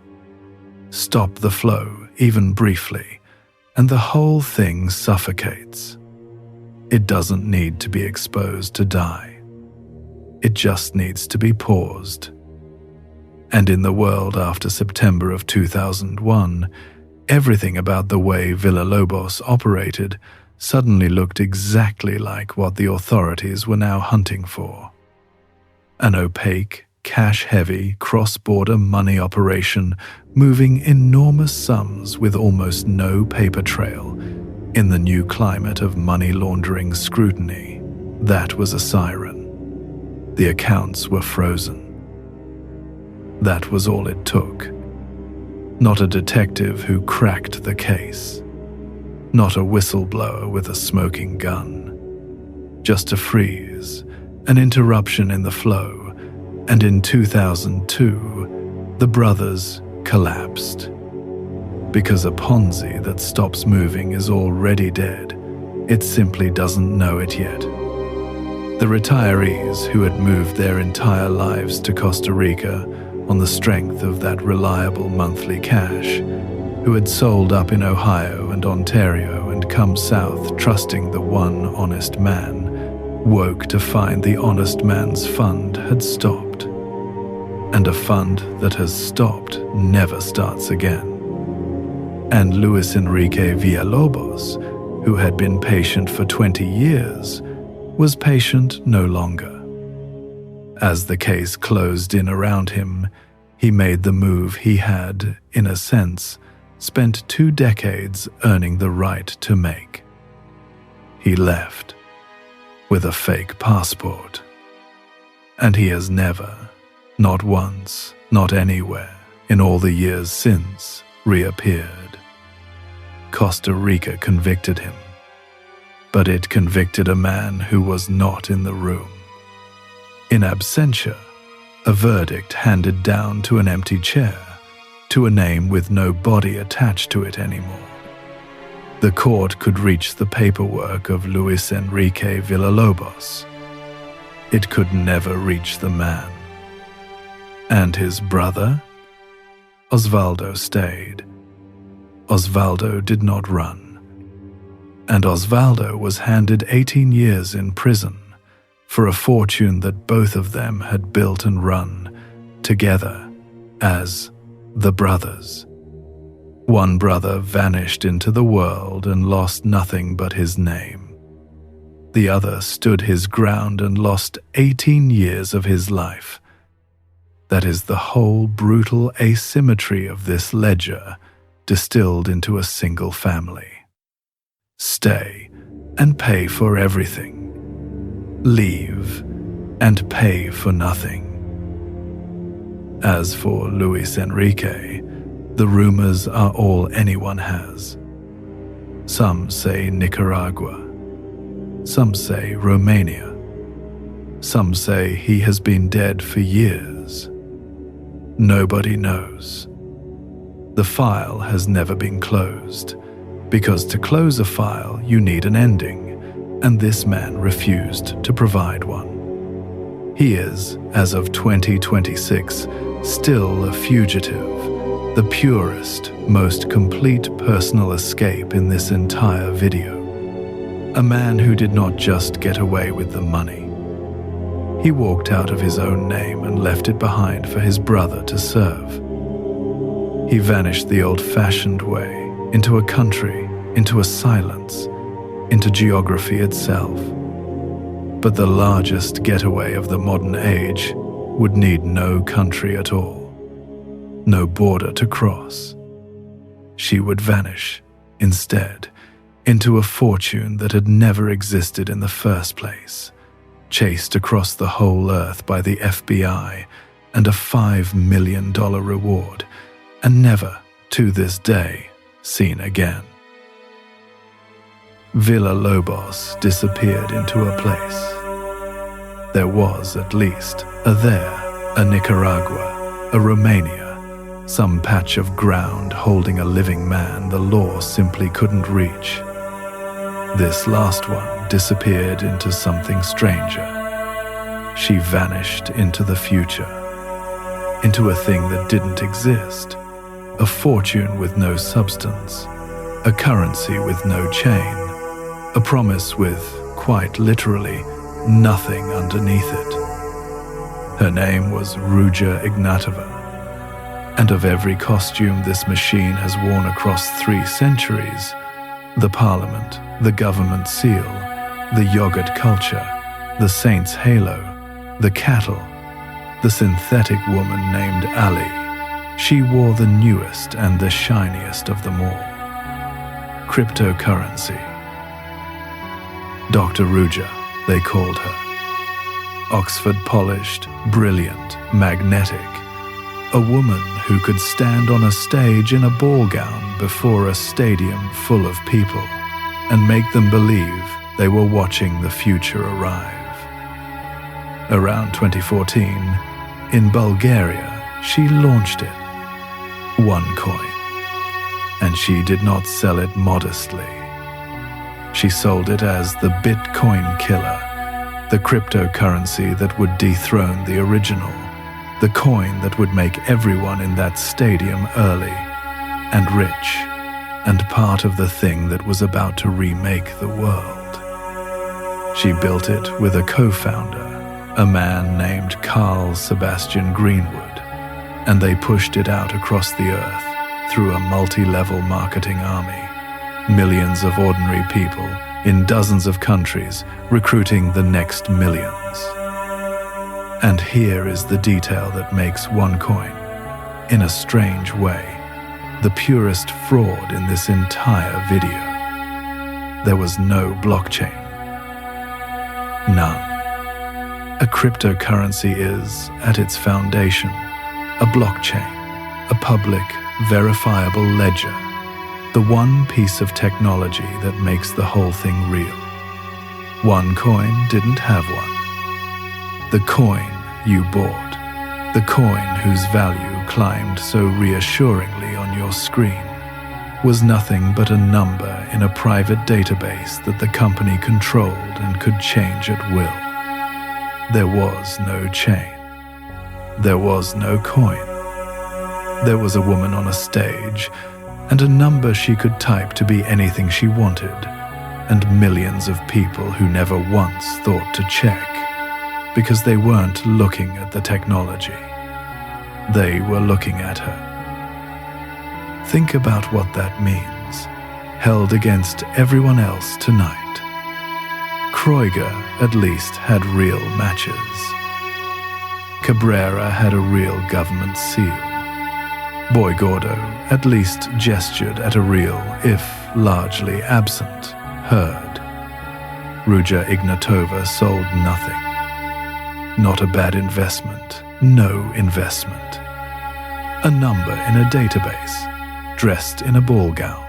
Stop the flow, even briefly, and the whole thing suffocates. It doesn't need to be exposed to die. It just needs to be paused. And in the world after September of 2001, everything about the way Villalobos operated suddenly looked exactly like what the authorities were now hunting for. An opaque, cash-heavy, cross-border money operation moving enormous sums with almost no paper trail in the new climate of money laundering scrutiny. That was a siren. The accounts were frozen. That was all it took. Not a detective who cracked the case. Not a whistleblower with a smoking gun. Just a freeze, an interruption in the flow, and in 2002, the brothers collapsed. Because a Ponzi that stops moving is already dead, it simply doesn't know it yet. The retirees who had moved their entire lives to Costa Rica on the strength of that reliable monthly cash, who had sold up in Ohio and Ontario and come south trusting the one honest man, woke to find the honest man's fund had stopped. And a fund that has stopped never starts again. And Luis Enrique Villalobos, who had been patient for 20 years, was patient no longer. As the case closed in around him, he made the move he had, in a sense, spent 2 decades earning the right to make. He left, with a fake passport. And he has never, not once, not anywhere, in all the years since, reappeared. Costa Rica convicted him. But it convicted a man who was not in the room. In absentia, a verdict handed down to an empty chair, to a name with no body attached to it anymore. The court could reach the paperwork of Luis Enrique Villalobos. It could never reach the man. And his brother? Osvaldo stayed. Osvaldo did not run. And Osvaldo was handed 18 years in prison for a fortune that both of them had built and run together as the brothers. One brother vanished into the world and lost nothing but his name. The other stood his ground and lost 18 years of his life. That is the whole brutal asymmetry of this ledger distilled into a single family. Stay and pay for everything. Leave and pay for nothing. As for Luis Enrique, the rumors are all anyone has. Some say Nicaragua. Some say Romania. Some say he has been dead for years. Nobody knows. The file has never been closed, because to close a file you need an ending, and this man refused to provide one. He is, as of 2026, still a fugitive, the purest, most complete personal escape in this entire video. A man who did not just get away with the money. He walked out of his own name and left it behind for his brother to serve. He vanished the old-fashioned way, into a country, into a silence, into geography itself. But the largest getaway of the modern age would need no country at all, no border to cross. She would vanish, instead, into a fortune that had never existed in the first place, chased across the whole earth by the FBI and a $5 million reward, and never, to this day, seen again. Villalobos disappeared into a place. There was, at least, a Nicaragua, a Romania, some patch of ground holding a living man the law simply couldn't reach. This last one disappeared into something stranger. She vanished into the future, into a thing that didn't exist, a fortune with no substance, a currency with no chain, a promise with, quite literally, nothing underneath it. Her name was Ruja Ignatova, and of every costume this machine has worn across 3 centuries, the parliament, the government seal, the yogurt culture, the saint's halo, the cattle, the synthetic woman named Ali, she wore the newest and the shiniest of them all. Cryptocurrency. Dr. Ruja, they called her. Oxford polished, brilliant, magnetic. A woman who could stand on a stage in a ball gown before a stadium full of people and make them believe they were watching the future arrive. Around 2014, in Bulgaria, she launched it. OneCoin. And she did not sell it modestly. She sold it as the Bitcoin killer, the cryptocurrency that would dethrone the original, the coin that would make everyone in that stadium early and rich, and part of the thing that was about to remake the world. She built it with a co-founder, a man named Carl Sebastian Greenwood, and they pushed it out across the earth through a multi-level marketing army. Millions of ordinary people in dozens of countries recruiting the next millions. And here is the detail that makes OneCoin, in a strange way, the purest fraud in this entire video. There was no blockchain. None. A cryptocurrency is, at its foundation, a blockchain, a public, verifiable ledger. The one piece of technology that makes the whole thing real. One coin didn't have one. The coin you bought, the coin whose value climbed so reassuringly on your screen, was nothing but a number in a private database that the company controlled and could change at will. There was no chain. There was no coin. There was a woman on a stage, and a number she could type to be anything she wanted, and millions of people who never once thought to check, because they weren't looking at the technology. They were looking at her. Think about what that means, held against everyone else tonight. Kreuger at least had real matches. Cabrera had a real government seal. Boy Gordo at least gestured at a real, if largely absent, herd. Ruja Ignatova sold nothing. Not a bad investment, no investment. A number in a database, dressed in a ball gown.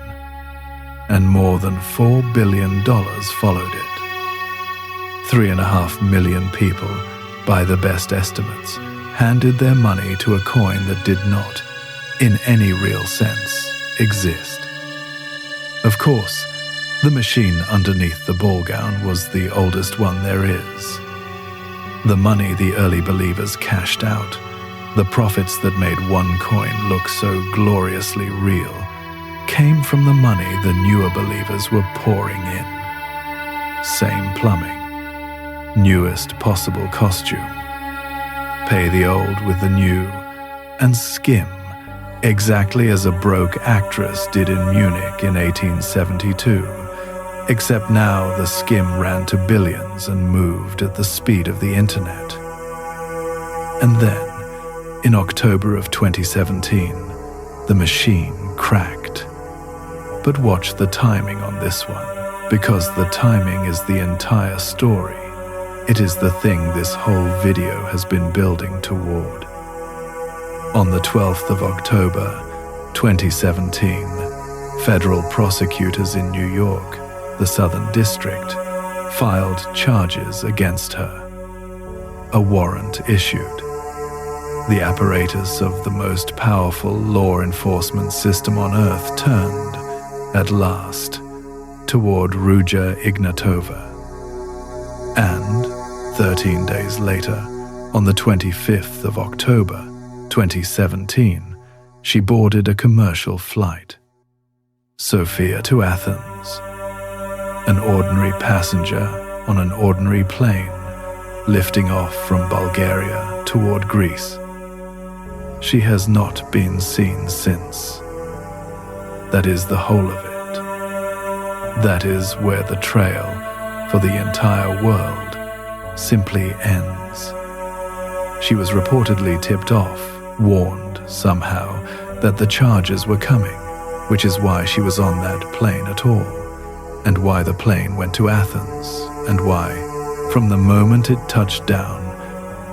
And more than $4 billion followed it. 3.5 million people, by the best estimates, handed their money to a coin that did not, in any real sense, exist. Of course, the machine underneath the ball gown was the oldest one there is. The money the early believers cashed out, the profits that made one coin look so gloriously real, came from the money the newer believers were pouring in. Same plumbing, newest possible costume. Pay the old with the new, and skim, exactly as a broke actress did in Munich in 1872, except now the skim ran to billions and moved at the speed of the internet. And then, in October of 2017, the machine cracked. But watch the timing on this one, because the timing is the entire story. It is the thing this whole video has been building toward. On the 12th of October, 2017, federal prosecutors in New York, the Southern District, filed charges against her. A warrant issued. The apparatus of the most powerful law enforcement system on Earth turned, at last, toward Ruja Ignatova. And, 13 days later, on the 25th of October, 2017, she boarded a commercial flight. Sofia to Athens. An ordinary passenger on an ordinary plane, lifting off from Bulgaria toward Greece. She has not been seen since. That is the whole of it. That is where the trail for the entire world simply ends. She was reportedly tipped off, warned somehow that the charges were coming, which is why she was on that plane at all, and why the plane went to Athens, and why, from the moment it touched down,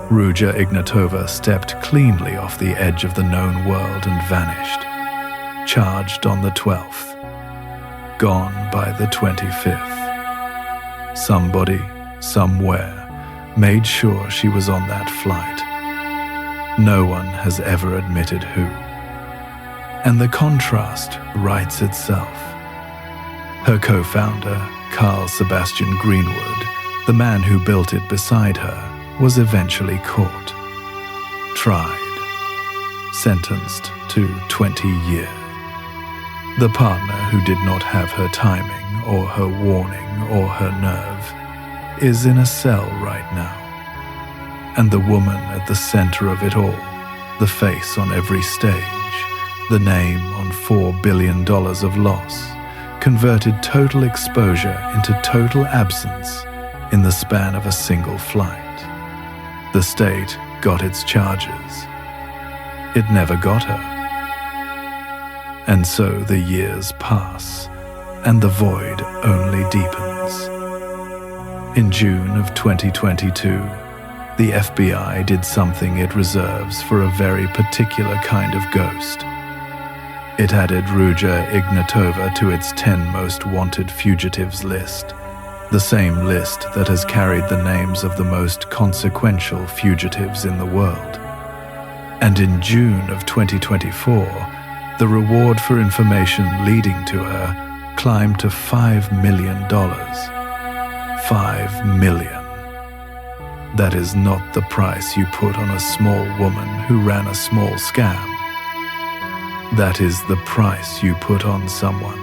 Ruja Ignatova stepped cleanly off the edge of the known world and vanished, charged on the 12th, gone by the 25th. Somebody, somewhere, made sure she was on that flight. No one has ever admitted who. And the contrast writes itself. Her co-founder, Carl Sebastian Greenwood, the man who built it beside her, was eventually caught, tried, sentenced to 20 years. The partner who did not have her timing, or her warning, or her nerve, is in a cell right now. And the woman at the center of it all, the face on every stage, the name on $4 billion of loss, converted total exposure into total absence in the span of a single flight. The state got its charges. It never got her. And so the years pass, and the void only deepens. In June of 2022, the FBI did something it reserves for a very particular kind of ghost. It added Ruja Ignatova to its 10 most wanted fugitives list, the same list that has carried the names of the most consequential fugitives in the world. And in June of 2024, the reward for information leading to her climbed to $5 million. $5 million. That is not the price you put on a small woman who ran a small scam. That is the price you put on someone.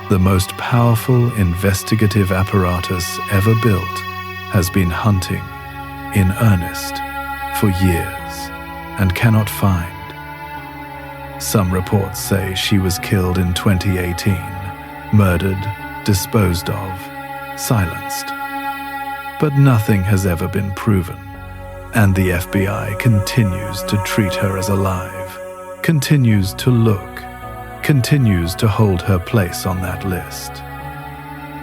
The most powerful investigative apparatus ever built has been hunting in earnest for years and cannot find. Some reports say she was killed in 2018, murdered, disposed of, silenced. But nothing has ever been proven, and the FBI continues to treat her as alive, continues to look, continues to hold her place on that list.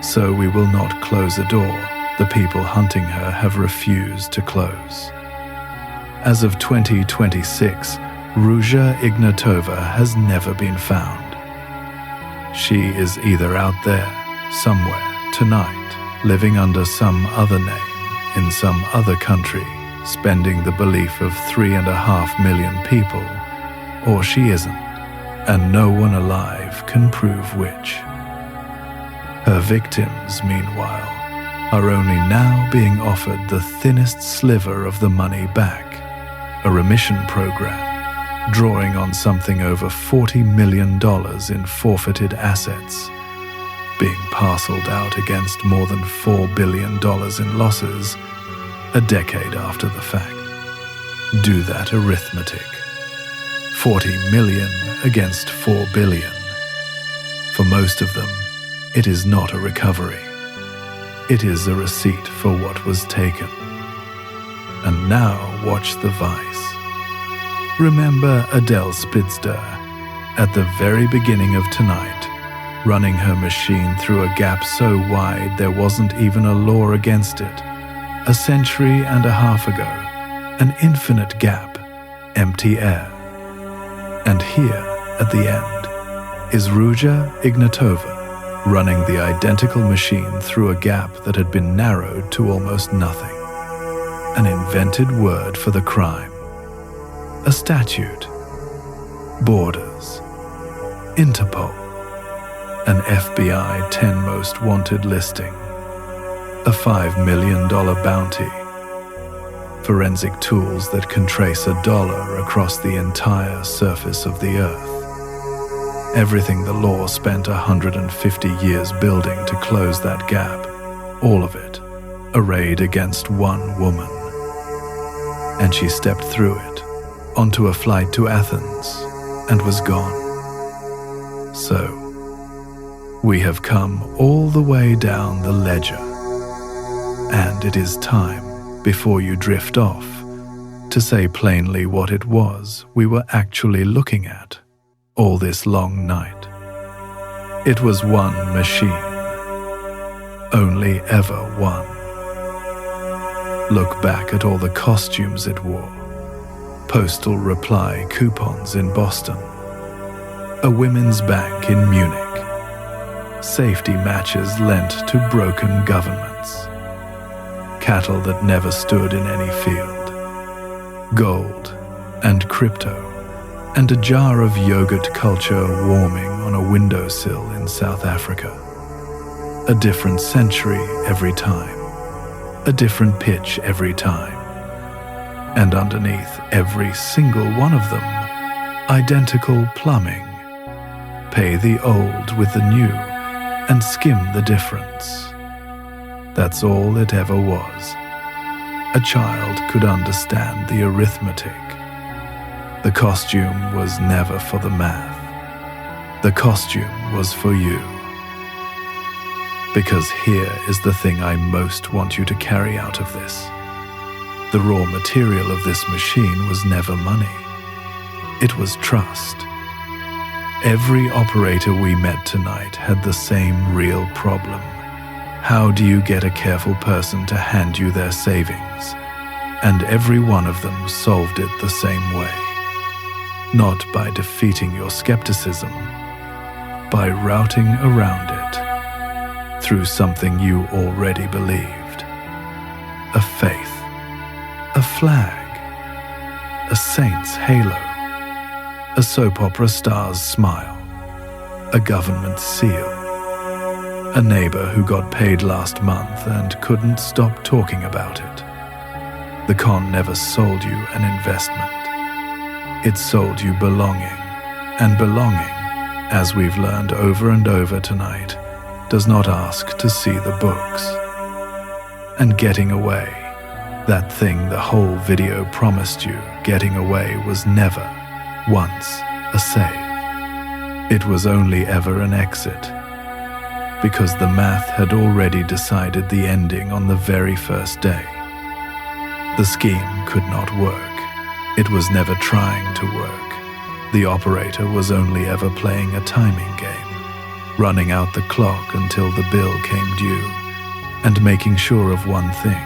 So we will not close a door the people hunting her have refused to close. As of 2026, Ruja Ignatova has never been found. She is either out there, somewhere, tonight, living under some other name, in some other country, spending the belief of 3.5 million people, or she isn't, and no one alive can prove which. Her victims, meanwhile, are only now being offered the thinnest sliver of the money back, a remission program, drawing on something over $40 million in forfeited assets, being parceled out against more than $4 billion in losses a decade after the fact. Do that arithmetic. 40 million against 4 billion. For most of them, it is not a recovery. It is a receipt for what was taken. And now watch the vice. Remember Adele Spitzer, at the very beginning of tonight, running her machine through a gap so wide there wasn't even a law against it. A century and a half ago, an infinite gap, empty air. And here, at the end, is Ruja Ignatova, running the identical machine through a gap that had been narrowed to almost nothing. An invented word for the crime. A statute. Borders. Interpol. An FBI 10 most wanted listing. A $5 million bounty. Forensic tools that can trace a dollar across the entire surface of the earth. Everything the law spent 150 years building to close that gap, all of it, arrayed against one woman. And she stepped through it, onto a flight to Athens, and was gone. So, we have come all the way down the ledger. And it is time, before you drift off, to say plainly what it was we were actually looking at all this long night. It was one machine. Only ever one. Look back at all the costumes it wore. Postal reply coupons in Boston. A women's bank in Munich. Safety matches lent to broken governments. Cattle that never stood in any field. Gold and crypto. And a jar of yogurt culture warming on a windowsill in South Africa. A different century every time. A different pitch every time. And underneath every single one of them, identical plumbing. Pay the old with the new and skim the difference. That's all it ever was. A child could understand the arithmetic. The costume was never for the math. The costume was for you. Because here is the thing I most want you to carry out of this. The raw material of this machine was never money. It was trust. Every operator we met tonight had the same real problem. How do you get a careful person to hand you their savings? And every one of them solved it the same way. not by defeating your skepticism, by routing around it through something you already believed. A faith, a flag, a saint's halo, a soap opera star's smile, a government seal, a neighbor who got paid last month and couldn't stop talking about it. The con never sold you an investment. It sold you belonging, and belonging, as we've learned over and over tonight, does not ask to see the books. And getting away, that thing the whole video promised you getting away, was never, once, a save. It was only ever an exit, because the math had already decided the ending on the very first day. The scheme could not work. It was never trying to work. The operator was only ever playing a timing game, running out the clock until the bill came due, and making sure of one thing,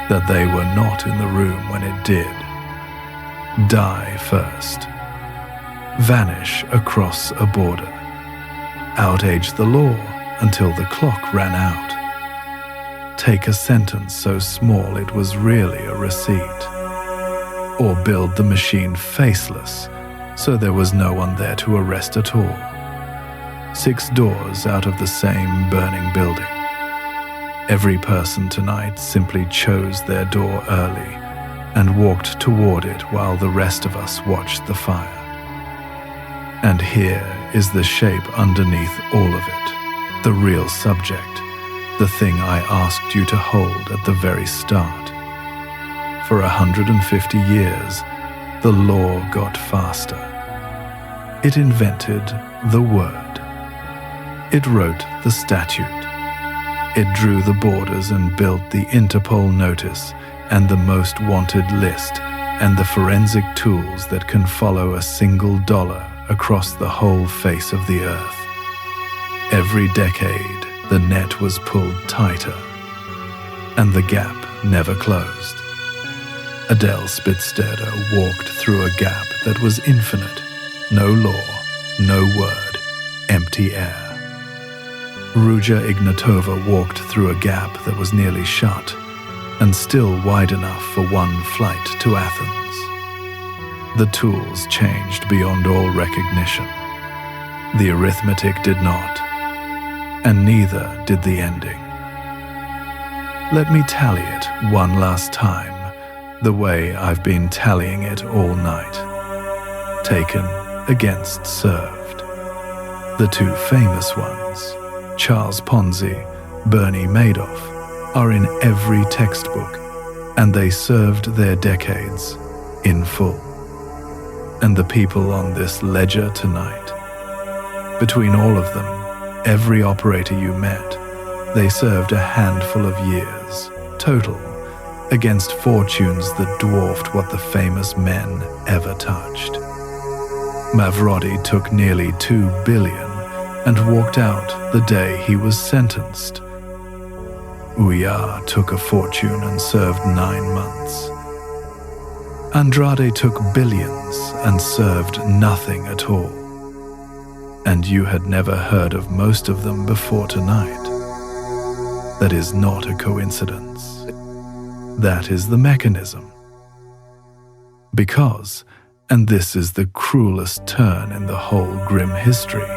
that they were not in the room when it did. Die first. Vanish across a border. Outage the law until the clock ran out. Take a sentence so small it was really a receipt. Or build the machine faceless so there was no one there to arrest at all. 6 doors out of the same burning building. Every person tonight simply chose their door early and walked toward it while the rest of us watched the fire. And here is the shape underneath all of it, the real subject, the thing I asked you to hold at the very start. For 150 years, the law got faster. It invented the word. It wrote the statute. It drew the borders and built the Interpol notice and the most wanted list and the forensic tools that can follow a single dollar across the whole face of the earth. Every decade, the net was pulled tighter, and the gap never closed. Adele Spitzsterder walked through a gap that was infinite. No law, no word, empty air. Ruja Ignatova walked through a gap that was nearly shut, and still wide enough for one flight to Athens. The tools changed beyond all recognition. The arithmetic did not, and neither did the ending. Let me tally it one last time, the way I've been tallying it all night. Taken against served. The 2 famous ones, Charles Ponzi, Bernie Madoff, are in every textbook, and they served their decades in full. And the people on this ledger tonight, between all of them, every operator you met, they served a handful of years, total, against fortunes that dwarfed what the famous men ever touched. Mavrodi took nearly $2 billion and walked out the day he was sentenced. Uyar took a fortune and served 9 months. Andrade took billions and served nothing at all. And you had never heard of most of them before tonight. That is not a coincidence. That is the mechanism. Because, and this is the cruelest turn in the whole grim history,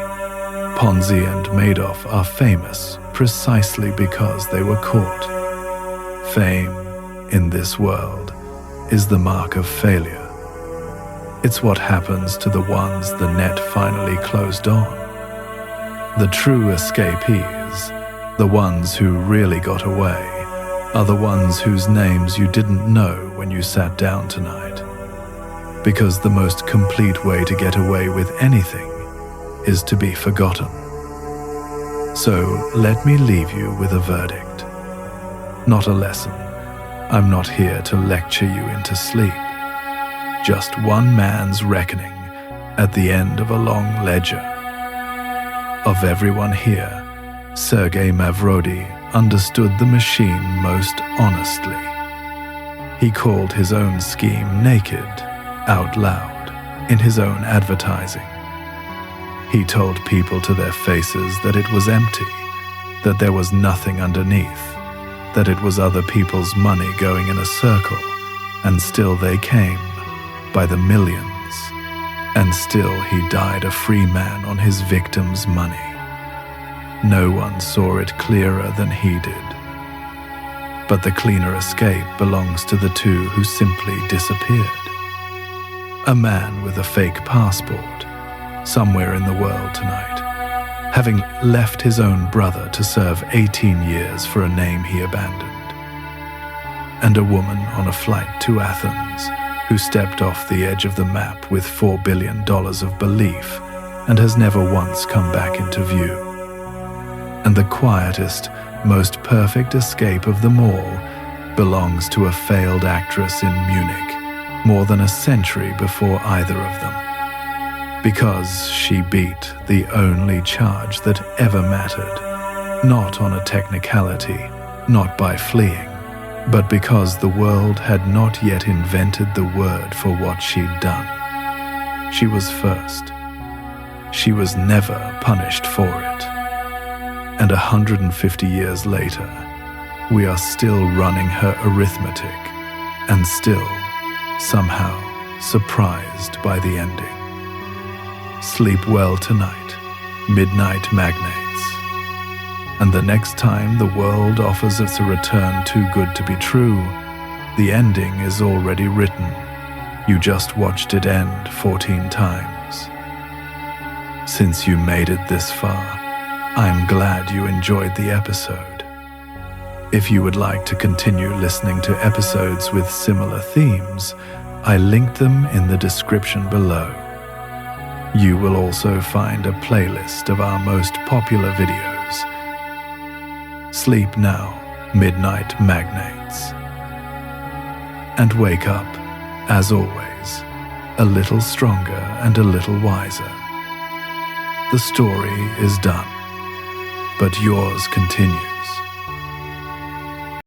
Ponzi and Madoff are famous precisely because they were caught. Fame, in this world, is the mark of failure. It's what happens to the ones the net finally closed on. The true escapees, the ones who really got away, are the ones whose names you didn't know when you sat down tonight. Because the most complete way to get away with anything is to be forgotten. So let me leave you with a verdict. Not a lesson. I'm not here to lecture you into sleep. Just one man's reckoning at the end of a long ledger. Of everyone here, Sergei Mavrodi understood the machine most honestly. He called his own scheme naked, out loud, in his own advertising. He told people to their faces that it was empty, that there was nothing underneath, that it was other people's money going in a circle, and still they came, by the millions, and still he died a free man on his victims' money. No one saw it clearer than he did. But the cleaner escape belongs to the two who simply disappeared. A man with a fake passport, somewhere in the world tonight, having left his own brother to serve 18 years for a name he abandoned. And a woman on a flight to Athens who stepped off the edge of the map with $4 billion of belief and has never once come back into view. And the quietest, most perfect escape of them all belongs to a failed actress in Munich more than a century before either of them. Because she beat the only charge that ever mattered, not on a technicality, not by fleeing, but because the world had not yet invented the word for what she'd done. She was first. She was never punished for it. And 150 years later, we are still running her arithmetic and still, somehow, surprised by the ending. Sleep well tonight, midnight magnates. And the next time the world offers us a return too good to be true, the ending is already written. You just watched it end 14 times. Since you made it this far, I'm glad you enjoyed the episode. If you would like to continue listening to episodes with similar themes, I linked them in the description below. You will also find a playlist of our most popular videos. Sleep now, midnight magnates. And wake up, as always, a little stronger and a little wiser. The story is done, but yours continues.